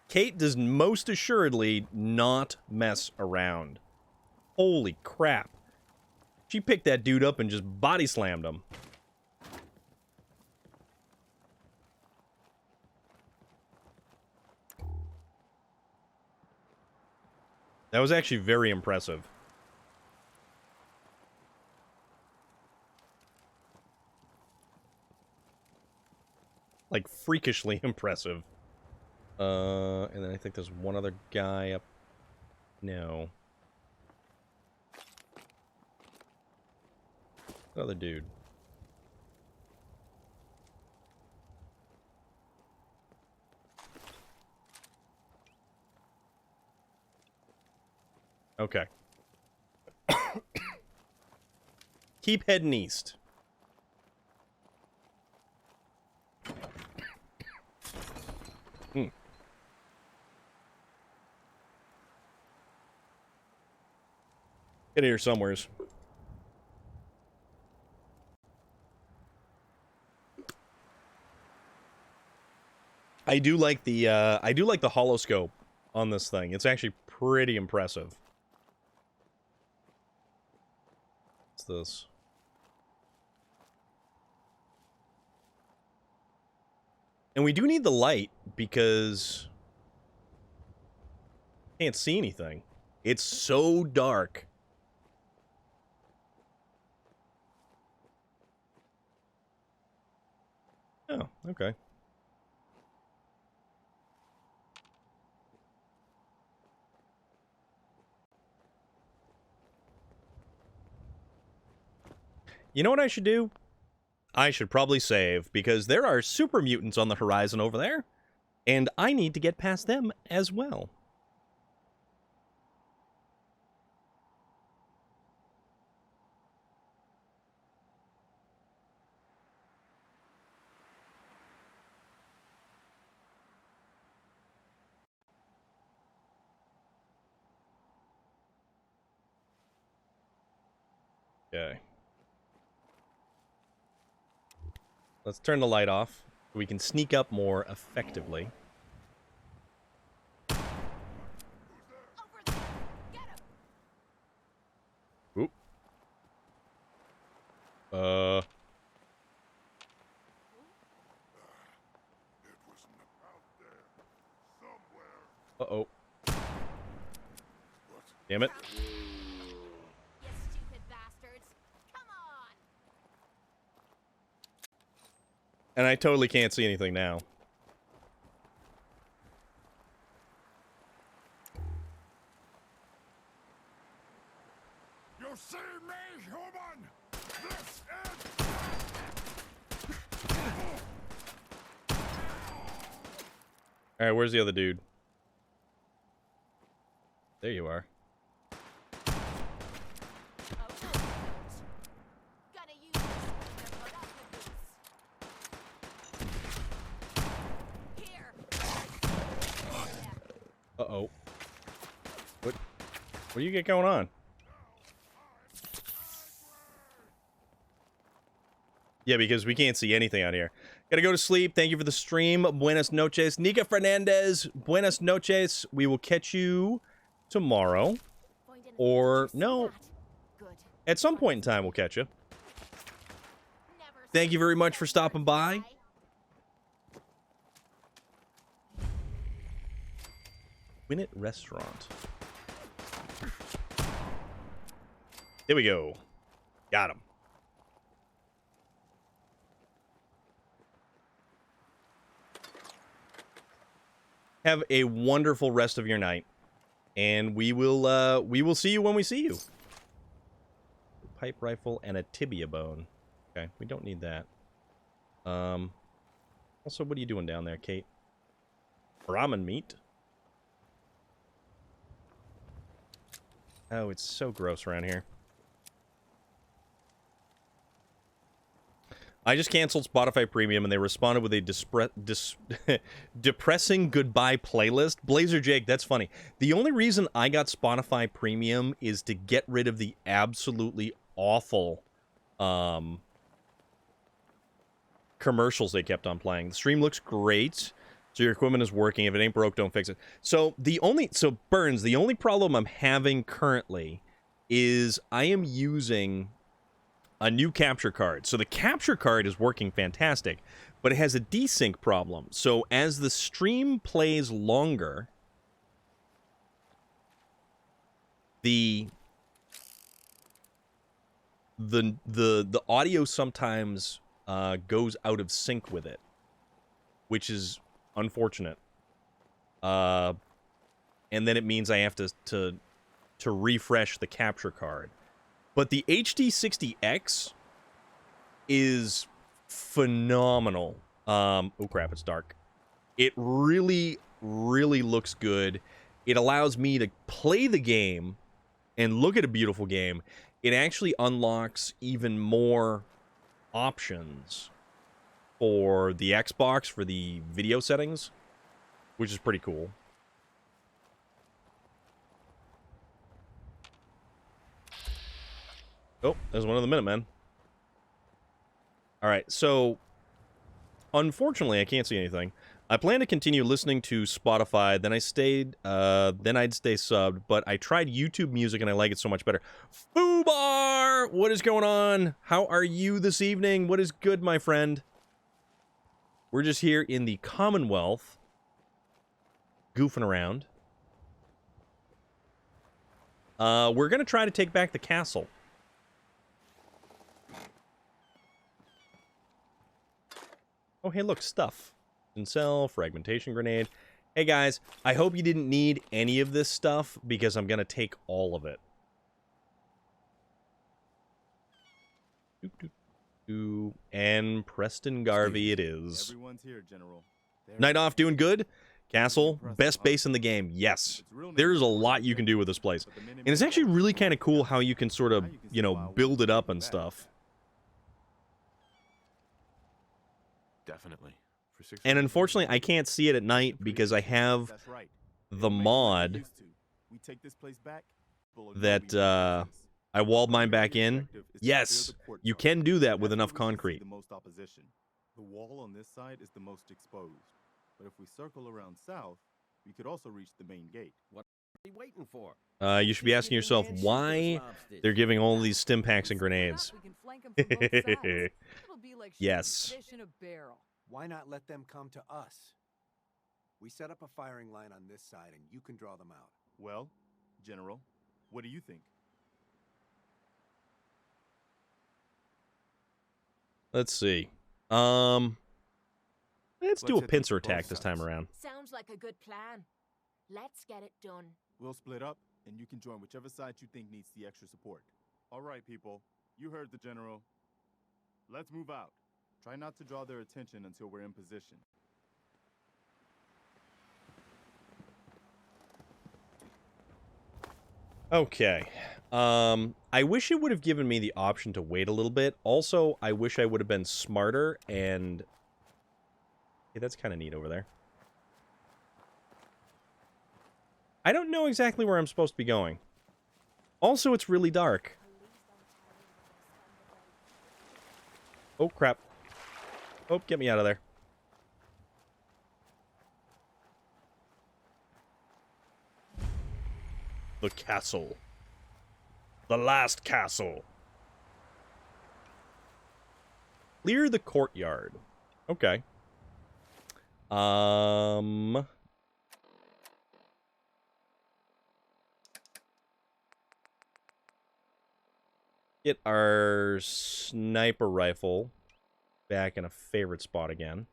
Kate does most assuredly not mess around. Holy crap. She picked that dude up and just body slammed him. That was actually very impressive. Like, freakishly impressive. And then I think there's one other guy up... No. Another dude. Okay. Keep heading east. Get here somewheres. I do like the holoscope on this thing. It's actually pretty impressive. What's this? And we do need the light because can't see anything. It's so dark. Oh, okay. You know what I should do? I should probably save, because there are super mutants on the horizon over there. And I need to get past them as well. Okay. Let's turn the light off so we can sneak up more effectively. Over there. Get him. Oop. Uh-oh. Damn it. You stupid bastards. Come on. And I totally can't see anything now. You see me, human? This Alright, where's the other dude? There you are. Gonna use this to put up with these. Here. Uh-oh. What do you get going on? Yeah, because we can't see anything out here. Gotta go to sleep. Thank you for the stream. Buenas noches. Nika Fernandez, buenas noches. We will catch you tomorrow. Or, no, at some point in time we'll catch you. Thank you very much for stopping by. Winnet Restaurant. There we go. Got him. Have a wonderful rest of your night, and we will see you when we see you. Pipe rifle and a tibia bone. Okay, we don't need that. Also, what are you doing down there, Kate? Ramen meat. Oh, it's so gross around here. I just canceled Spotify Premium, and they responded with a depressing goodbye playlist. Blazer Jake, that's funny. The only reason I got Spotify Premium is to get rid of the absolutely awful commercials they kept on playing. The stream looks great, so your equipment is working. If it ain't broke, don't fix it. So Burns, the only problem I'm having currently is I am using a new capture card. So the capture card is working fantastic, but it has a desync problem. So as the stream plays longer, the audio sometimes goes out of sync with it, which is unfortunate. And then it means I have to refresh the capture card. But the HD60X is phenomenal. Oh crap, it's dark. It really, really looks good. It allows me to play the game and look at a beautiful game. It actually unlocks even more options for the Xbox, for the video settings, which is pretty cool. Oh, there's one of the Minutemen. Alright, so unfortunately I can't see anything. I plan to continue listening to Spotify, then I'd stay subbed, but I tried YouTube Music and I like it so much better. Foobar! What is going on? How are you this evening? What is good, my friend? We're just here in the Commonwealth, goofing around. We're gonna try to take back the castle. Oh, hey, look, stuff. Cell, fragmentation grenade. Hey, guys, I hope you didn't need any of this stuff, because I'm going to take all of it. And Preston Garvey it is. Everyone's here, General. Night off doing good? Castle, best base in the game. Yes. There's a lot you can do with this place. And it's actually really kind of cool how you can sort of, you know, build it up and stuff. Definitely. And unfortunately, I can't see it at night because I have the mod that I walled mine back in. Yes, you can do that with enough concrete. The wall on this side is the most exposed. But if we circle around south, we could also reach the main gate. What are you waiting for? You should be asking yourself why they're giving all these stim packs and grenades. Yes. Why not let them come to us? We set up a firing line on this side and you can draw them out. Well, General, what do you think? Let's see. Let's do a pincer attack this time around. Sounds like a good plan. Let's get it done. We'll split up, and you can join whichever side you think needs the extra support. All right, people. You heard the General. Let's move out. Try not to draw their attention until we're in position. Okay. I wish it would have given me the option to wait a little bit. Also, I wish I would have been smarter and... Hey, that's kind of neat over there. I don't know exactly where I'm supposed to be going. Also, it's really dark. Oh, crap. Oh, get me out of there. The castle. The last castle. Clear the courtyard. Okay. Get our sniper rifle back in a favorite spot again.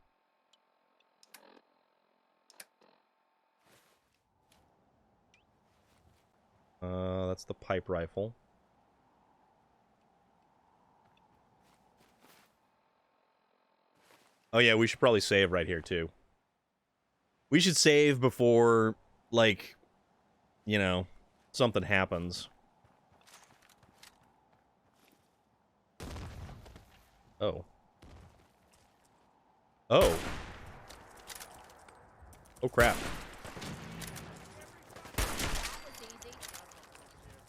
That's the pipe rifle. Oh yeah, we should probably save right here too. We should save before, like, you know, something happens. Oh. Oh. Oh, crap.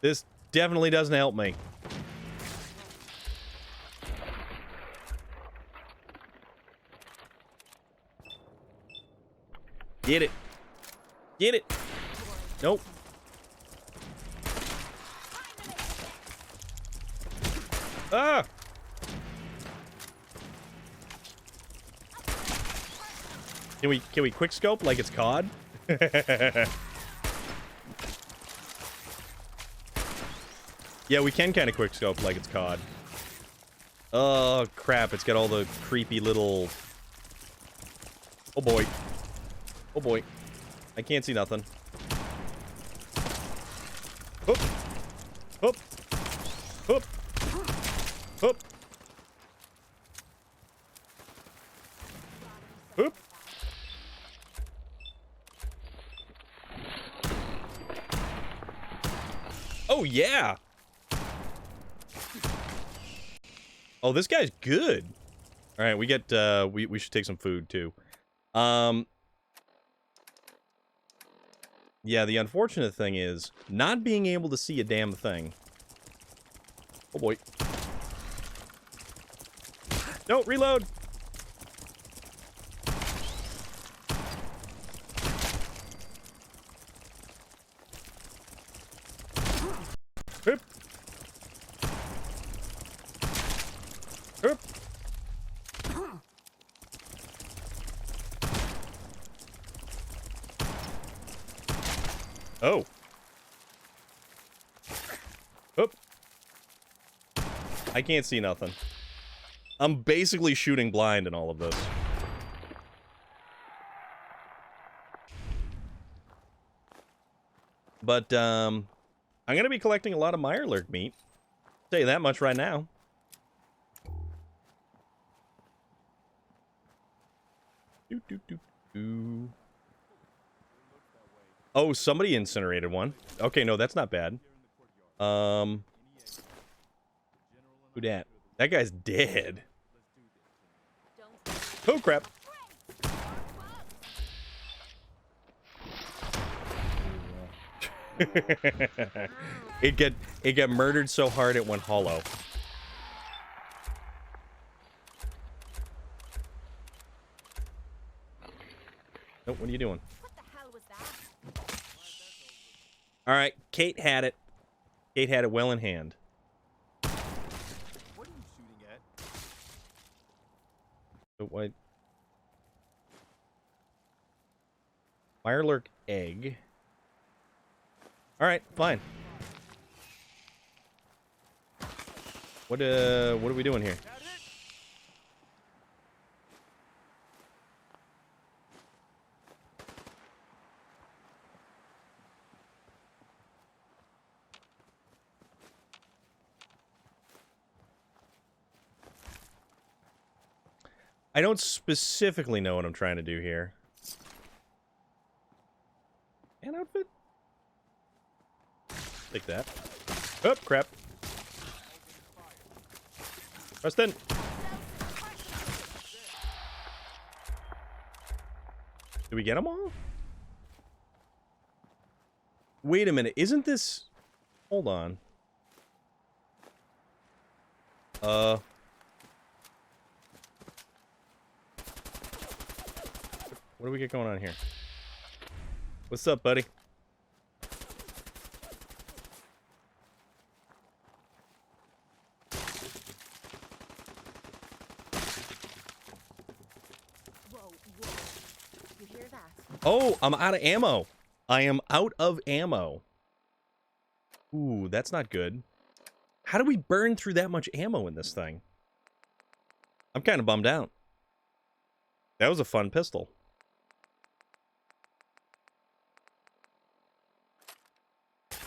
This definitely doesn't help me. Get it. Get it. Nope. Ah! Can we quick scope like it's COD? Yeah, we can kind of quick scope like it's COD. Oh crap, it's got all the creepy little... Oh boy. Oh boy. I can't see nothing. Hoop. Hoop. Hoop. Hoop. Hoop. Oh yeah. Oh, this guy's good. All right, we get we should take some food too. Yeah, the unfortunate thing is not being able to see a damn thing. Oh boy. No, reload. Hip. Hip. Oh. Oop. I can't see nothing. I'm basically shooting blind in all of this. But, I'm gonna be collecting a lot of Mirelurk meat. I'll tell you that much right now. Doot, doot, doot. Ooh. Oh, somebody incinerated one. Okay, no, that's not bad. Who dat? That guy's dead. Oh crap. it got murdered so hard it went hollow. Oh, what are you doing? What the hell was that? All right, Kate had it. Kate had it well in hand. What are you shooting at? Oh, what? Mirelurk egg. All right, fine. What are we doing here? I don't specifically know what I'm trying to do here. An outfit? Take that. Oh, crap. Preston! Did we get them all? Wait a minute, isn't this... Hold on. What do we get going on here? What's up, buddy? Whoa, whoa. You hear that? Oh, I'm out of ammo. I am out of ammo. Ooh, that's not good. How do we burn through that much ammo in this thing? I'm kind of bummed out. That was a fun pistol.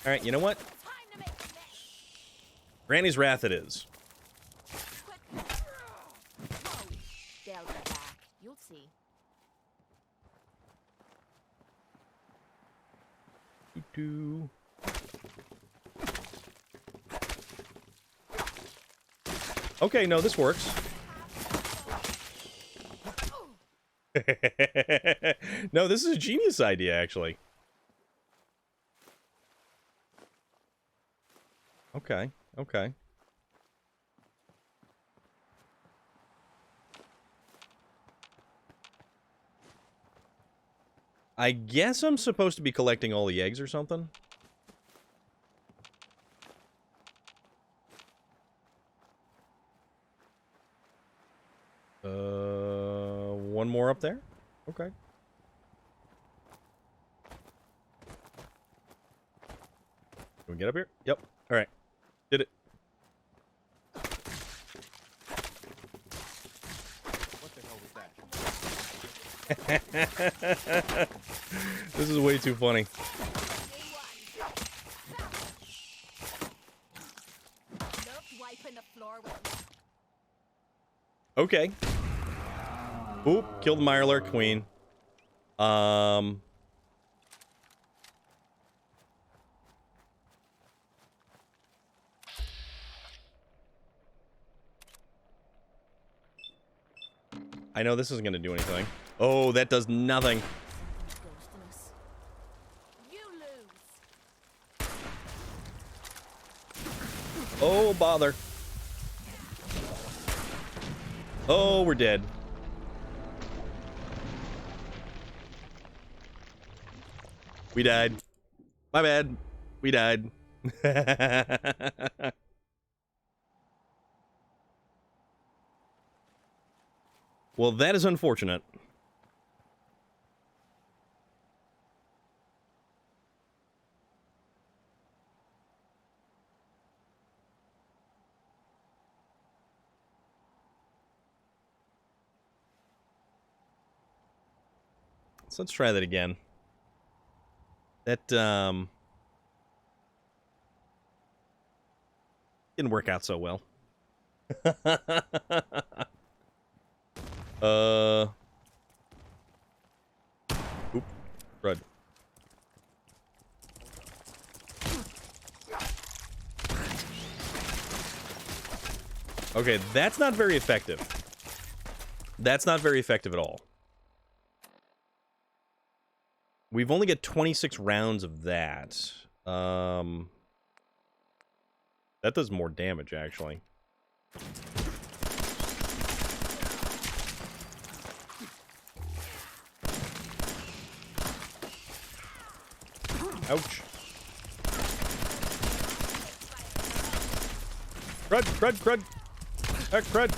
All right, you know what? Time to make a mess. Granny's Wrath it is. Quick. Whoa. They'll be back. You'll see. Doo-doo. Okay, no, this works. No, this is a genius idea, actually. Okay, okay. I guess I'm supposed to be collecting all the eggs or something. One more up there? Okay. Can we get up here? Yep. All right. Did it. What the hell was that? This is way too funny. Nope, wiping the floor with me. Okay. Oop, killed Mirelurk Queen. I know this isn't going to do anything. Oh, that does nothing. Ghosting us. You lose. Oh, bother. Oh, we're dead. We died. My bad. We died. Well, that is unfortunate. So let's try that again. That, didn't work out so well. Crud. Okay, that's not very effective. That's not very effective at all. We've only got 26 rounds of that. That does more damage, actually. Ouch. Crud, crud, crud. Crud.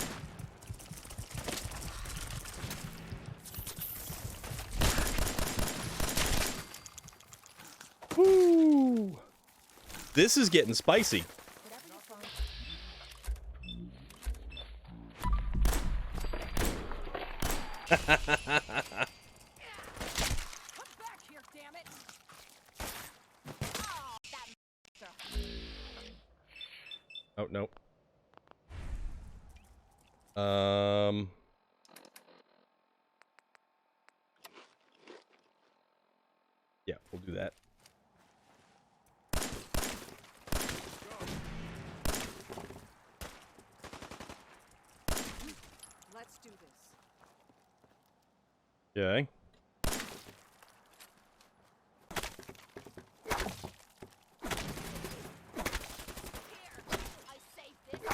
Woo! This is getting spicy. Oh, no. Yeah, we'll do that. Let's do this. Okay. I saved this for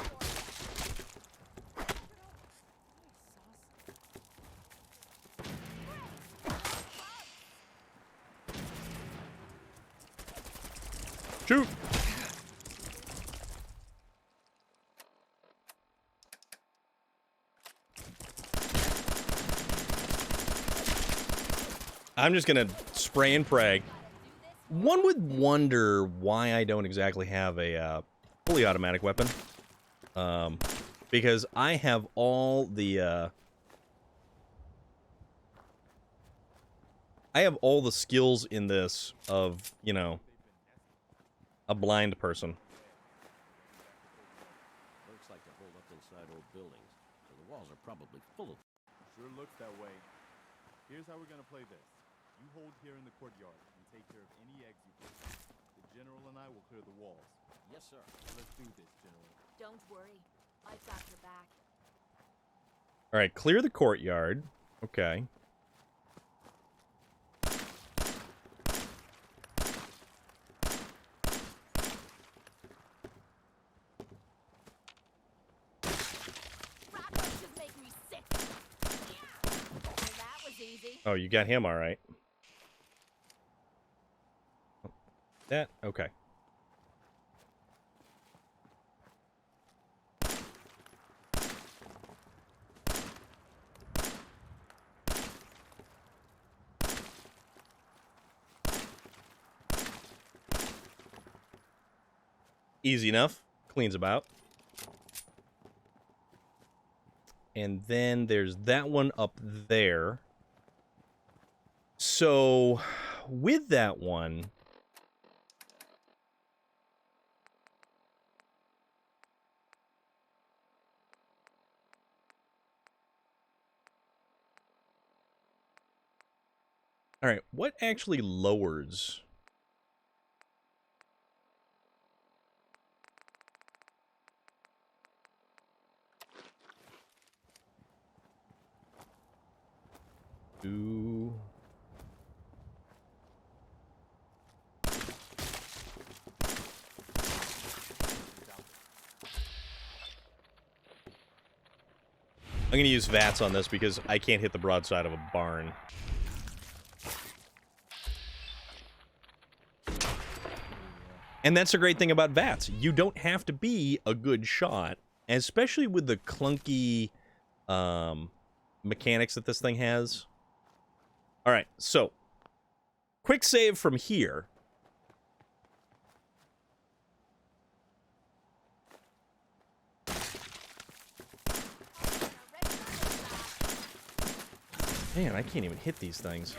Shoot! I'm just gonna spray and pray. One would wonder why I don't exactly have a fully automatic weapon. Because I have all the I have all the skills in this of, you know, a blind person. Looks like they're holed up inside old buildings, so the walls are probably full of... Sure looks that way. Here's how we're gonna play this. You hold here in the courtyard and take care of any eggs you pick. The General and I will clear the walls. Yes, sir. Let's do this, General. Don't worry. I've got your back. Alright, clear the courtyard. Okay. Rockroaches make me sick. Well, that was easy. Oh, you got him alright. That? Okay. Easy enough. Cleans about. And then there's that one up there. So, with that one... Alright, what actually lowers... Ooh. I'm going to use VATS on this because I can't hit the broadside of a barn. And that's the great thing about VATS. You don't have to be a good shot, especially with the clunky mechanics that this thing has. All right, so quick save from here. Man, I can't even hit these things.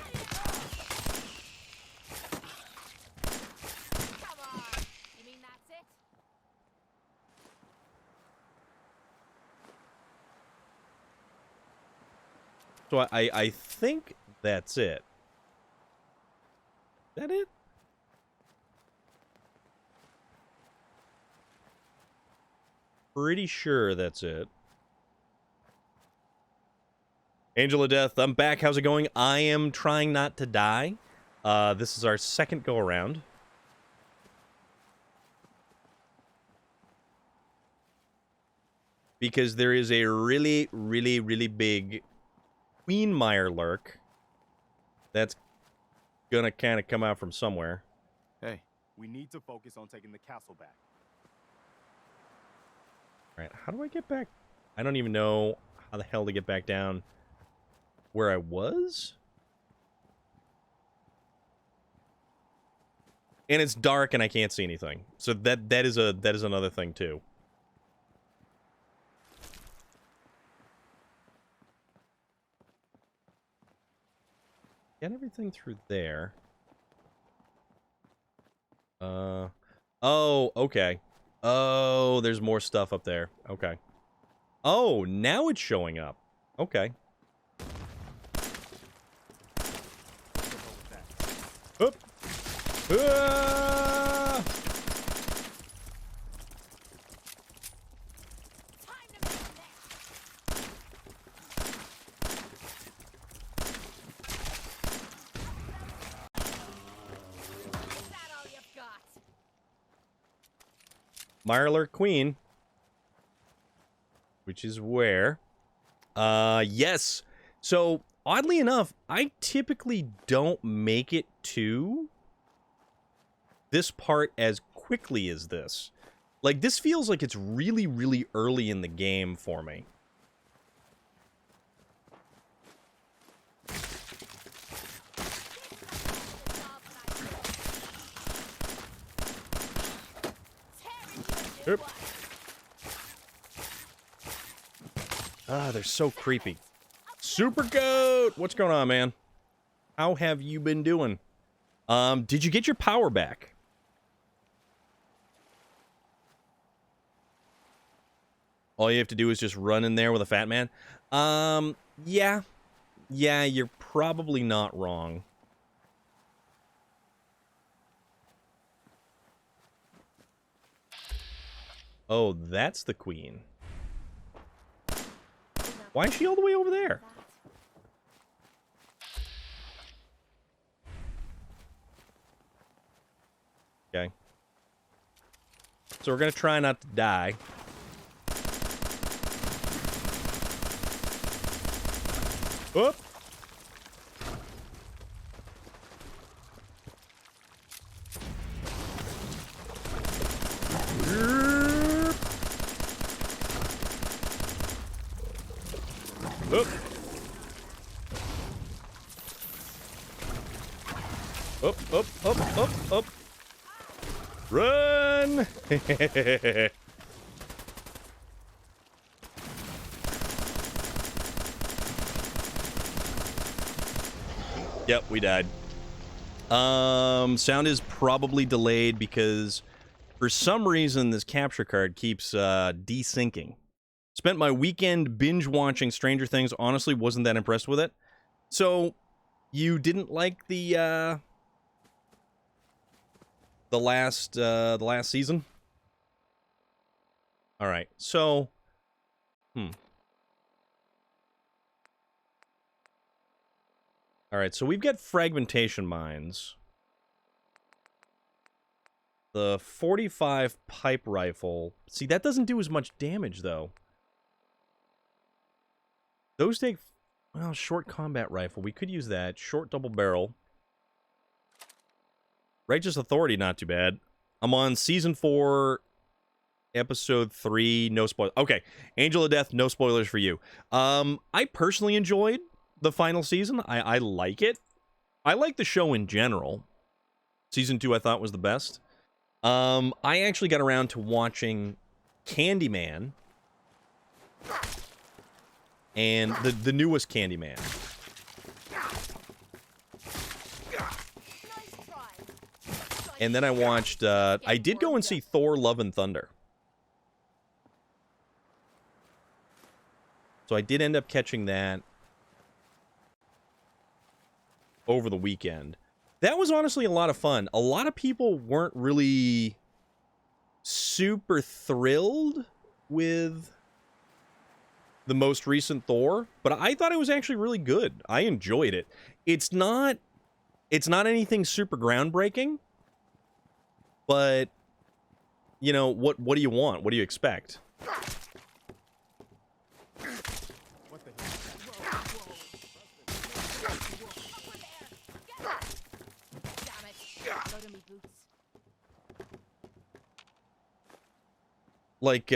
Come on. You mean that's it? So I think that's it. that it? Pretty sure that's it. Angel of Death, I'm back. How's it going? I am trying not to die. This is our second go-around. Because there is a really, really, really big Queen Mirelurk that's gonna kind of come out from somewhere. Hey, we need to focus on taking the castle back. Alright, how do I get back? I don't even know how the hell to get back down where I was. And it's dark and I can't see anything. So that is another thing too. Get everything through there. Oh, okay. Oh, there's more stuff up there. Okay. Oh, now it's showing up. Okay. Oop. Ah! Mirelurk Queen. Which is where? Yes. So, oddly enough, I typically don't make it to this part as quickly as this. Like, this feels like it's really, really early in the game for me. Oop. Ah, they're so creepy. Super Goat! What's going on, man? How have you been doing? Did you get your power back? All you have to do is just run in there with a fat man? Yeah. Yeah, you're probably not wrong. Oh, that's the queen. Why is she all the way over there? Okay. So we're gonna try not to die. Whoop! Up. Up, up, up, up, up. Run! Yep, we died. Sound is probably delayed because for some reason this capture card keeps desyncing. Spent my weekend binge watching Stranger Things. Honestly, wasn't that impressed with it. So, you didn't like the last season? All right. So, All right. So we've got fragmentation mines. The 45 pipe rifle. See, that doesn't do as much damage though. Those take, well, short combat rifle. We could use that. Short double barrel. Righteous Authority, not too bad. I'm on Season 4, Episode 3, no spoilers. Okay, Angel of Death, no spoilers for you. I personally enjoyed the final season. I like it. I like the show in general. Season 2 I thought was the best. I actually got around to watching Candyman. And the newest Candyman. And then I watched, I did go and see Thor Love and Thunder. So I did end up catching that over the weekend. That was honestly a lot of fun. A lot of people weren't really super thrilled with the most recent Thor, but I thought it was actually really good. I enjoyed it. It's not anything super groundbreaking, but you know, what do you want? What do you expect? What the hell? Damn it. Load of me boots. Like,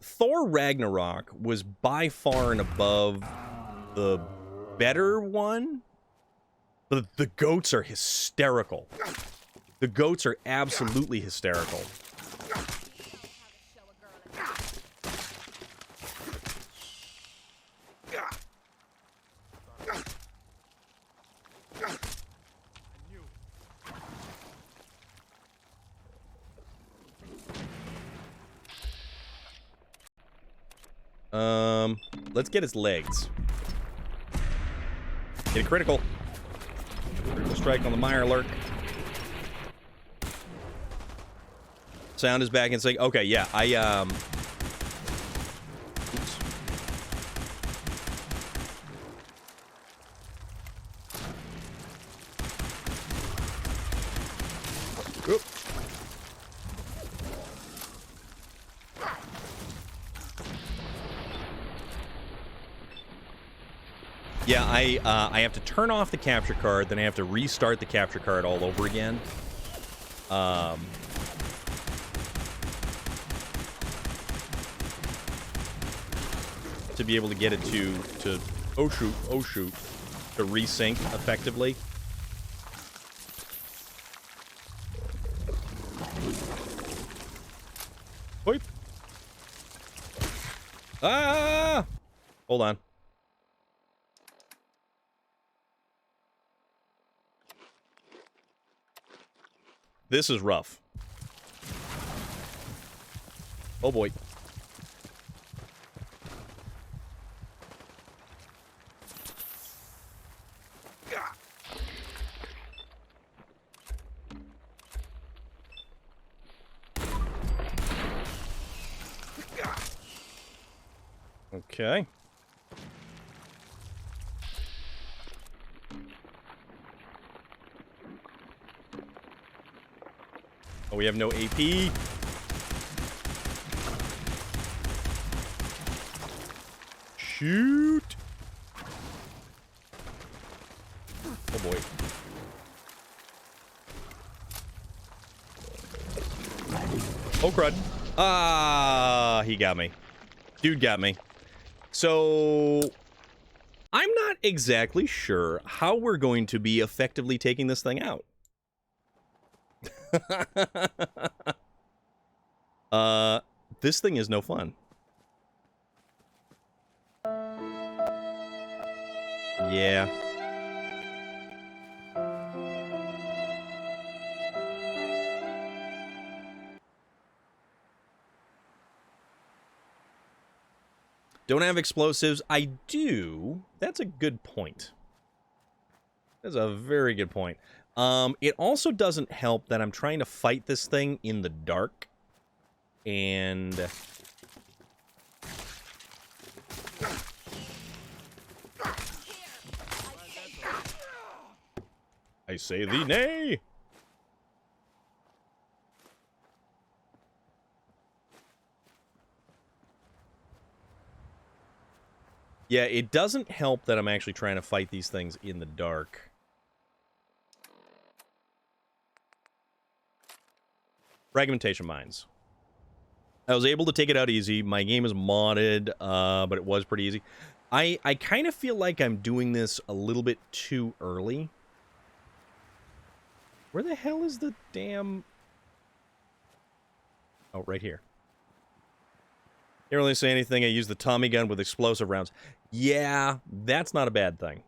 Thor Ragnarok was by far and above the better one, but the goats are hysterical. The goats are absolutely hysterical. Let's get his legs. Get a critical. Critical strike on the Mire Lurk. Sound is back in sync. Okay, yeah, oops. Oop. Yeah, I have to turn off the capture card, then I have to restart the capture card all over again. To be able to get it to oh shoot, to resync effectively. Wait. Ah! Hold on. This is rough. Oh boy. Okay. Oh, we have no AP. Shoot. Oh boy. Oh crud. Ah, he got me. Dude got me. So I'm not exactly sure how we're going to be effectively taking this thing out. This thing is no fun. Yeah. Don't have explosives. I do. That's a good point. That's a very good point. It also doesn't help that I'm trying to fight this thing in the dark. And I say thee nay. Yeah, it doesn't help that I'm actually trying to fight these things in the dark. Fragmentation mines. I was able to take it out easy. My game is modded, but it was pretty easy. I kind of feel like I'm doing this a little bit too early. Where the hell is the damn... Oh, right here. Can't really say anything. I use the Tommy gun with explosive rounds. Yeah, that's not a bad thing.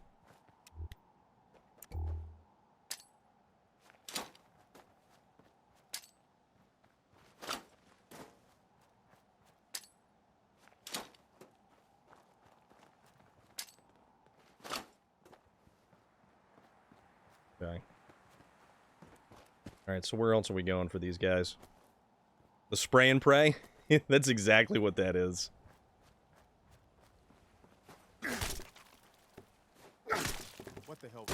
Okay. Alright, so where else are we going for these guys? The spray and pray? That's exactly what that is. What the hell?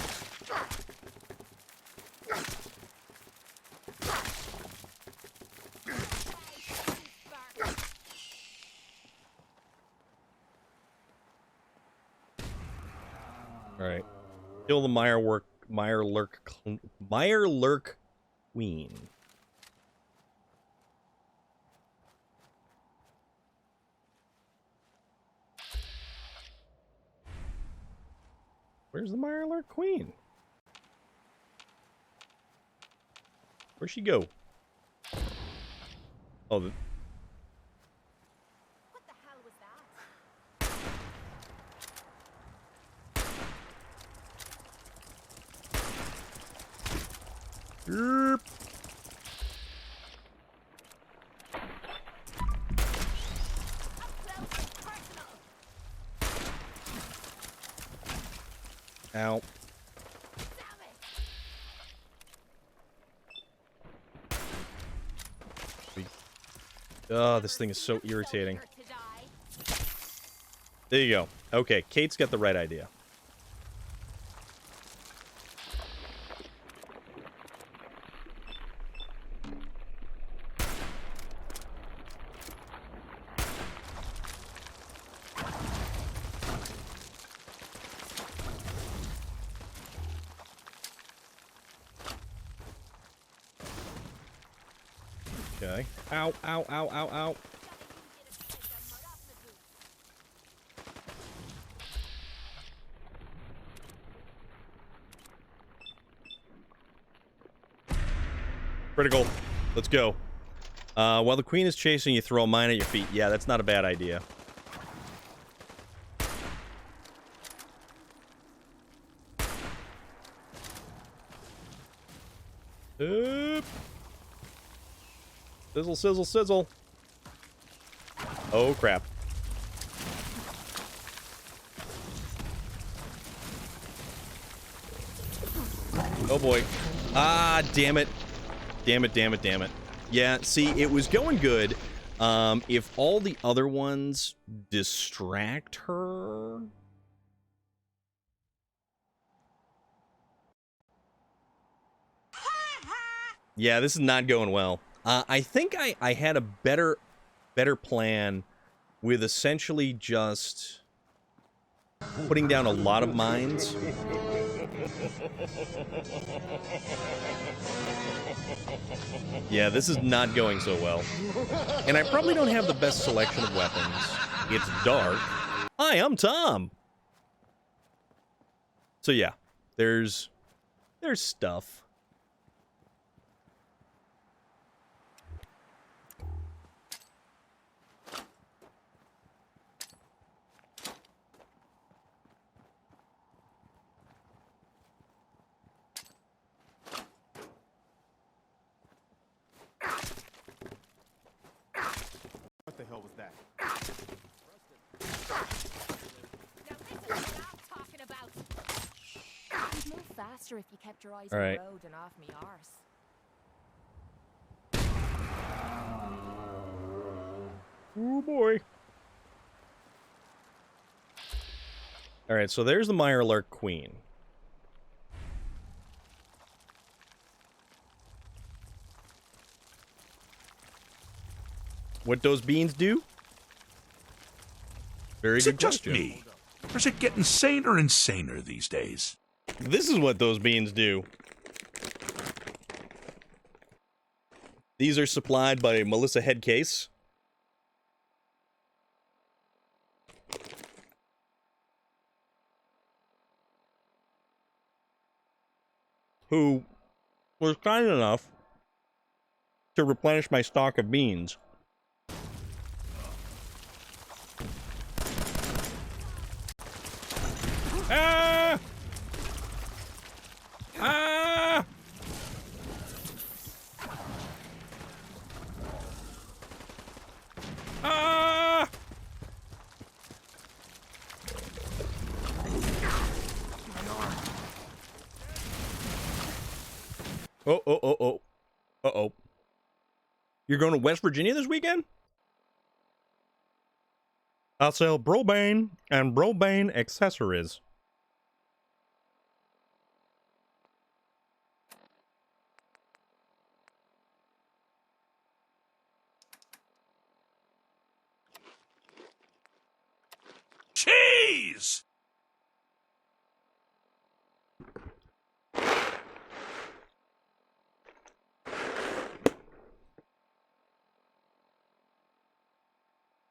Alright. Kill the Mirelurk Queen. Where's the Mirelurk Queen? Where'd she go? Oh, What the hell was that? Erp. Ow. Oh, this thing is so irritating. There you go. Okay, Kate's got the right idea. Okay. Ow, ow, ow, ow, ow. Critical. Let's go. While the queen is chasing you, throw a mine at your feet. Yeah, that's not a bad idea. Oop. Sizzle, sizzle, sizzle. Oh, crap. Oh, boy. Ah, damn it. Damn it, damn it, damn it. Yeah, see, it was going good. If all the other ones distract her... Yeah, this is not going well. I think I had a better plan with essentially just putting down a lot of mines. Yeah, this is not going so well. And I probably don't have the best selection of weapons. It's dark. Hi, I'm Tom. So yeah, there's stuff. What the hell was that? Now this is what I'm talking about. You'd move faster if you kept your eyes All on right. the road and off me arse. Oh boy. Alright, so there's the Mirelurk Queen. What those beans do? Very Is good it just question. me? Or is it getting saner and saner these days? This is what those beans do. These are supplied by Melissa Headcase. Who was kind enough to replenish my stock of beans. Ah! Ah! Ah! Oh, oh, oh, oh. Uh-oh. You're going to West Virginia this weekend? I sell Brobane and Brobane accessories. Cheese!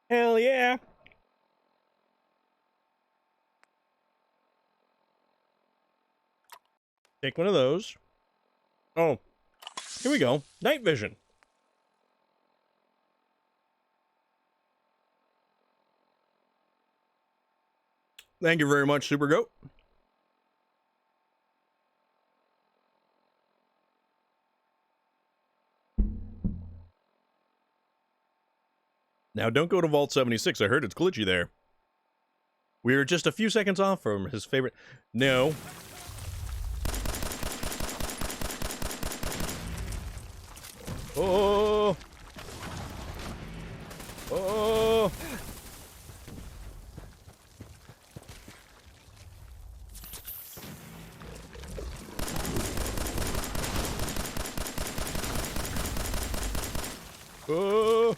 Hell yeah. Take one of those. Oh, here we go. Night vision. Thank you very much, Super Goat. Now, don't go to Vault 76. I heard it's glitchy there. We were just a few seconds off from his favorite... No. Oh! Oh! Oh!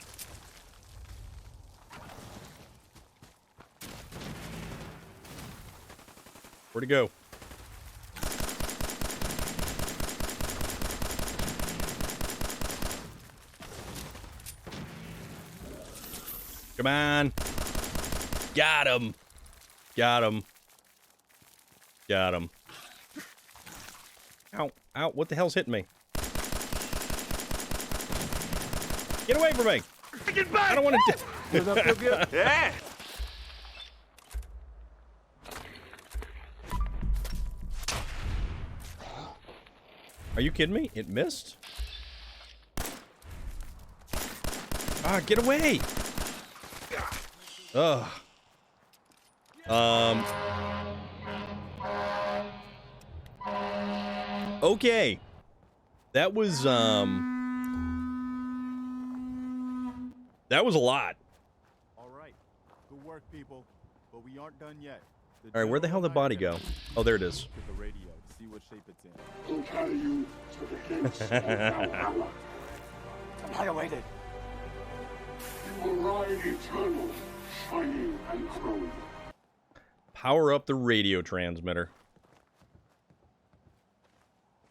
Where'd he go? Come on. Got him. Got him. Got him. Ow. Ow. What the hell's hitting me? Get away from me. Get back! I don't want to... Does that feel good? Yeah! Are you kidding me? It missed? Ah, get away! Ugh. Okay. That was a lot. All right. Good work, people. But we aren't done yet. All right, where the hell did the body go? Oh, there it is. Look at the radio to see what shape it's in. He'll carry you to the gates of Valhalla. Annihilated. You will ride eternal, shining and chrome. Power up the radio transmitter.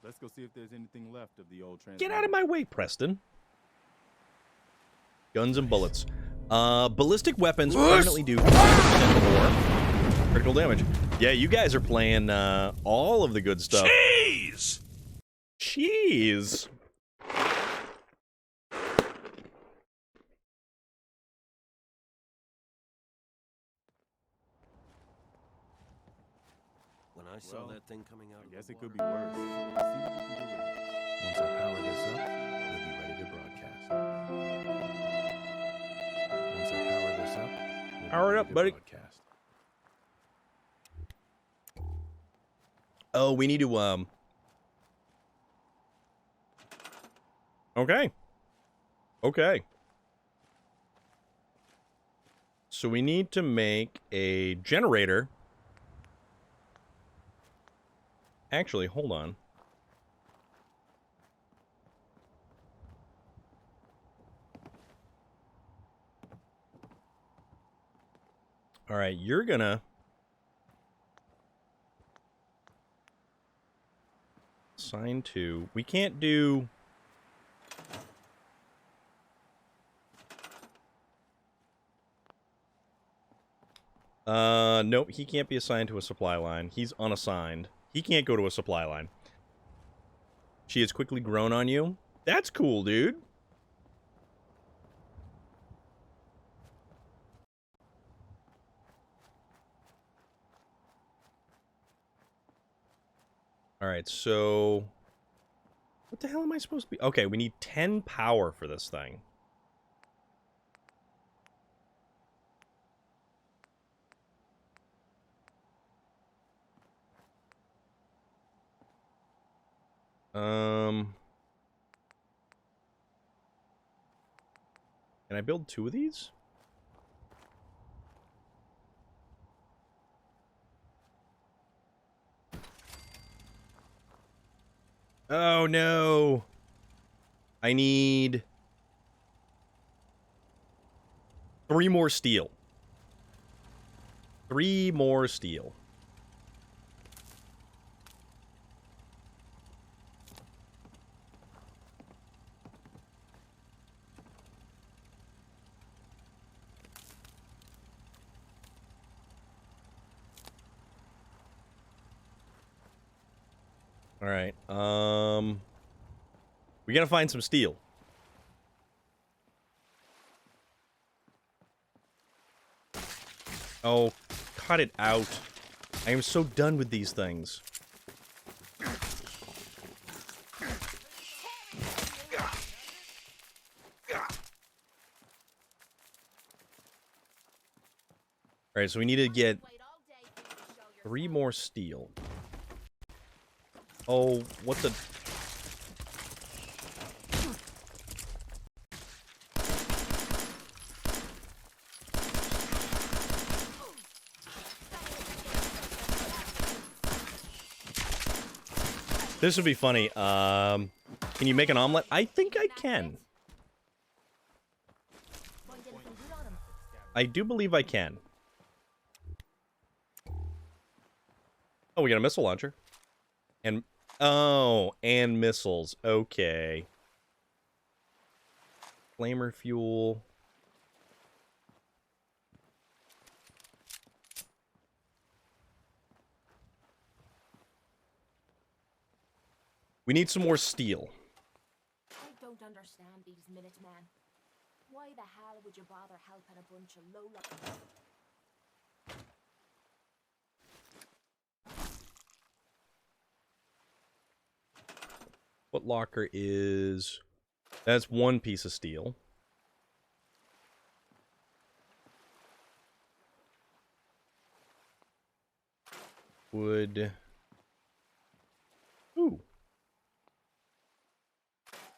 Let's go see if there's anything left of the old transmitter. Get out of my way, Preston. Guns and bullets. Ballistic weapons permanently do 50% more critical damage. Yeah, you guys are playing all of the good stuff. Cheese! Cheese! When I saw that thing coming out, I guess it could be worse. See what we can do with it. Once I power this up, we'll be ready to broadcast. Once I power this up, we'll Power it be up, ready to buddy. broadcast. Oh, we need to, Okay. Okay. So we need to make a generator. Actually, hold on. All right, you're gonna... Assign to... We can't do... Nope, he can't be assigned to a supply line. He's unassigned. He can't go to a supply line. She has quickly grown on you. That's cool, dude. Alright, so... What the hell am I supposed to be? Okay, we need 10 power for this thing. Can I build 2 of these? Oh, no. I need 3 more steel. 3 more steel. All right. We gotta find some steel. Oh, cut it out. I am so done with these things. Alright, so we need to get 3 more steel. Oh, what the... This would be funny. Can you make an omelet? I think I can. I do believe I can. Oh, we got a missile launcher. And... Oh, and missiles. Okay. Flamer fuel. We need some more steel. I don't understand these Minutemen. Why the hell would you bother helping a bunch of low-life... What locker is... That's 1 piece of steel. Wood. Ooh.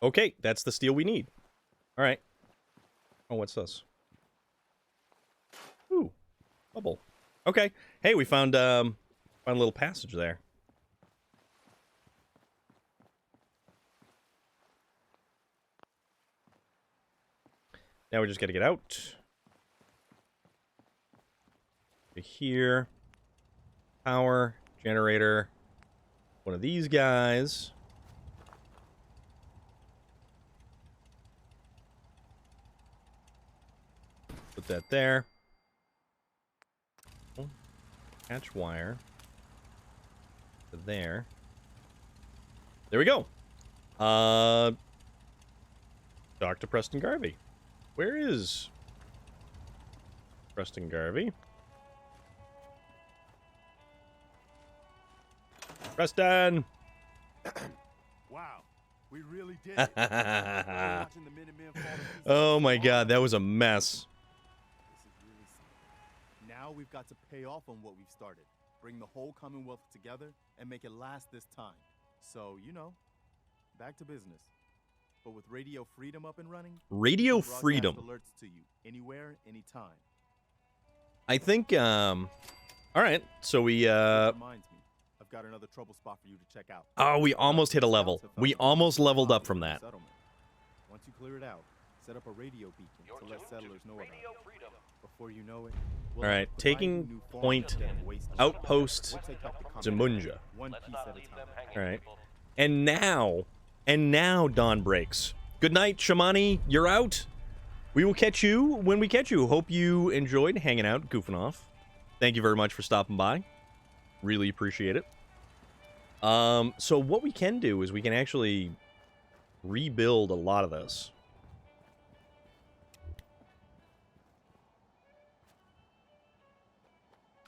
Okay, that's the steel we need. Alright. Oh, what's this? Ooh. Bubble. Okay. Hey, we found a little passage there. Now we just gotta get out. Here. Power. Generator. One of these guys. Put that there. Catch wire. To there. There we go. Dr. Preston Garvey. Where is Preston Garvey? Preston! Wow, we really did it. Watching the Minutemen fall to pieces. Oh my god, that was a mess. This is really something. Now we've got to pay off on what we've started. Bring the whole Commonwealth together and make it last this time. So, you know, back to business. But with Radio Freedom up and running, Radio broadcast Freedom. alerts to you anywhere, anytime. I think, alright, so we, Reminds me, I've got another trouble spot for you to check out. Oh, we almost hit a level. We almost leveled up from that. Once you clear it out, set up a radio beacon to let settlers know about it. Before you know it, we'll Alright, have taking new farms point and waste land. outpost We'll take back the Commonwealth Zamunja. one piece at a time. Alright. And now dawn breaks. Good night, Shamani. You're out. We will catch you when we catch you. Hope you enjoyed hanging out, goofing off. Thank you very much for stopping by. Really appreciate it. So what we can do is we can actually rebuild a lot of this.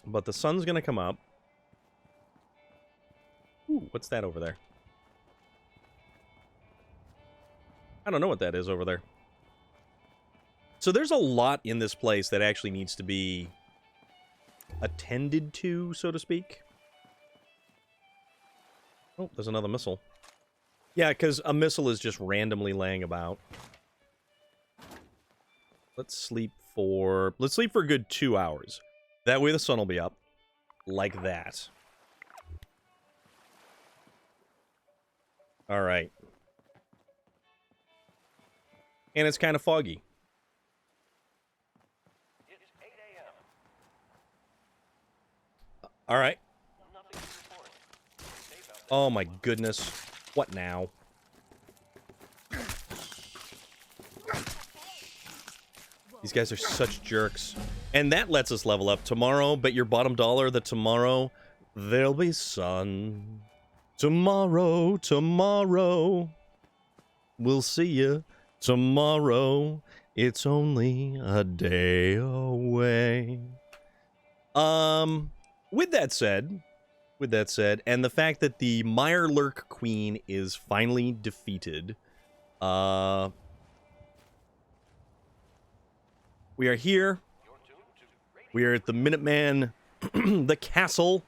But the sun's gonna come up. Ooh, what's that over there? I don't know what that is over there. So there's a lot in this place that actually needs to be attended to, so to speak. Oh, there's another missile. Yeah, because a missile is just randomly laying about. Let's sleep for a good 2 hours. That way the sun will be up. Like that. Alright. And it's kind of foggy. Alright. Oh my goodness. What now? These guys are such jerks. And that lets us level up tomorrow. Bet your bottom dollar that tomorrow there'll be sun. Tomorrow, tomorrow. We'll see you tomorrow. It's only a day away. With that said, and the fact that the Mirelurk Queen is finally defeated, we are here. We are at the Minuteman, the castle.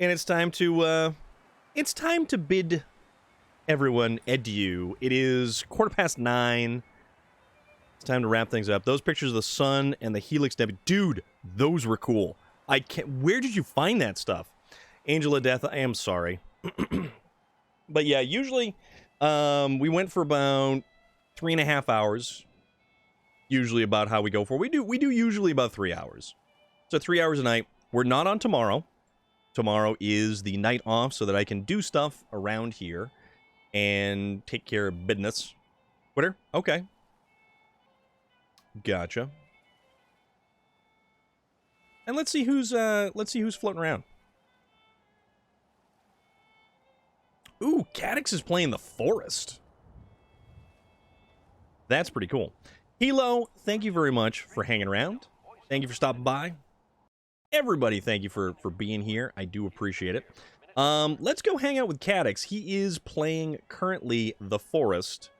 And it's time to bid everyone adieu. It is 9:15. It's time to wrap things up. Those pictures of the sun and the Helix Nebula, dude, those were cool. I can't. Where did you find that stuff? Angel of Death. I am sorry, but yeah, usually, we went for about 3.5 hours. Usually about how we go for. We do usually about 3 hours. So 3 hours a night. We're not on tomorrow. Tomorrow is the night off so that I can do stuff around here and take care of business. Twitter? Okay. Gotcha. And let's see who's floating around. Ooh, Cadix is playing the Forest. That's pretty cool. Hilo, thank you very much for hanging around. Thank you for stopping by. Everybody, thank you for being here. I do appreciate it. Let's go hang out with Cadix. He is playing currently the Forest,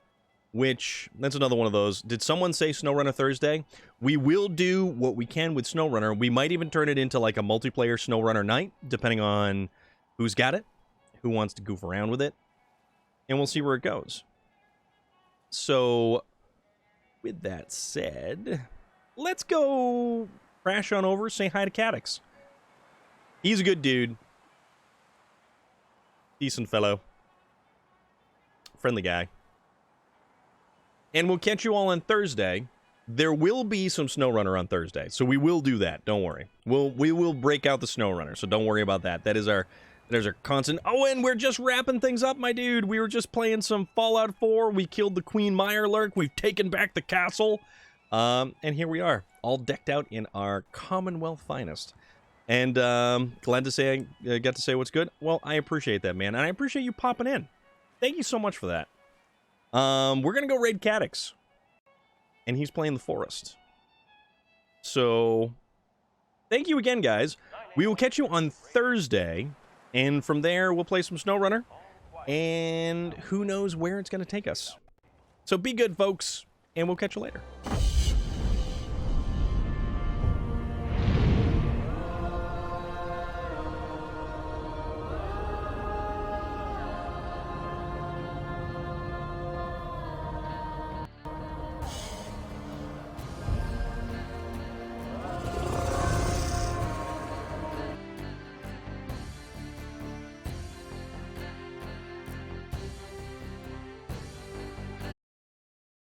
which, that's another one of those. Did someone say SnowRunner Thursday? We will do what we can with SnowRunner. We might even turn it into like a multiplayer SnowRunner night, depending on who's got it, who wants to goof around with it, and we'll see where it goes. So, with that said, let's go crash on over, say hi to Cadix. He's a good dude. Decent fellow. Friendly guy. And we'll catch you all on Thursday. There will be some SnowRunner on Thursday, so we will do that. Don't worry. We will break out the SnowRunner, so don't worry about that. That is our constant. Oh, and we're just wrapping things up, my dude. We were just playing some Fallout 4. We killed the Queen Mirelurk. We've taken back the castle. And here we are, all decked out in our Commonwealth finest. And glad to say I got to say what's good. Well, I appreciate that, man. And I appreciate you popping in. Thank you so much for that. We're going to go raid Cadix. And he's playing the Forest. So, thank you again, guys. We will catch you on Thursday. And from there, we'll play some SnowRunner. And who knows where it's going to take us. So be good, folks. And we'll catch you later.